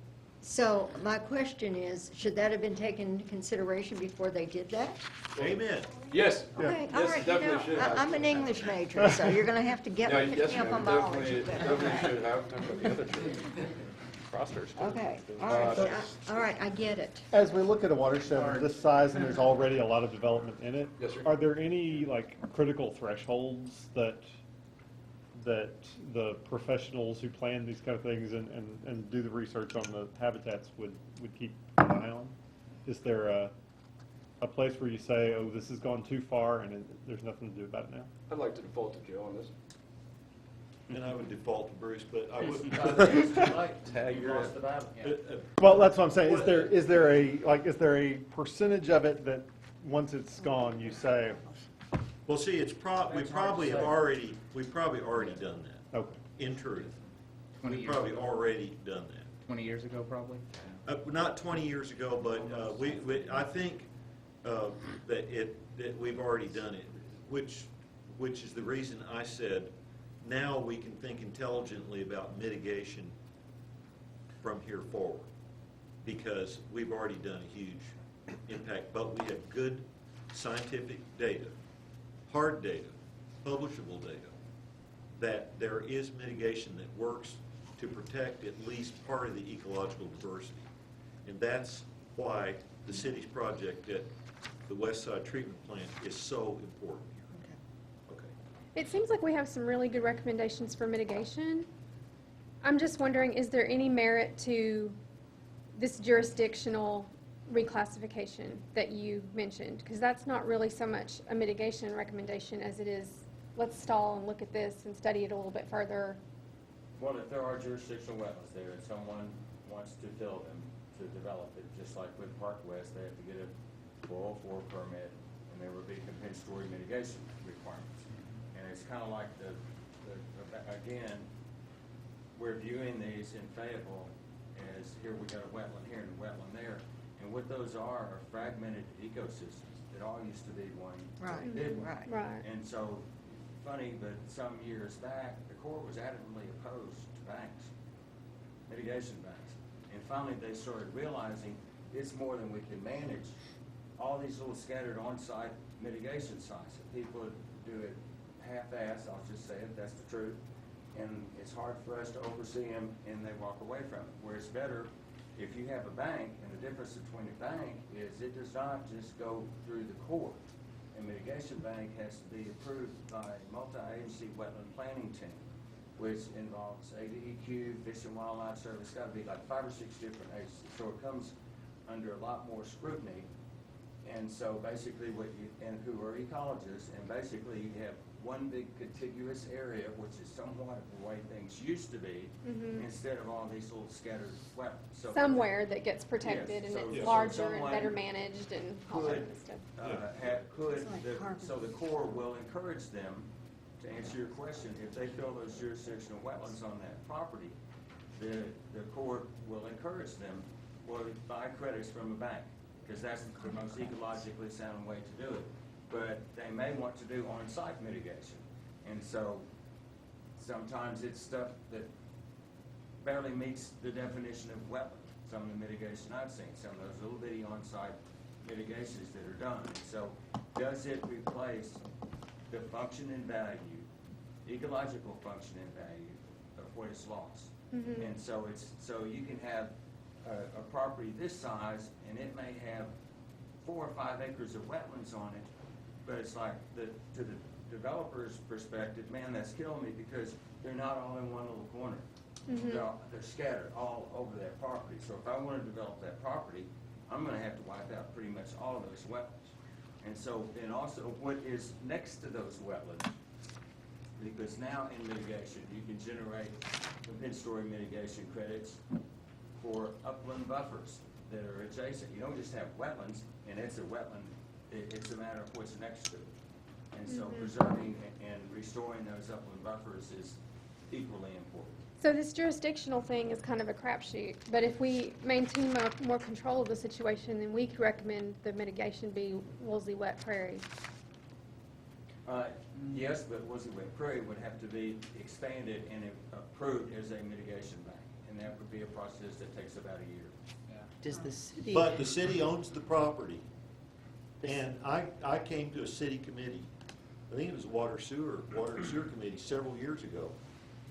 So my question is, should that have been taken into consideration before they did that? Amen. yes. Okay, all Yes, right, definitely should have. I'm an English major, so you're gonna have to Yeah, pick yes, me up ma'am. on biology. Definitely should have. Crosshairs. Okay, all right, I get it. As we look at a watershed of this size and there's already a lot of development in it, Yes, sir. are there any critical thresholds that the professionals who plan these kind of things and do the research on the habitats would keep an eye on? Is there a place where you say, oh, this has gone too far and there's nothing to do about it now? I'd like to default to Joe on this. And I would default to Bruce, but I It's wouldn't. too late. Tag, You you're lost the battle. Well, that's what I'm saying. Is there a percentage of it that once it's gone, you say, Well, see, we That's hard to probably say. we've probably already done that, okay. in truth. 20 We've years probably ago. already done that. 20 years ago, probably. Not 20 years ago, but I think that we've already done it, which is the reason I said now we can think intelligently about mitigation from here forward, because we've already done a huge impact, but we have good scientific data, hard data, publishable data, that there is mitigation that works to protect at least part of the ecological diversity. And that's why the city's project at the West Side Treatment Plant is so important here. Okay. It seems like we have some really good recommendations for mitigation. I'm just wondering, is there any merit to this jurisdictional reclassification that you mentioned? Because that's not really so much a mitigation recommendation as it is, let's stall and look at this and study it a little bit further. Well, if there are jurisdictional wetlands there and someone wants to fill them to develop it, just like with Park West, they have to get a 404 permit, and there would be compensatory mitigation requirements. And it's kind of like again, we're viewing these in Fayetteville as here we got a wetland here and a wetland there. And what those are fragmented ecosystems. It all used to be one big one. Right. And so, funny, but some years back, the Corps was adamantly opposed to banks, mitigation banks. And finally, they started realizing it's more than we can manage. All these little scattered on-site mitigation sites, if people do it half-assed, I'll just say it, that's the truth. And it's hard for us to oversee them, and they walk away from it. Where it's better, if you have a bank, and the difference between a bank is it does not just go through the Corps. A mitigation bank has to be approved by a multi-agency wetland planning team, which involves ADEQ, Fish and Wildlife Service, it's gotta be like 5 or 6 different agencies. So it comes under a lot more scrutiny. And so basically and who are ecologists, and basically you have one big contiguous area, which is somewhat of the way things used to be, instead of all these little scattered wetlands. So Somewhere that gets protected and it's larger and better managed and all that kind of stuff. So the Corps will encourage them, to answer your question, if they feel those jurisdictional wetlands on that property, the Corps will encourage them, well, buy credits from a bank, because that's the most ecologically sound way to do it. But they may want to do on-site mitigation. And so sometimes it's stuff that barely meets the definition of wetland, some of the mitigation I've seen, some of those little bitty on-site mitigations that are done. And so does it replace the function and value, ecological function and value of what is lost? And so you can have a property this size, and it may have 4 or 5 acres of wetlands on it, but it's like, to the developer's perspective, man, that's killing me, because they're not all in one little corner. They're scattered all over that property. So if I want to develop that property, I'm going to have to wipe out pretty much all of those wetlands. And so, and also what is next to those wetlands, because now in mitigation, you can generate compensatory mitigation credits for upland buffers that are adjacent. You don't just have wetlands, and it's a wetland, it's a matter of what's next to it. And so preserving and restoring those upland buffers is equally important. So this jurisdictional thing is kind of a crapshoot, but if we maintain more control of the situation, then we could recommend the mitigation be Woolsey Wet Prairie. Yes, but Woolsey Wet Prairie would have to be expanded and approved as a mitigation bank, and that would be a process that takes about a year. Does the city? But the city owns the property. And I came to a city committee, I think it was Water and Sewer Committee several years ago,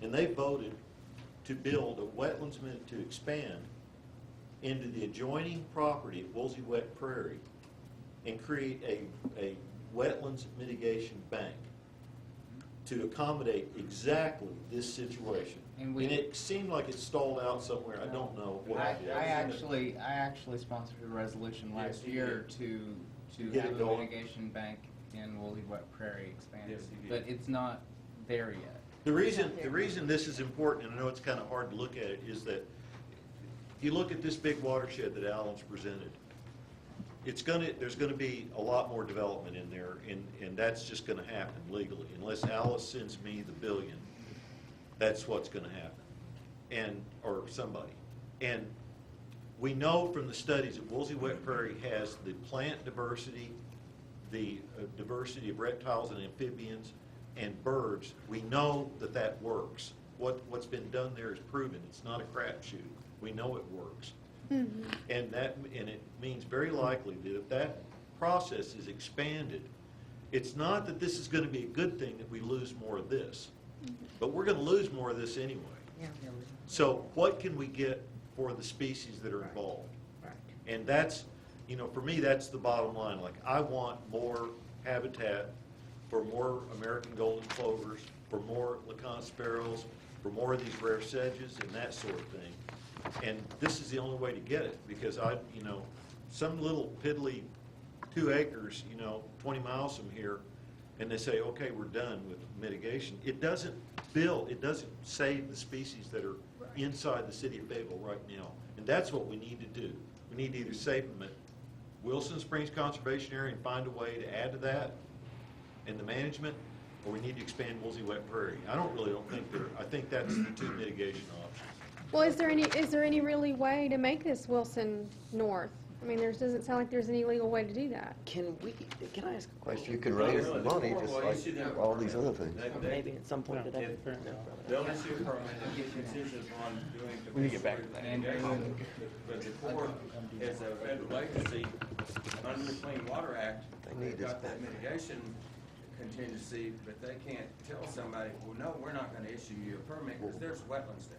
and they voted to build a wetlands to expand into the adjoining property of Woolsey Wet Prairie and create a wetlands mitigation bank to accommodate exactly this situation. And it seemed like it stalled out somewhere. I don't know what it is. I actually sponsored a resolution last year to Get have it a going. mitigation bank in Woolsey Wet Prairie expanded, but it's not there yet. The reason this is important, and I know it's kind of hard to look at it, is that if you look at this big watershed that Alan's presented, there's gonna be a lot more development in there, and that's just gonna happen legally. Unless Alice sends me the $1 billion, that's what's gonna happen, or somebody. And we know from the studies that Woolsey Wet Prairie has the plant diversity, the diversity of reptiles and amphibians and birds. We know that works. What's been done there is proven. It's not a crapshoot. We know it works. And it means very likely that if that process is expanded, it's not that this is going to be a good thing that we lose more of this, but we're going to lose more of this anyway. So what can we get for the species that are involved? And that's, for me, that's the bottom line. Like, I want more habitat for more American golden plovers, for more LeConte sparrows, for more of these rare sedges and that sort of thing. And this is the only way to get it, because some little piddly 2 acres, 20 miles from here, and they say, okay, we're done with mitigation. It doesn't save the species that are inside the city of Fayetteville right now. And that's what we need to do. We need to either save them at Wilson Springs Conservation Area and find a way to add to that and the management, or we need to expand Woolsey Wet Prairie. I think that's the 2 mitigation options. Well, is there any really way to make this Wilson North? I mean, there doesn't sound like there's any legal way to do that. Can I ask a question? You can raise the money just like all these other things. Maybe at some point today. They'll issue a permit and get contingent on doing We need to get back to that. mitigation. But the Corps, as a federal agency, under the Clean Water Act, they've got that mitigation contingency, but they can't tell somebody, well, no, we're not gonna issue you a permit because there's wetlands there.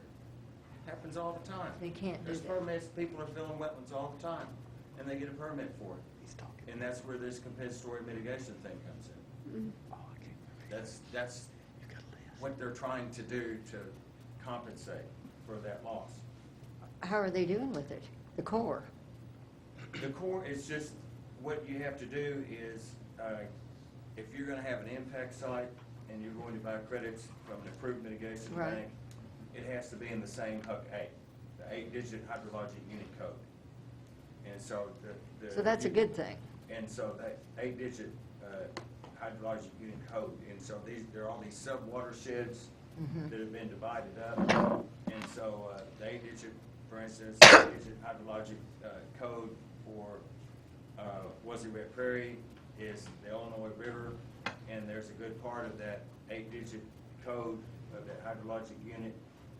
Happens all the time. They can't do There's that. permits, people are filling wetlands all the time, and they get a permit for it. And that's where this compensatory mitigation thing comes in. That's what they're trying to do to compensate for that loss. How are they doing with it? The Corps? The core is just, what you have to do is, if you're gonna have an impact site and you're going to buy credits from an approved mitigation Right. bank, it has to be in the same HUC 8, the 8-digit hydrologic unit code. And so So that's a good thing. And so that 8-digit hydrologic unit code, and so there are all these sub-watersheds that have been divided up. And so the 8-digit, for instance, 8-digit hydrologic code for Wet Prairie is the Illinois River, and there's a good part of that 8-digit code of that hydrologic unit,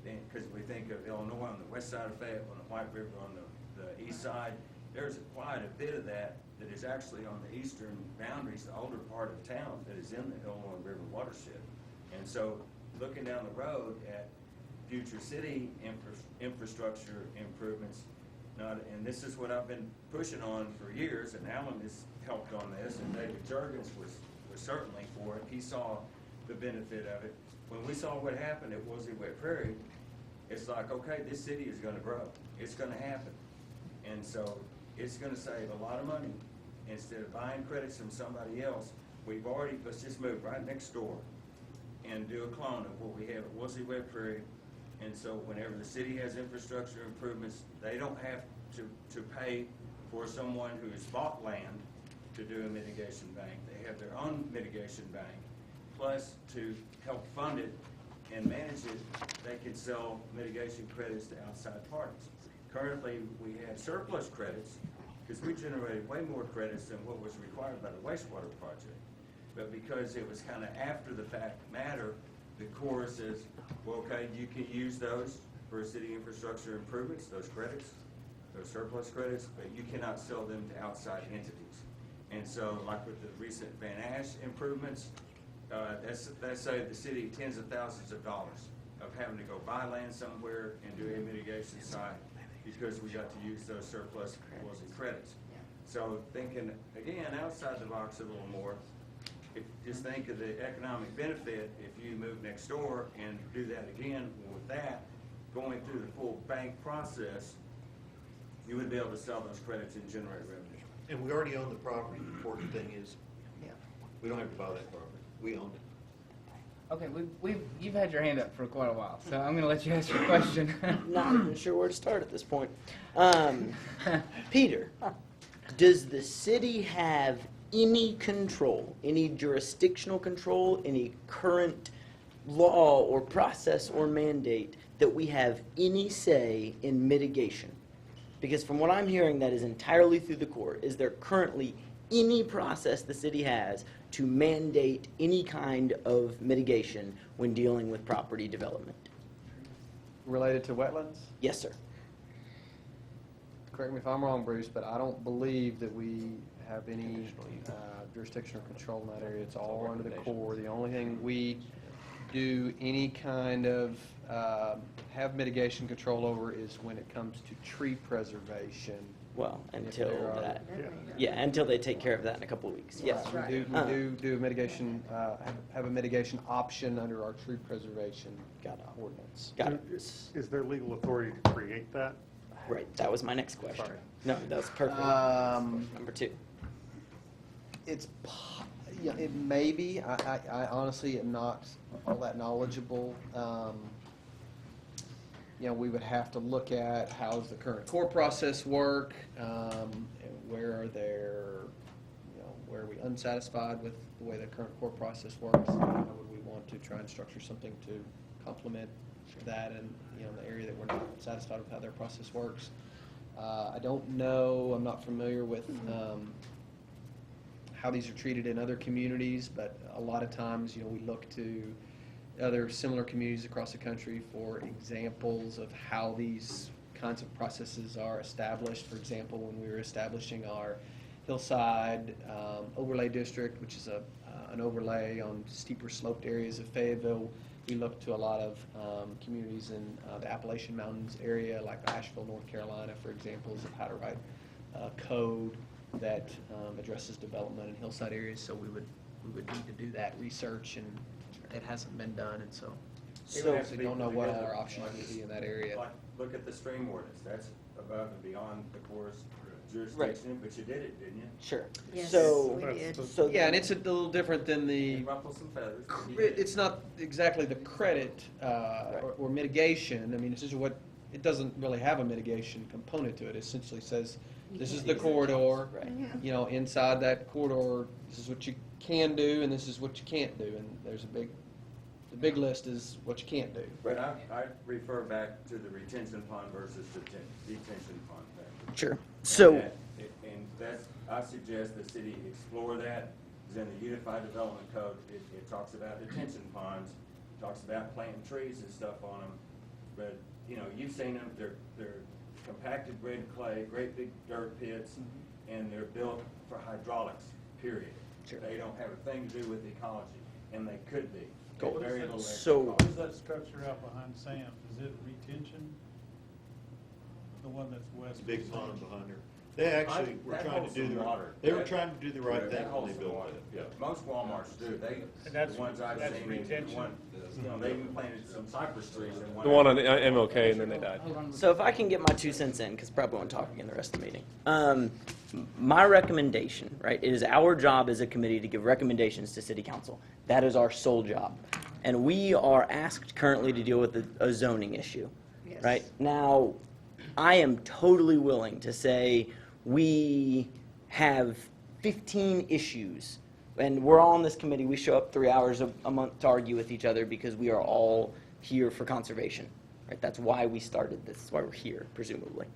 because we think of Illinois on the west side of Fayetteville, on the White River on the east side. There's quite a bit of that is actually on the eastern boundaries, the older part of town that is in the Illinois River watershed. And so looking down the road at future city infrastructure improvements, and this is what I've been pushing on for years, and Alan has helped on this, and David Jurgens was certainly for it. He saw the benefit of it. When we saw what happened at Wet Prairie, it's like, okay, this city is going to grow. It's going to happen. And so it's going to save a lot of money. Instead of buying credits from somebody else, let's just move right next door and do a clone of what we have at Wet Prairie. And so whenever the city has infrastructure improvements, they don't have to pay for someone who has bought land to do a mitigation bank. They have their own mitigation bank. Plus, to help fund it and manage it, they can sell mitigation credits to outside parties. Currently, we have surplus credits because we generated way more credits than what was required by the wastewater project. But because it was kind of after the fact matter, the Corps says, well, okay, you can use those for city infrastructure improvements, those credits, those surplus credits, but you cannot sell them to outside entities. And so, like with the recent Van Ash improvements, that saved the city tens of thousands of dollars of having to go buy land somewhere and do a mitigation site because we got to use those surplus credits. So thinking, again, outside the box a little more, just think of the economic benefit if you move next door and do that again. With that, going through the full bank process, you would be able to sell those credits and generate revenue. And we already own the property. The important thing is, we don't have to buy that property. We own it. Okay, you've had your hand up for quite a while, so I'm going to let you ask your question. Not even sure where to start at this point. Peter, does the city have any control, any jurisdictional control, any current law or process or mandate that we have any say in mitigation? Because from what I'm hearing, that is entirely through the court. Is there currently any process the city has to mandate any kind of mitigation when dealing with property development? Related to wetlands? Yes, sir. Correct me if I'm wrong, Bruce, but I don't believe that we have any jurisdictional control in that area. It's all under the Corps. The only thing we do any kind of have mitigation control over is when it comes to tree preservation. Well, until that, until they take care of that in a couple of weeks. Yes, We do a mitigation, have a mitigation option under our tree preservation ordinance. Got it. Is there legal authority to create that? Right, that was my next question. Sorry. No, that's perfect. Number two. It may be. I honestly am not all that knowledgeable. We would have to look at how does the current core process work, and where are we unsatisfied with the way the current core process works? How would we want to try and structure something to complement that, and the area that we're not satisfied with how their process works? I don't know. I'm not familiar with how these are treated in other communities, but a lot of times, we look to other similar communities across the country for examples of how these kinds of processes are established. For example, when we were establishing our hillside overlay district, which is an overlay on steeper sloped areas of Fayetteville, we looked to a lot of communities in the Appalachian Mountains area, like Asheville, North Carolina, for examples of how to write code that addresses development in hillside areas. So we would need to do that research and it hasn't been done, and so It we would have to actually be don't know put what together, our options like would this- be in that area. Like, look at the stream ordinance, that's above and beyond the Corps' jurisdiction, but you did it, didn't you? Sure. Yes, So, we did. so Yeah, and it's a little different than the, You ruffled some feathers. but you did it. it's not exactly the credit or mitigation. I mean, it's just what, it doesn't really have a mitigation component to it. It essentially says, this is the corridor, Right. you know, inside that corridor, this is what you can do, and this is what you can't do. And there's the big list is what you can't do. But I refer back to the retention pond versus the detention pond thing. Sure. So, And that's, I suggest the city explore that, because in the Unified Development Code, it talks about detention ponds, talks about planting trees and stuff on them, but, you know, you've seen them, they're compacted red clay, great big dirt pits, and they're built for hydraulics, period. Sure. They don't have a thing to do with ecology, and they could be. Cool. Very little So- extra What cost. is that structure out behind Sam's? Is it retention? The one that's west? It's a big pond behind there. They actually were That trying to holds do some the, water. they were That- trying to do the right That thing when holds they some built water. it. Yeah. Most Walmarts do. And that's- The ones I've that's seen, retention? you know, they even planted some cypress trees in one. The one on MLK, and then they died. so if I can get my 2 cents in, because probably won't talk again the rest of the meeting. My recommendation, right, it is our job as a committee to give recommendations to city council. That is our sole job. And we are asked currently to deal with a zoning issue, Yes. right? Now, I am totally willing to say we have 15 issues, and we're all on this committee. We show up 3 hours a month to argue with each other because we are all here for conservation, right? That's why we started this. That's why we're here, presumably.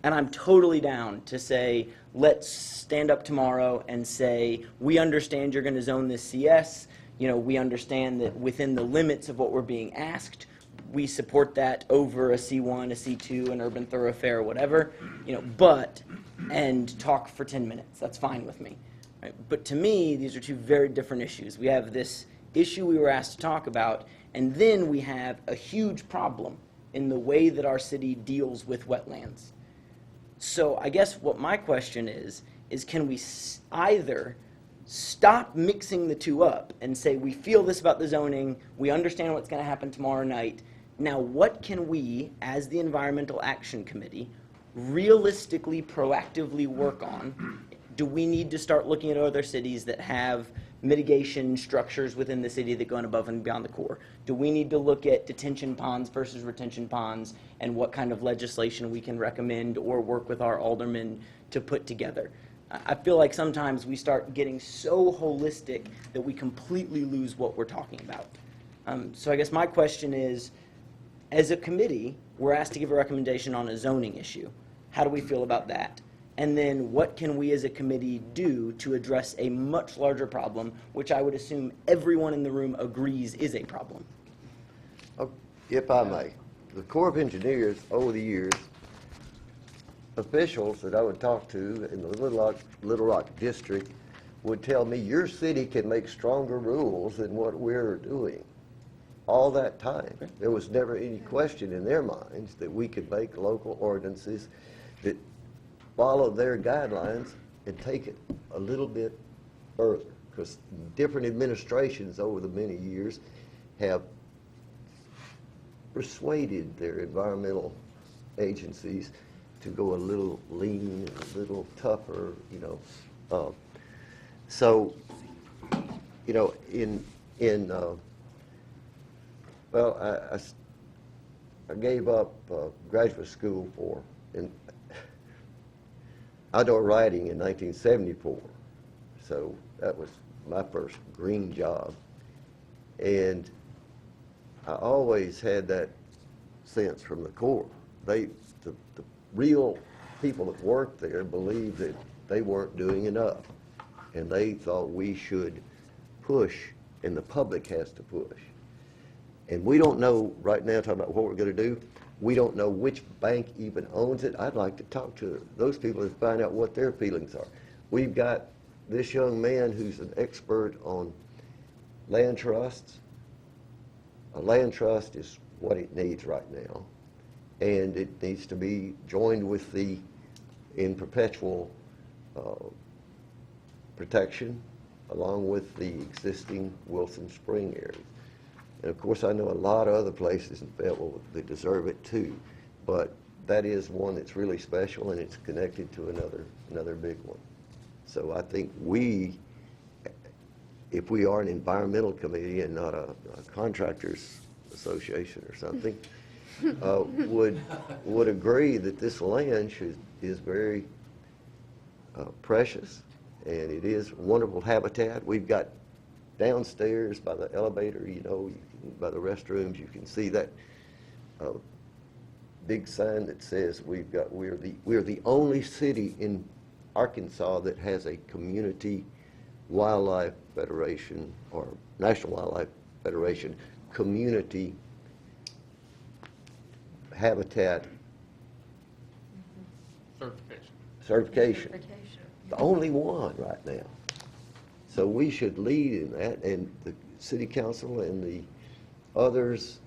And I'm totally down to say, let's stand up tomorrow and say, we understand you're going to zone this CS. You know, we understand that within the limits of what we're being asked, we support that over a C1, a C2, an urban thoroughfare, whatever. You know, but, and talk for 10 minutes. That's fine with me. Right? But to me, these are two very different issues. We have this issue we were asked to talk about, and then we have a huge problem in the way that our city deals with wetlands. So I guess what my question is can we either stop mixing the two up and say we feel this about the zoning, we understand what's going to happen tomorrow night. Now what can we, as the Environmental Action Committee, realistically, proactively work on? Do we need to start looking at other cities that have mitigation structures within the city that go above and beyond the core? Do we need to look at detention ponds versus retention ponds and what kind of legislation we can recommend or work with our aldermen to put together? I feel like sometimes we start getting so holistic that we completely lose what we're talking about. So I guess my question is, as a committee, we're asked to give a recommendation on a zoning issue. How do we feel about that? And then what can we as a committee do to address a much larger problem, which I would assume everyone in the room agrees is a problem? If I may, the Corps of Engineers, over the years, officials that I would talk to in the Little Rock District would tell me, your city can make stronger rules than what we're doing. All that time. There was never any question in their minds that we could make local ordinances that follow their guidelines and take it a little bit further. Because different administrations over the many years have persuaded their environmental agencies to go a little lean, a little tougher, you know. So, you know, well, I gave up graduate school for outdoor writing in 1974. So that was my first green job. And I always had that sense from the Corps. The real people that worked there believed that they weren't doing enough. And they thought we should push, and the public has to push. And we don't know right now, talking about what we're going to do, we don't know which bank even owns it. I'd like to talk to those people and find out what their feelings are. We've got this young man who's an expert on land trusts. A land trust is what it needs right now. And it needs to be joined with in perpetual protection along with the existing Wilson Spring area. And of course, I know a lot of other places in Fayetteville that deserve it too, but that is one that's really special, and it's connected to another big one. So I think we, if we are an environmental committee and not a contractors association or something, would agree that this land is very precious, and it is wonderful habitat. We've got downstairs by the elevator, by the restrooms, you can see that big sign that says we're the only city in Arkansas that has a community wildlife federation or National Wildlife Federation community habitat certification. The only one right now. So we should lead in that, and the city council and the others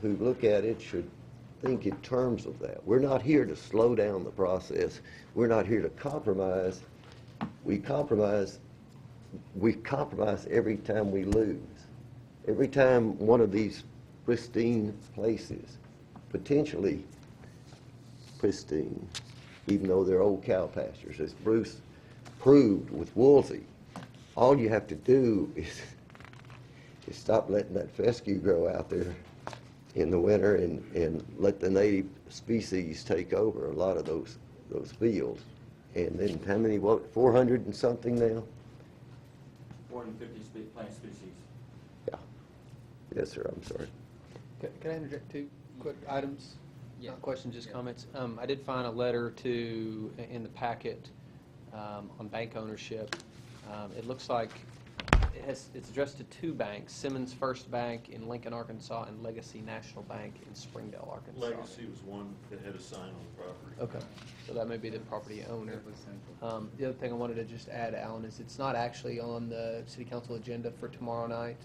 who look at it should think in terms of that. We're not here to slow down the process. We're not here to compromise. We compromise every time we lose. Every time one of these pristine places, potentially pristine, even though they're old cow pastures, as Bruce proved with Woolsey, all you have to do is stop letting that fescue grow out there in the winter and let the native species take over a lot of those fields. And then how many, 400 and something now? 450 plant species. Yeah. Yes, sir, I'm sorry. Can I interject two quick items? Not questions, just comments. I did find a letter in the packet on bank ownership. It looks like it's addressed to two banks, Simmons First Bank in Lincoln, Arkansas, and Legacy National Bank in Springdale, Arkansas. Legacy was one that had a sign on the property. Okay, so that may be the property owner. The other thing I wanted to just add, Alan, is it's not actually on the city council agenda for tomorrow night.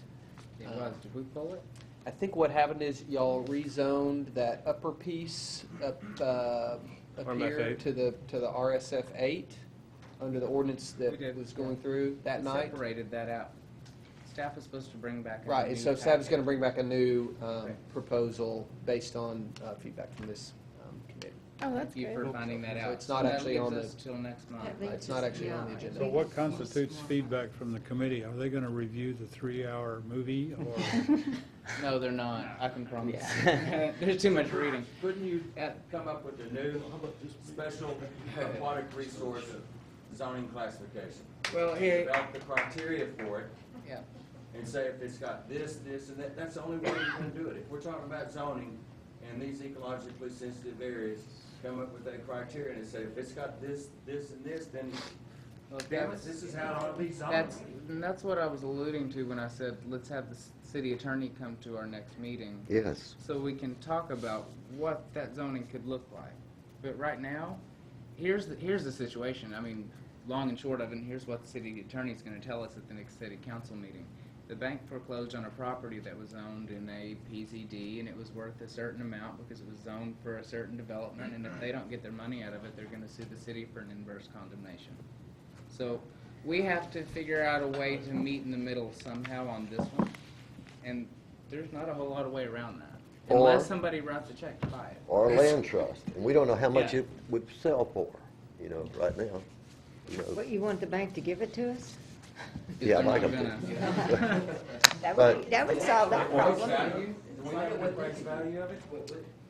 It was. Did we pull it? I think what happened is y'all rezoned that upper piece up here to the RSF 8 under the ordinance that was going through that night. Separated that out. Staff is supposed to bring back a Right, new so staff is packet. going to bring back a new proposal based on feedback from this committee. Oh, that's Thank you for good. finding that So out. it's not that actually leaves on the- us till next month. It's not actually on the agenda. So what constitutes feedback from the committee? Are they going to review the 3-hour movie or? No, they're not. I can promise. There's too much reading. Couldn't you come up with a new special aquatic resource zoning classification? Well, here. Develop the criteria for it. Yeah. And say if it's got this, this, and that, that's the only way you can do it. If we're talking about zoning and these ecologically sensitive areas, come up with that criteria and say if it's got this, this, and this, then damn it, this is how it ought to be zoned. That's what I was alluding to when I said, let's have the city attorney come to our next meeting. Yes. So we can talk about what that zoning could look like. But right now, here's the situation. I mean, long and short of it, and here's what the city attorney's gonna tell us at the next city council meeting. The bank foreclosed on a property that was owned in a PZD, and it was worth a certain amount because it was zoned for a certain development, and if they don't get their money out of it, they're gonna sue the city for an inverse condemnation. So we have to figure out a way to meet in the middle somehow on this one, and there's not a whole lot of way around that. Unless somebody writes a check to buy it. Or a land trust, and we don't know how much Yeah. it would sell for, right now. What, you want the bank to give it to us? Yeah, like a. That would solve that problem. Value? Do we know what the price value of it?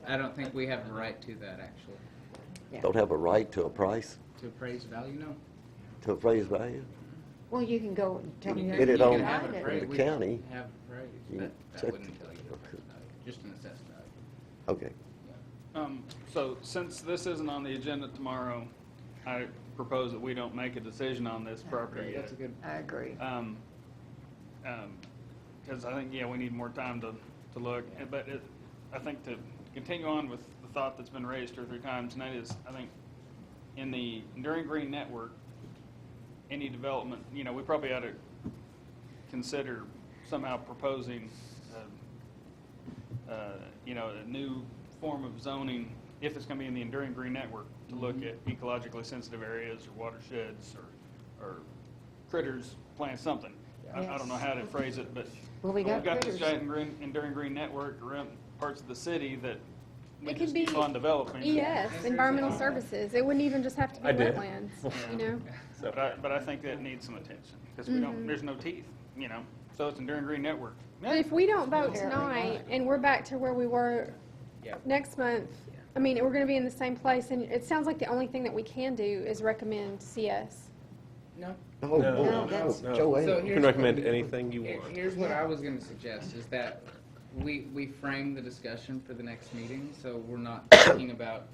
I don't think we have a right to that, actually. Don't have a right to a price, To appraise value, no. to appraise value? Well, you can go and tell You me. can get it You on can have it the appraised. We county. can have appraised, You but check that wouldn't tell you the appraised value, just an assessed value. Okay. So since this isn't on the agenda tomorrow, I propose that we don't make a decision on this property yet. That's a good. I agree. Because I think, we need more time to look. But I think to continue on with the thought that's been raised 2 or 3 times, and that is, I think, in the Enduring Green Network, any development, we probably ought to consider somehow proposing, a new form of zoning, if it's going to be in the Enduring Green Network, to look at ecologically sensitive areas or watersheds or critters playing something. I don't know how to phrase it, but Well, we we've got got this critters. giant enduring green network around parts of the city that we It could just be keep on developing. ES, environmental services. It wouldn't even just have to be I did. wetlands, you know? But I think that needs some attention, because we don't, there's no teeth, you know, so it's enduring green network. But if we don't vote tonight and we're back to where we were next month, I mean, we're gonna be in the same place, and it sounds like the only thing that we can do is recommend CS. No. No, that's- Joe, So ain't. You can here's recommend what- anything you want. Here's what I was gonna suggest, is that we frame the discussion for the next meeting, so we're not talking about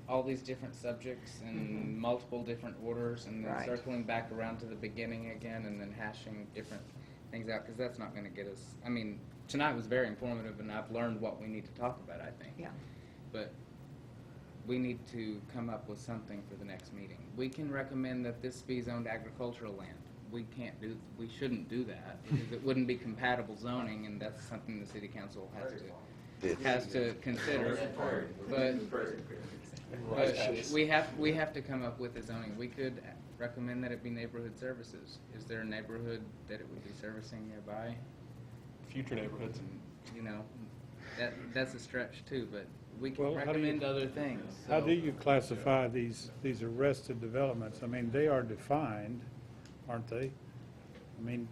all these different subjects and multiple different orders, and then Right. circling back around to the beginning again, and then hashing different things out, because that's not gonna get us, I mean, tonight was very informative, and I've learned what we need to talk about, I think. Yeah. But we need to come up with something for the next meeting. We can recommend that this be zoned agricultural land. We shouldn't do that, because it wouldn't be compatible zoning, and that's something the city council has to consider. But we have to come up with a zoning. We could recommend that it be neighborhood services. Is there a neighborhood that it would be servicing nearby? Future neighborhoods. You know, that's a stretch too, but we can Well, how do you- recommend other things. How so- do you classify these arrested developments? I mean, they are defined, aren't they? I mean,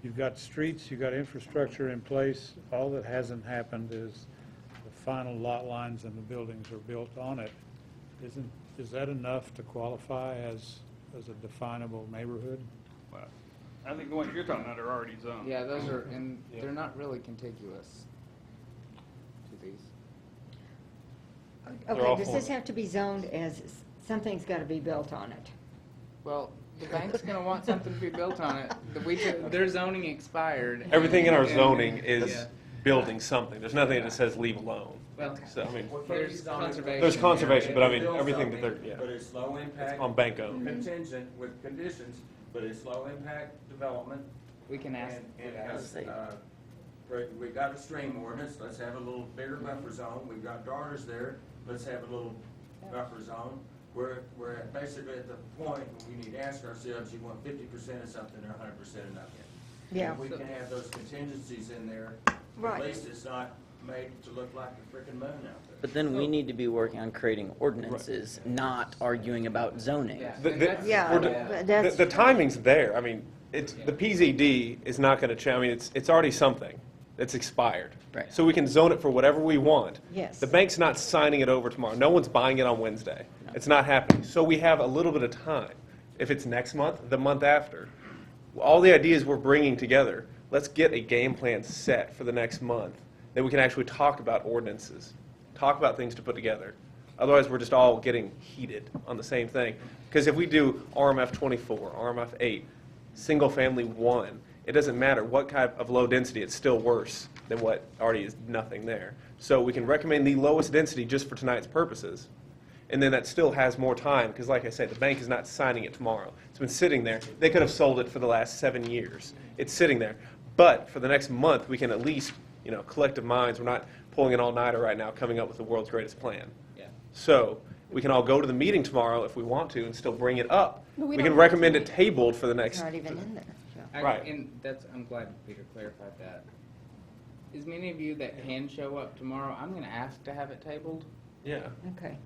you've got streets, you've got infrastructure in place. All that hasn't happened is the final lot lines and the buildings are built on it. Is that enough to qualify as a definable neighborhood? Well, I think the ones you're talking about are already zoned. Yeah, those are, and they're not really contiguous to these. They're Okay, all does this form- have to be zoned as, something's got to be built on it? Well, the bank's gonna want something to be built on it. Their zoning expired. Everything in our and- zoning is yeah. building something. There's nothing that says leave alone. Well, So, I mean, there's conservation. there's conservation, but I mean, Build everything that something, they're, yeah. But it's low impact. on bank owned. Contingent with conditions, but it's low impact development. We can ask. And has, we got a stream ordinance, let's have a little bigger buffer zone. We've got daughters there, let's have a little buffer zone. We're basically at the point when we need to ask ourselves, you want 50% of something or 100% of nothing. Yeah. If we can have those contingencies in there, Right. at least it's not made to look like the frickin' moon out there. But then we need to be working on creating ordinances, not arguing about zoning. Yeah. Yeah, but that's. The timing's there. I mean, the PZD is not going to change. I mean, it's already something. It's expired. Right. So we can zone it for whatever we want. Yes. The bank's not signing it over tomorrow. No one's buying it on Wednesday. It's not happening. So we have a little bit of time. If it's next month, the month after. All the ideas we're bringing together, let's get a game plan set for the next month that we can actually talk about ordinances, talk about things to put together. Otherwise, we're just all getting heated on the same thing. Because if we do RMF 24, RMF 8, single family 1, it doesn't matter what kind of low density, it's still worse than what already is nothing there. So we can recommend the lowest density just for tonight's purposes. And then that still has more time, because like I said, the bank is not signing it tomorrow. It's been sitting there. They could have sold it for the last 7 years. It's sitting there. But for the next month, we can at least, collective minds, we're not pulling an all-nighter right now, coming up with the world's greatest plan. Yeah. So we can all go to the meeting tomorrow if we want to and still bring it up. But we We don't can have recommend to. it tabled for the It's next. not even in there. Yeah. Right. And I'm glad Peter clarified that. As many of you that can show up tomorrow, I'm gonna ask to have it tabled. Yeah. Okay.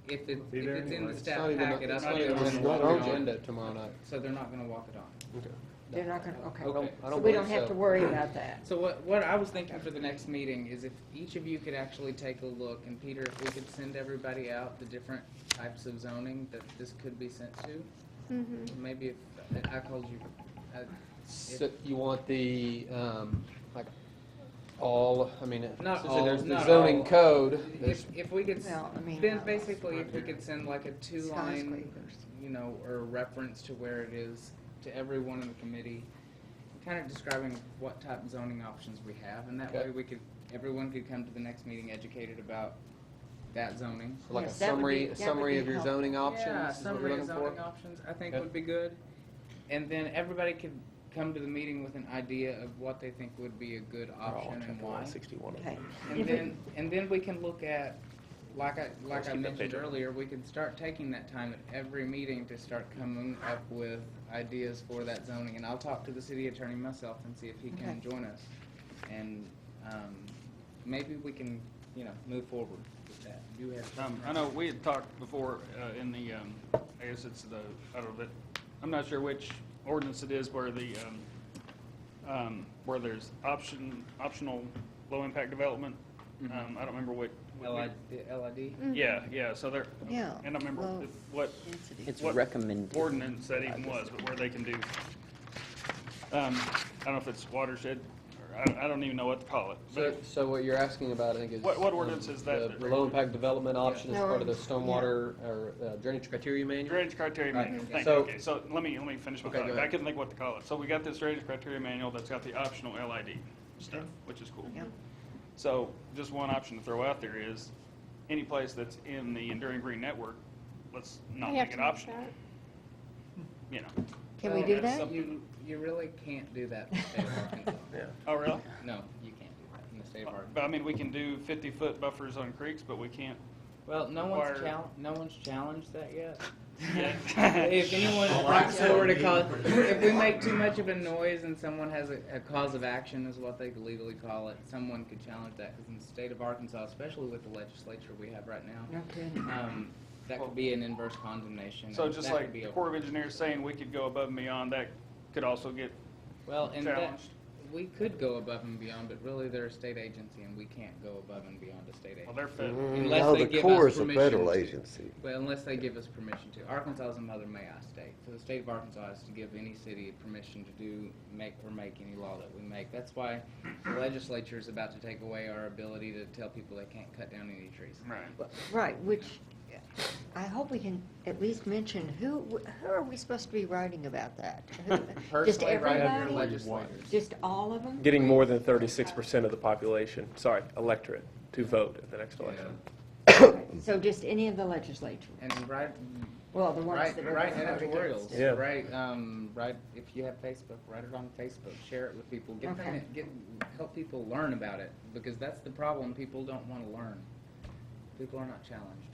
If it's Be there in the anyway. It's staff not even, packet, it's I'll not put it even on on the our agenda. agenda tomorrow night. So they're not gonna walk it on. They're not going to, okay. I don't So we don't believe have so. to worry about that. So what I was thinking for the next meeting is if each of you could actually take a look, and Peter, if we could send everybody out the different types of zoning that this could be sent to, maybe if I told you, So you want the, like, all, I mean, Not so all, there's the not zoning all. code. There's- if we could, Well, I mean, then basically if we could send like a 2-line, Skyscrapers. or reference to where it is to everyone in the committee, kind of describing what type of zoning options we have, and that Okay. way everyone could come to the next meeting educated about that zoning. So like a Yes, that would summary, be- a that would summary be of your helpful. zoning options Yeah, is what summary you're of looking for? zoning options, I think Okay. would be good. And then everybody could come to the meeting with an idea of what they think would be a good They're all option and chapter why. 161. Okay. And then we can look at like I Let's keep that mentioned page up. earlier, we could start taking that time at every meeting to start coming up with ideas for that zoning. And I'll talk to the city attorney myself and see if he can Okay. join us. And maybe we can, move forward with that. Do you have? I know we had talked before in the, I guess it's the, I don't know, I'm not sure which ordinance it is where the, where there's optional low-impact development. I don't remember what. LID? Yeah, so they're, Yeah, and I don't remember low what density. It's what recommended. ordinance that even was, but where they can do, I don't know if it's watershed, or I don't even know what to call it. But So what you're asking about, I think, is. What ordinance is that? The low-impact development option is No, part of the yeah. stormwater or drainage criteria manual? Drainage criteria manual, thank you. So- Okay, so let me finish my Okay, go thought. ahead. I couldn't think what to call it. So we got this drainage criteria manual that's got the optional LID stuff, which is cool. Yeah. So just one option to throw out there is, any place that's in the Enduring Green Network, let's not We have make to it optional. You know. Can we do that? You really can't do that in the state of Arkansas. Oh, really? No, you can't do that in the state of Arkansas. But I mean, we can do 50-foot buffers on creeks, but we can't. Well, no require- one's challenged that yet. Yeah. If anyone were to call, if we make too much of a noise and someone has a cause of action, is what they legally call it, someone could challenge that. Because in the state of Arkansas, especially with the legislature we have right now, Okay. that could be an inverse condemnation. So and just that like could be the a- Corps of Engineers saying we could go above and beyond, that could also get Well, and that, challenged. we could go above and beyond, but really they're a state agency and we can't go above and beyond a state agency. Well, they're federal. Unless No, they the give Corps us is a permission federal to. agency. Well, unless they give us permission to. Arkansas is a Mother May I state. So the state of Arkansas has to give any city permission to make any law that we make. That's why the legislature is about to take away our ability to tell people they can't cut down any trees. Right. Right, which I hope we can at least mention, who are we supposed to be writing about that? Just Personally, right under everybody? legislators. Just all of them? Getting more than 36% of the population, electorate, to vote at the next election. So just any of the legislature? And right, Well, the ones write that are write gonna vote editorials. against it. Yeah. Write if you have Facebook, write it on Facebook. Share it with people. Okay. Help people learn about it, because that's the problem. People don't want to learn. People are not challenged.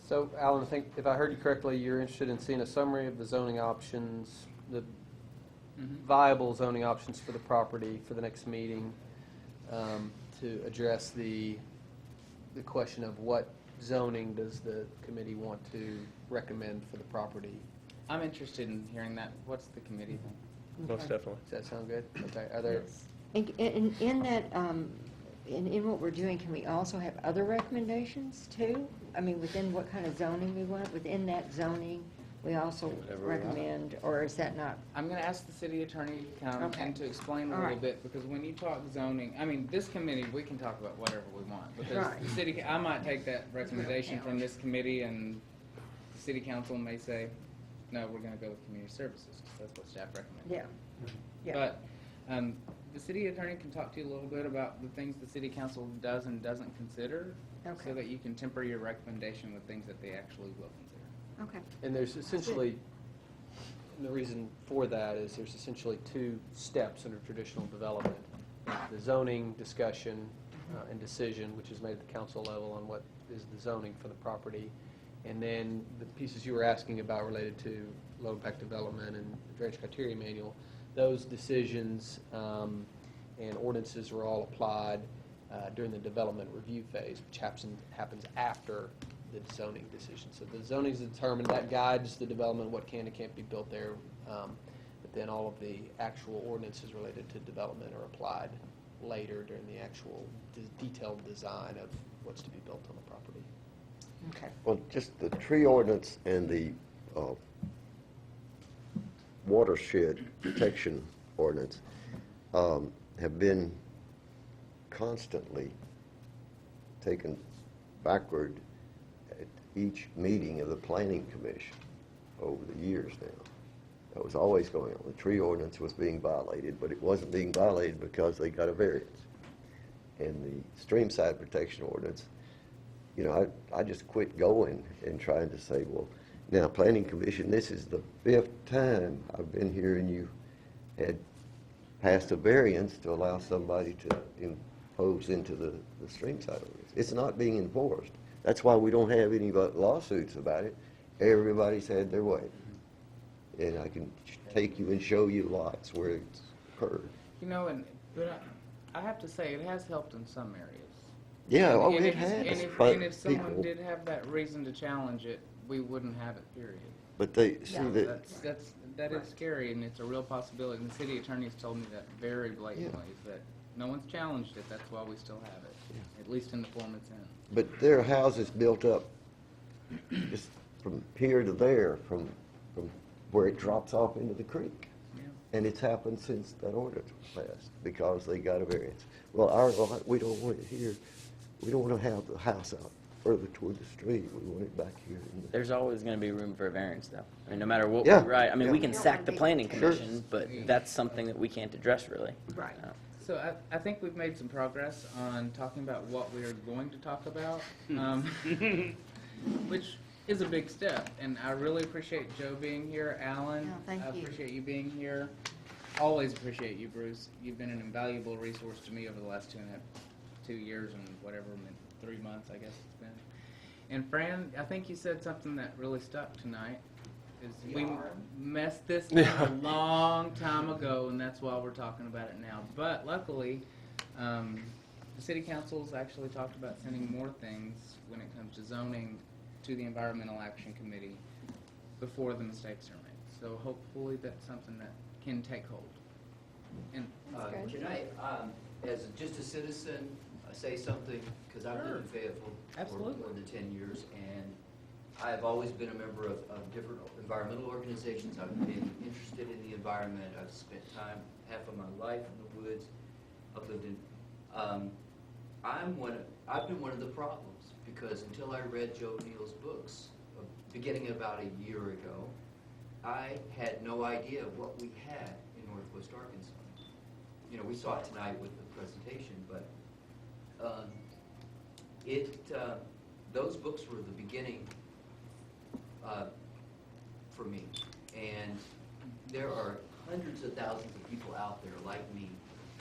So, Alan, I think if I heard you correctly, you're interested in seeing a summary of the zoning options, the viable zoning options for the property for the next meeting, to address the question of what zoning does the committee want to recommend for the property. I'm interested in hearing that. What's the committee think? Most definitely. Does that sound good? Okay, are there, And in that, in what we're doing, can we also have other recommendations too? I mean, within what kind of zoning we want, within that zoning, we also recommend, or is that not? I'm going to ask the city attorney to come Okay. and to explain a All little right. bit, because when you talk zoning, I mean, this committee, we can talk about whatever we want. Because Right. the city, I might take that recommendation from this committee, and the city council may say, no, we're going to go with community services, because that's what staff recommends. Yeah. Yeah. But the city attorney can talk to you a little bit about the things the city council does and doesn't consider, Okay. so that you can temper your recommendation with things that they actually will consider. Okay. and there's essentially, the reason for that is there's essentially two steps under traditional development. The zoning discussion and decision, which is made at the council level on what is the zoning for the property. And then the pieces you were asking about related to low-impact development and the drainage criteria manual, those decisions and ordinances were all applied during the development review phase, which happens after the zoning decision. So the zoning is determined, that guides the development, what can and can't be built there. But then all of the actual ordinances related to development are applied later during the actual detailed design of what's to be built on the property. Okay. Well, just the tree ordinance and the watershed protection ordinance have been constantly taken backward at each meeting of the planning commission over the years now. That was always going on. The tree ordinance was being violated, but it wasn't being violated because they got a variance. And the stream side protection ordinance, I just quit going and trying to say, well, now, Planning Commission, this is the 5th time I've been here and you had passed a variance to allow somebody to impose into the stream side ordinance. It's not being enforced. That's why we don't have any lawsuits about it. Everybody's had their way. And I can take you and show you lots where it's occurred. You know, but I have to say, it has helped in some areas. Yeah, And- oh, and it if- has, And if someone people- did have that reason to challenge it, we wouldn't have it, period. But they, see that, That is scary, and it's a real possibility. And the city attorney's told me that very blatantly, that no one's challenged it, that's why we still have it, at least in the form it's in. but there are houses built up just from here to there, from where it drops off into the creek. Yeah. And it's happened since that ordinance was passed, because they got a variance. Well, our lot, we don't want it here. We don't want to have the house out further toward the street. We want it back here. There's always going to be room for a variance, though. I mean, no matter what Yeah. we write, I mean, we can Yeah. sack the planning Sure. commission, but that's something that we can't address, really. Right. So I think we've made some progress on talking about what we are going to talk about, which is a big step. And I really appreciate Joe being here, Alan. Yeah, thank I you. appreciate you being here. Always appreciate you, Bruce. You've been an invaluable resource to me over the last 2 years and whatever, 3 months, I guess it's been. And Fran, I think you said something that really stuck tonight. Is we messed this up a long time ago, and that's why we're talking about it now. But luckily, the city council's actually talked about sending more things when it comes to zoning to the Environmental Action Committee before the mistakes are made. So hopefully that's something that can take hold. And Can I, just a citizen, say something? Because I've lived in Fayetteville Absolutely. for more than 10 years, and I've always been a member of different environmental organizations. I've been interested in the environment. I've spent half of my life in the woods. I've lived in, I've been one of the problems, because until I read Joe Neal's books, beginning about a year ago, I had no idea what we had in Northwest Arkansas. You know, we saw it tonight with the presentation, but those books were the beginning for me. And there are hundreds of thousands of people out there like me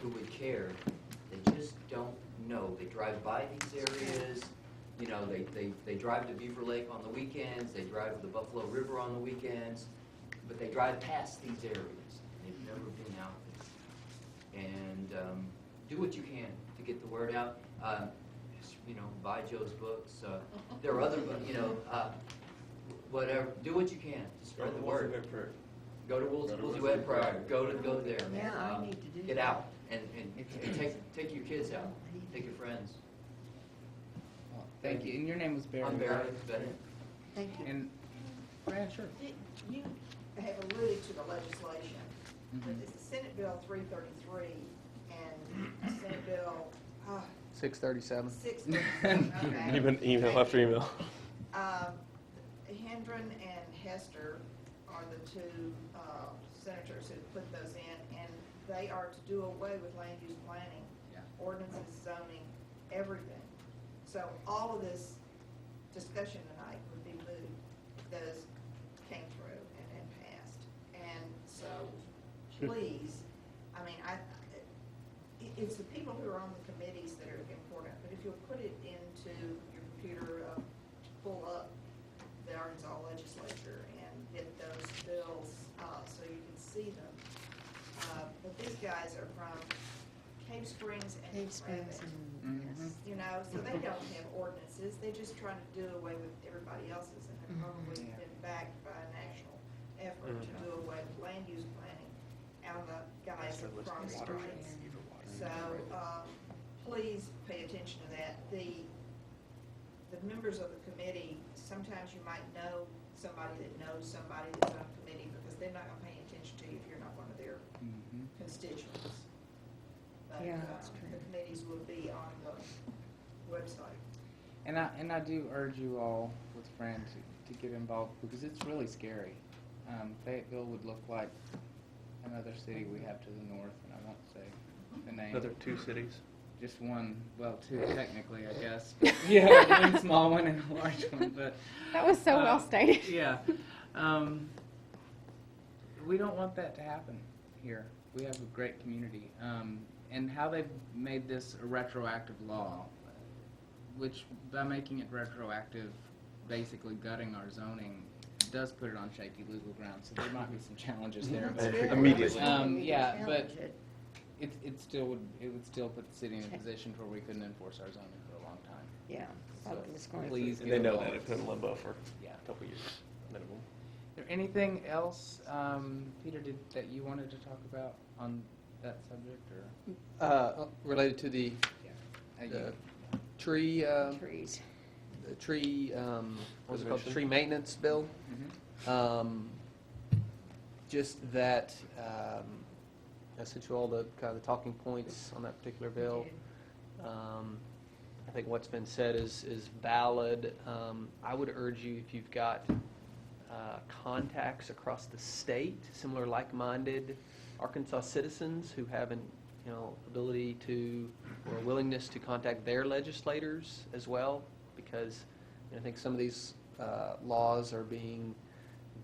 who would care. They just don't know. They drive by these areas. You know, they drive to Beaver Lake on the weekends. They drive to the Buffalo River on the weekends. But they drive past these areas. They've never been out there. And do what you can to get the word out. You know, buy Joe's books. There are other, whatever. Do what you can to spread the word. Go to Woolsey Wet Prairie. Go there. Yeah, I need to do Get that. out and take your kids out. Take your friends. well, thank you. And your name was Barry. I'm Barry right? Bennett. Thank you. And Fran, sure. You have alluded to the legislation, but it's the Senate Bill 333 and Senate Bill 637. 637. Okay. Even email after email. Hendren and Hester are the two senators who put those in, and they are to do away with land use planning, ordinances, zoning, everything. So all of this discussion tonight would be moot if those came through and passed. And so, please, I mean, it's the people who are on the committees that are important, but if you'll put it into your computer, pull up the Arkansas legislature and get those bills so you can see them. But these guys are from Cave Springs and Cave Springs Rabbit, and, yes. you know, so they don't have ordinances. They're just trying to do away with everybody else's, and they're probably been backed by a national effort to do away with land use planning out of the guys that promised rights. So, please pay attention to that. The members of the committee, sometimes you might know somebody that knows somebody that's on a committee, because they're not gonna pay attention to you if you're not one of their constituents. But, Yeah, that's true. the committees will be on the website. And I do urge you all with Fran to get involved, because it's really scary. Fayetteville would look like another city we have to the north, and I won't say the name. Another 2 cities. Just one, well, 2 technically, I guess. Yeah, one small one and a large one, but. That was so well stated. Yeah. We don't want that to happen here. We have a great community. And how they've made this a retroactive law, which by making it retroactive, basically gutting our zoning, does put it on shaky legal ground, so there might be some challenges there. That's very Immediately. Yeah, challenge but it. it still would still put the city in a position where we couldn't enforce our zoning for a long time. Yeah. So probably was going please And get they know involved. that it put in limbo for Yeah. a couple years minimum. Is there anything else, Peter, that you wanted to talk about on that subject, or? Related to the Yeah. tree, trees. the tree, what was it called, the tree maintenance bill? Mhm. Just that, I sent you all the kind of the talking points on that particular bill. I think what's been said is valid. I would urge you, if you've got contacts across the state, similar like-minded Arkansas citizens who have an ability to or a willingness to contact their legislators as well, because I think some of these laws are being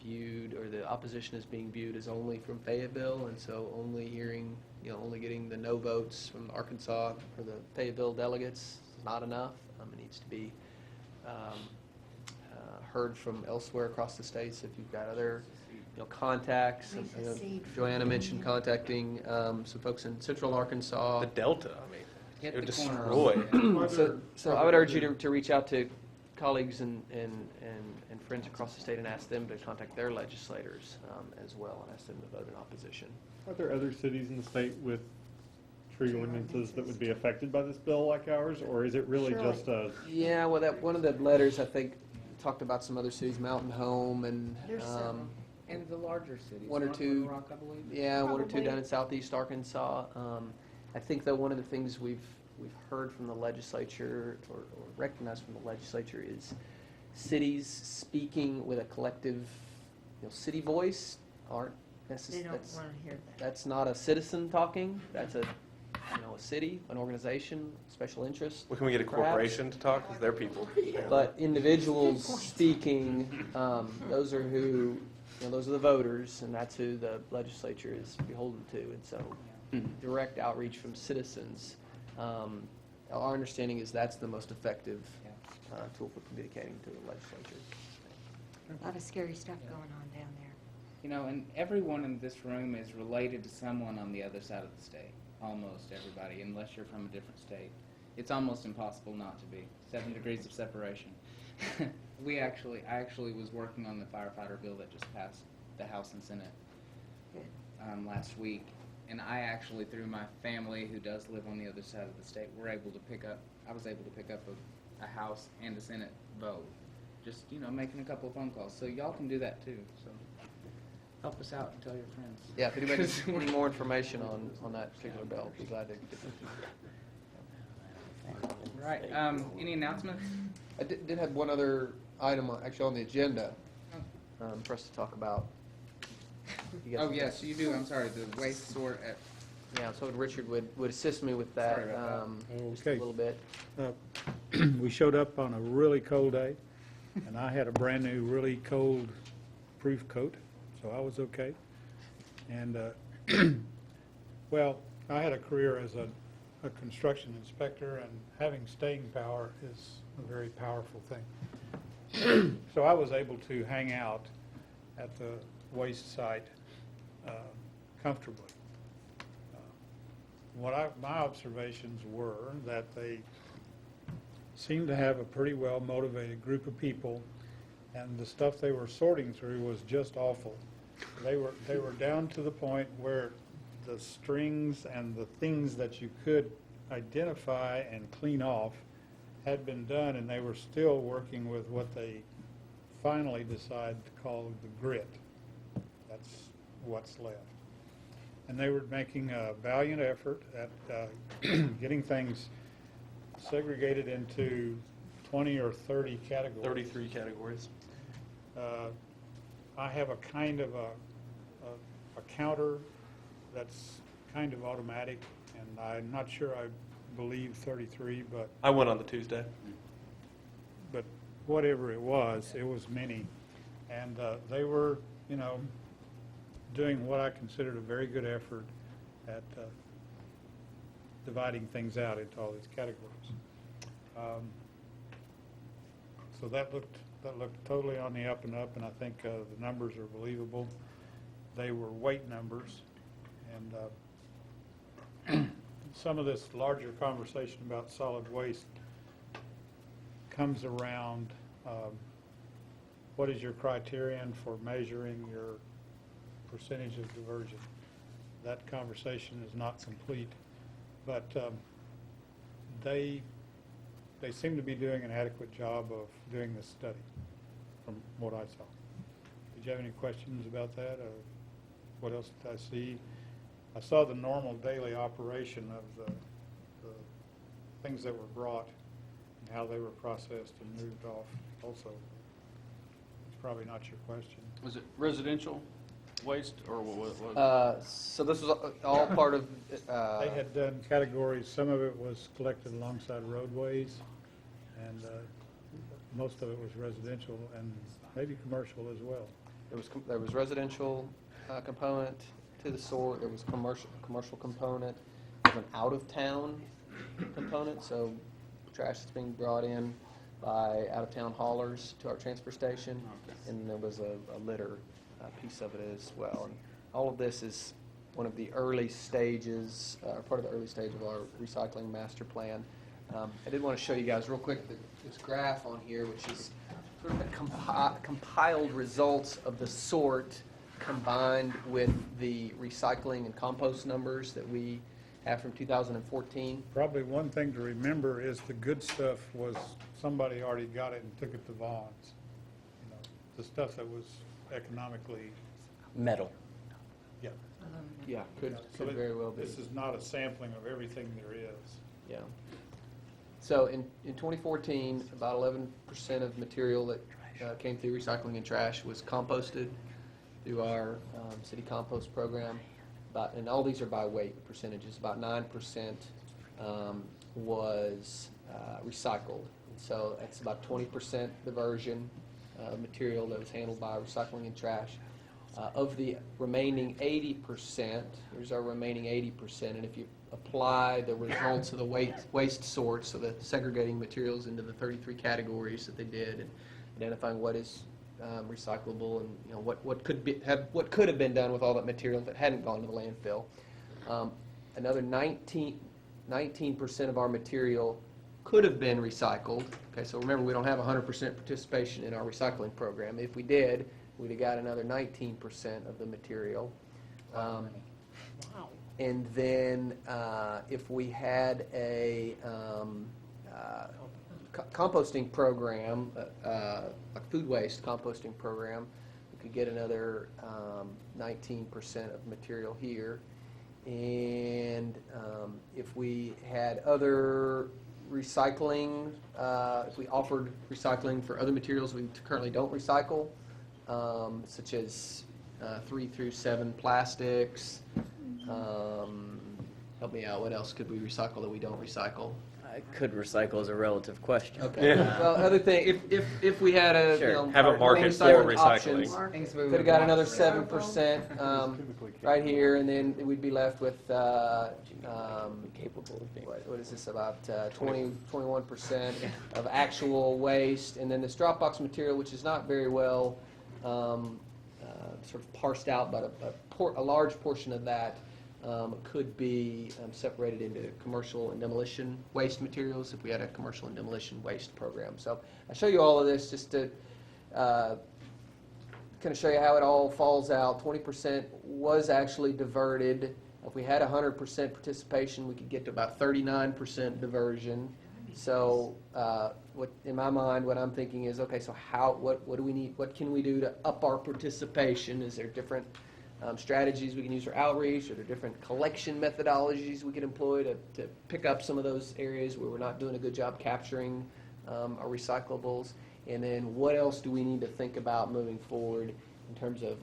viewed, or the opposition is being viewed as only from Fayetteville, and so only hearing, only getting the no votes from the Arkansas or the Fayetteville delegates is not enough. It needs to be heard from elsewhere across the states. If you've got other contacts, Joanna mentioned contacting some folks in central Arkansas. The Delta, I mean, Hit it would the destroy. So I would urge you to reach out to colleagues and friends across the state and ask them to contact their legislators as well, and ask them to vote in opposition. Are there other cities in the state with tree ordinances that would be affected by this bill like ours, or is it really Surely. just a? Yeah, well, that one of the letters I think talked about some other cities, Mountain Home and There's several. And the larger cities, one or North two. Little Rock, I believe. Yeah, one or two Probably. down in southeast Arkansas. I think though one of the things we've heard from the legislature or recognized from the legislature is cities speaking with a collective, city voice aren't They necessarily. don't want to hear that. That's not a citizen talking. That's a city, an organization, special interest. Well, can we get a perhaps. corporation to talk? Because they're people. But individuals speaking, those are who, those are the voters, and that's who the legislature is beholden to. And so, direct outreach from citizens. Our understanding is that's the most effective tool for communicating to the legislature. A lot of scary stuff going on down there. And everyone in this room is related to someone on the other side of the state. Almost everybody, unless you're from a different state. It's almost impossible not to be. 7 degrees of separation. I actually was working on the firefighter bill that just passed the House and Senate last week. And I actually, through my family who does live on the other side of the state, I was able to pick up a House and a Senate vote. Just, making a couple of phone calls. So y'all can do that too. So help us out and tell your friends. Yeah, if anybody needs more information on that particular bill, be glad to get them. All right. Any announcements? I did have one other item actually on the agenda for us to talk about. You guys- Oh, yes, you do. I'm sorry. The waste sort at. Yeah, so Richard would assist me with that, Sorry about just a Okay. little bit. We showed up on a really cold day, and I had a brand-new, really cold proof coat, so I was okay. And, well, I had a career as a construction inspector, and having staying power is a very powerful thing. So I was able to hang out at the waste site comfortably. My observations were that they seemed to have a pretty well motivated group of people, and the stuff they were sorting through was just awful. They were down to the point where the strings and the things that you could identify and clean off had been done, and they were still working with what they finally decided to call the grit. That's what's left. And they were making a valiant effort at getting things segregated into 20 or 30 categories. 33 categories. I have a kind of a counter that's kind of automatic, and I'm not sure I believe 33, but I went on the Tuesday. whatever it was many. And they were, doing what I considered a very good effort at dividing things out into all these categories. So that looked totally on the up and up, and I think the numbers are believable. They were weight numbers, and some of this larger conversation about solid waste comes around what is your criterion for measuring your percentage of diversion. That conversation is not complete, but they seem to be doing an adequate job of doing this study, from what I saw. Did you have any questions about that, or what else did I see? I saw the normal daily operation of the things that were brought and how they were processed and moved off also. It's probably not your question. Was it residential waste, or what? So this was all part of. They had done categories. Some of it was collected alongside roadways, and most of it was residential and maybe commercial as well. There was residential component to the sort. There was commercial component. There was an out-of-town component. So trash that's being brought in by out-of-town haulers to our transfer station, and there was a litter piece of it as well. And all of this is one of the early stages, part of the early stage of our recycling master plan. I did want to show you guys real quick this graph on here, which is sort of the compiled results of the sort combined with the recycling and compost numbers that we have from 2014. Probably one thing to remember is the good stuff was somebody already got it and took it to Vaughn's. You know, the stuff that was economically Metal. Yeah. Yeah, could So very well be. This is not a sampling of everything there is. Yeah. So in 2014, about 11% of material that came through recycling and trash was composted through our city compost program. And all these are by weight percentages. About 9% was recycled. And so that's about 20% diversion material that was handled by recycling and trash. Of the remaining 80%, here's our remaining 80%, and if you apply the results of the waste sorts, so the segregating materials into the 33 categories that they did, and identifying what is recyclable, and you know what could have been done with all that material if it hadn't gone to the landfill. Another 19% of our material could have been recycled. Okay, so remember, we don't have 100% participation in our recycling program. If we did, we'd have got another 19% of the material. And then if we had a composting program, a food waste composting program, we could get another 19% of material here. And if we had other recycling, if we offered recycling for other materials we currently don't recycle, such as 3 through 7 plastics. Help me out. What else could we recycle that we don't recycle? I could recycle as a relative question. Okay. Well, other thing, if we had a Sure. Have a market for recycling. Could have got another 7% right here, and then we'd be left with Capable of being. what is this, about 21% of actual waste, and then this Dropbox material, which is not very well sort of parsed out, but a large portion of that could be separated into commercial and demolition waste materials if we had a commercial and demolition waste program. So I show you all of this just to kind of show you how it all falls out. 20% was actually diverted. If we had 100% participation, we could get to about 39% diversion. So in my mind, what I'm thinking is, okay, so what do we need? What can we do to up our participation? Is there different strategies we can use for outreach? Are there different collection methodologies we can employ to pick up some of those areas where we're not doing a good job capturing our recyclables? And then what else do we need to think about moving forward in terms of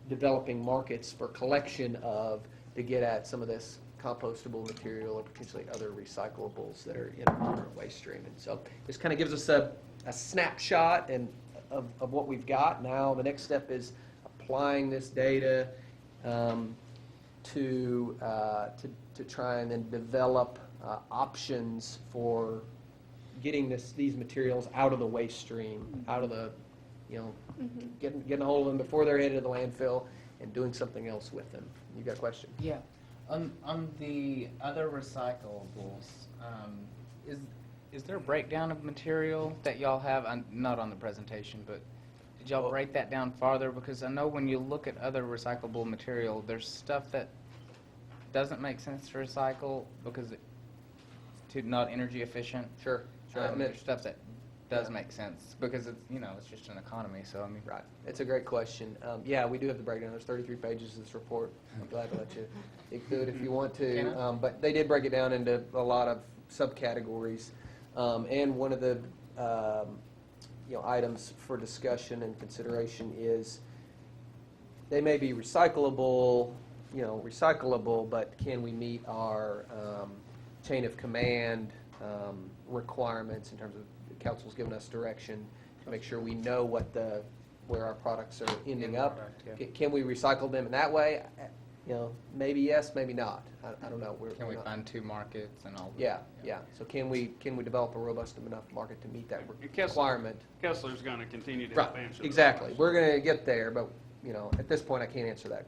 developing markets for collection of to get at some of this compostable material or potentially other recyclables that are in our waste stream? And so this kind of gives us a snapshot of what we've got. Now the next step is applying this data to try and then develop options for getting these materials out of the waste stream, out of the, getting a hold of them before they're headed to the landfill and doing something else with them. You got a question? Yeah. On the other recyclables, is there a breakdown of material that y'all have? Not on the presentation, but did y'all break that down farther? Because I know when you look at other recyclable material, there's stuff that doesn't make sense to recycle because it's not energy efficient. Sure. There's stuff that does make sense because it's it's just an economy. So I mean, Right. It's a great question. Yeah, we do have the breakdown. There's 33 pages of this report. I'm glad to let you do it if you want Can to. I? But they did break it down into a lot of subcategories. And one of the items for discussion and consideration is they may be recyclable, but can we meet our chain of command requirements in terms of the council's given us direction to make sure we know where our products are ending up. Can we recycle them in that way? Maybe yes, maybe not. I don't know. Can we find two markets and all that? Yeah. So can we develop a robust enough market to meet that Kessler- requirement? Kessler's going to continue to Right, help answer exactly. We're going to get there, but, at this point, I can't answer that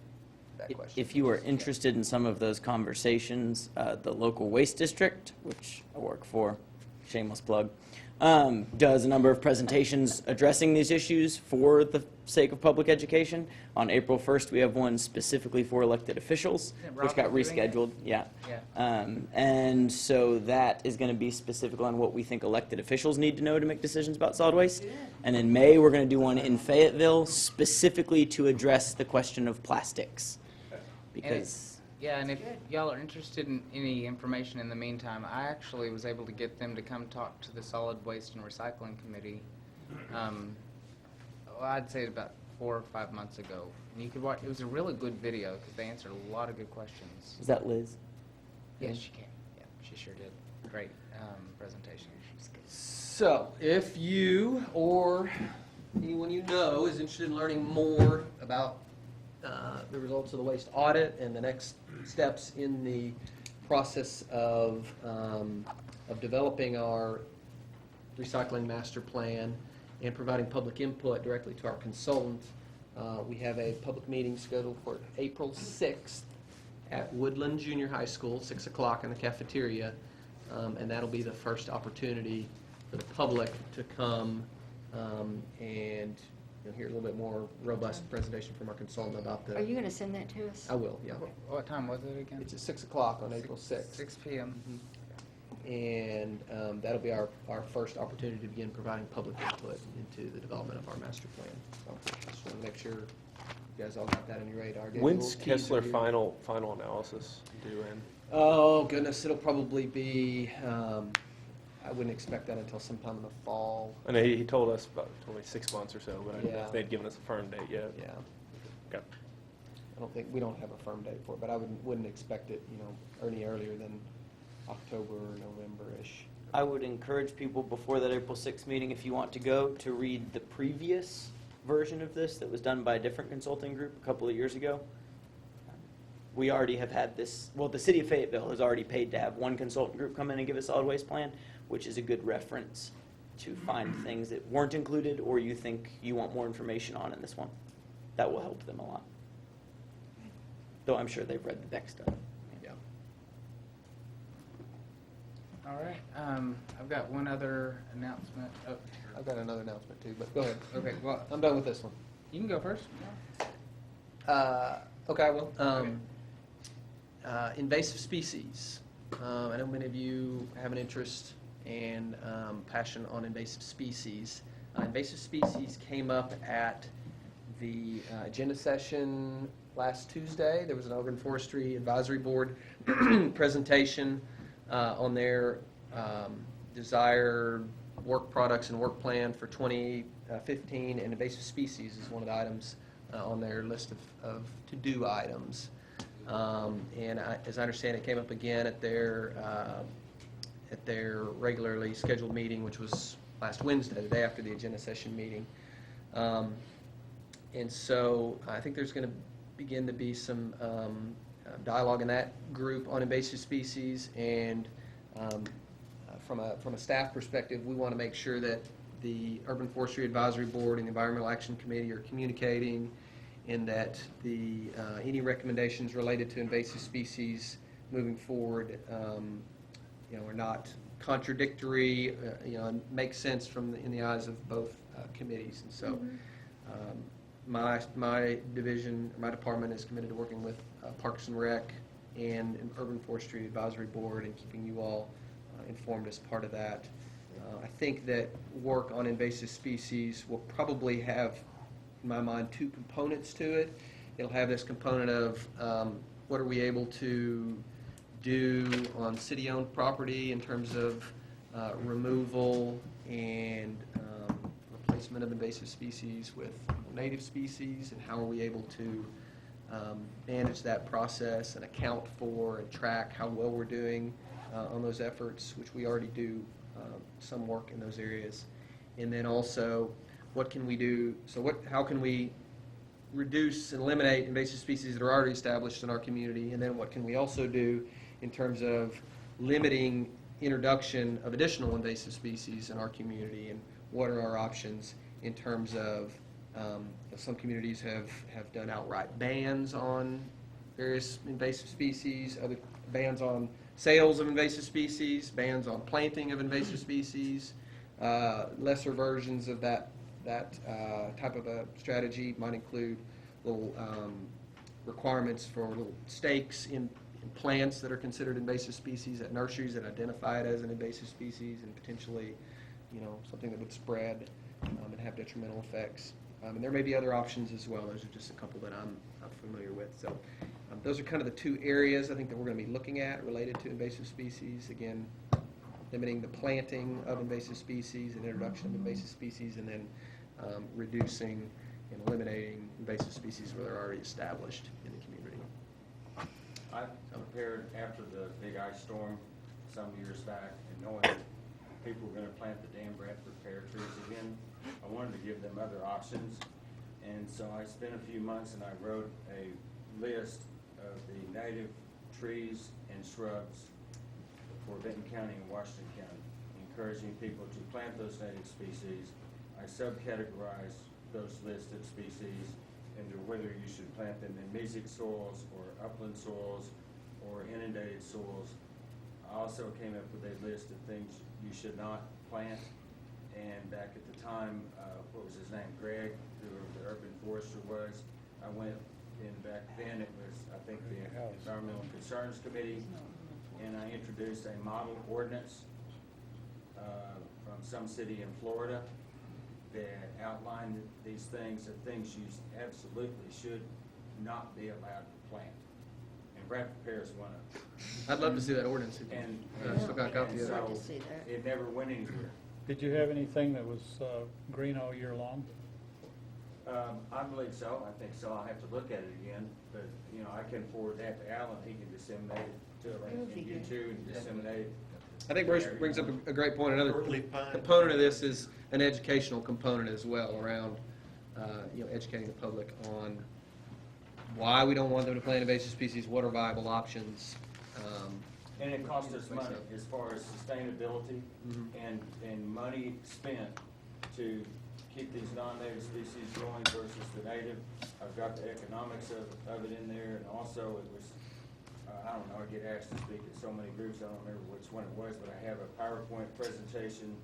question. If you are interested in some of those conversations, the local waste district, which I work for, shameless plug, does a number of presentations addressing these issues for the sake of public education. On April 1st, we have one specifically for elected officials, which got rescheduled. Yeah. And so that is going to be specific on what we think elected officials need to know to make decisions about solid waste. And in May, we're going to do one in Fayetteville specifically to address the question of plastics. Because and if y'all are interested in any information in the meantime, I actually was able to get them to come talk to the Solid Waste and Recycling Committee. I'd say about 4 or 5 months ago. And you could watch. It was a really good video because they answered a lot of good questions. is that Liz? Yes, she can. Yeah, she sure did. Great presentation. So, if you or anyone you know is interested in learning more about the results of the waste audit and the next steps in the process of developing our recycling master plan and providing public input directly to our consultant, we have a public meeting scheduled for April 6th at Woodland Junior High School, 6 o'clock in the cafeteria, and that'll be the first opportunity for the public to come and hear a little bit more robust presentation from our consultant about the... Are you going to send that to us? I will, yeah. What time was it again? It's at 6 o'clock on April 6th. 6 p.m. And that'll be our first opportunity to begin providing public input into the development of our master plan. So just want to make sure you guys all got that on your radar. Get a When's little teaser Kessler here. final analysis due in? Oh, goodness, it'll probably be, I wouldn't expect that until sometime in the fall. I know he told us about 6 months or so, but I didn't know Yeah. if they'd given us a firm date yet. Yeah. Okay. We don't have a firm date for it, but I wouldn't expect it, any earlier than October or November-ish. I would encourage people before that April 6th meeting, if you want to go, to read the previous version of this that was done by a different consulting group a couple of years ago. We already have had this, the city of Fayetteville has already paid to have one consultant group come in and give a solid waste plan, which is a good reference to find things that weren't included or you think you want more information on in this one. That will help them a lot. Though I'm sure they've read the next stuff. Yeah. All right. I've got one other announcement. Oh, I've got another announcement too, but go ahead. okay. Well, I'm done with this one. you can go first. Okay, I will. Invasive species. I know many of you have an interest and passion on invasive species. Invasive species came up at the agenda session last Tuesday. There was an Oregon Forestry Advisory Board presentation on their desired work products and work plan for 2015, and invasive species is one of the items on their list of to-do items. And as I understand, it came up again at their regularly scheduled meeting, which was last Wednesday, the day after the agenda session meeting. And so I think there's going to begin to be some from a staff perspective, we want to make sure that the Urban Forestry Advisory Board and the Environmental Action Committee are communicating, and that any recommendations related to invasive species moving forward, are not contradictory, and make sense in the eyes of both committees. And so, my division, my department is committed to working with Parks and Rec and an Urban Forestry Advisory Board and keeping you all informed as part of that. I think that work on invasive species will probably have, in my mind, two components to it. It'll have this component of what are we able to do on city-owned property in terms of removal and replacement of invasive species with native species, and how are we able to manage that process and account for and track how well we're doing on those efforts, which we already do some work in those areas. And then also, what can we do, how can we reduce and eliminate invasive species that are already established in our community, and then what can we also do in terms of limiting introduction of additional invasive species in our community, and what are our options in terms of some communities have done outright bans on various invasive species, other bans on sales of invasive species, bans on planting of invasive species. Lesser versions of that type of a strategy might include little requirements for little stakes in plants that are considered invasive species at nurseries that identify it as an invasive species, and potentially, something that would spread and have detrimental effects. And there may be other options as well. Those are just a couple that I'm familiar with. So those are kind of the two areas I think that we're going to be looking at related to invasive species. Again, limiting the planting of invasive species and introduction of invasive species, and then reducing and eliminating invasive species where they're already established in the community. I prepared after the big ice storm some years back, and knowing that people were going to plant the damn Bradford pear trees again, I wanted to give them other options. And so I spent a few months and I wrote a list of the native trees and shrubs for Benton County and Washington County, encouraging people to plant those native species. I subcategorized those listed species into whether you should plant them in mesic soils or upland soils or inundated soils. I also came up with a list of things you should not plant. And back at the time, what was his name, Greg, who the urban forester was, I went, and back then it was, I think, the Environmental Concerns Committee, and I introduced a model ordinance from some city in Florida that outlined these things, of things you absolutely should not be allowed to plant. And Bradford pear is one of them. I'd love to see that ordinance. Still got a copy of it. So it never went anywhere. Did you have anything that was green all year long? I believe so. I think so. I'll have to look at it again. But, I can forward that to Alan. He can disseminate it to you two and disseminate it. I think Bruce brings up a great point. Another component of this is an educational component as well, around educating the public on why we don't want them to plant invasive species, what are viable options. And it costs us money as far as sustainability and money spent to keep these non-native species growing versus the native. I've got the economics of it in there, and also it was, I don't know, I get asked to speak at so many groups, I don't remember which one it was, but I have a PowerPoint presentation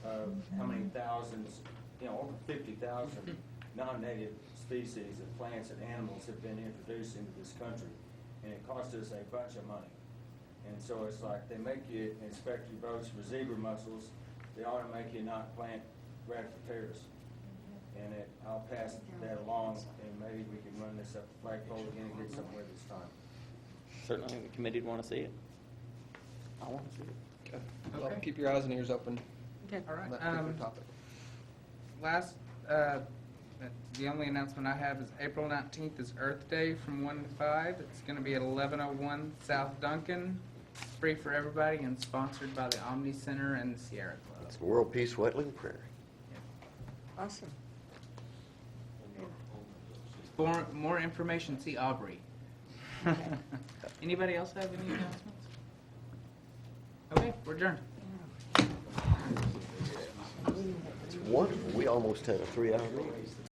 of how many thousands, over 50,000 non-native species of plants and animals have been introduced into this country, and it cost us a bunch of money. And so it's like they make you inspect your boats for zebra mussels, they ought to make you not plant Bradford pears. And I'll pass that along, and maybe we can run this up the flagpole again and get somewhere this time. Certainly the committee would want to see it. I want to see it. Okay. Well, keep your eyes and ears open. Okay. All on that right. particular topic. Last, the only announcement I have is April 19th is Earth Day from 1 to 5. It's going to be at 1101 South Duncan. It's free for everybody and sponsored by the Omni Center and the Sierra Club. It's World Peace Wetland Prairie. Awesome. For more information, see Aubrey. Anybody else have any announcements? Okay, we're adjourned. wonderful. We almost had a 3-hour meeting.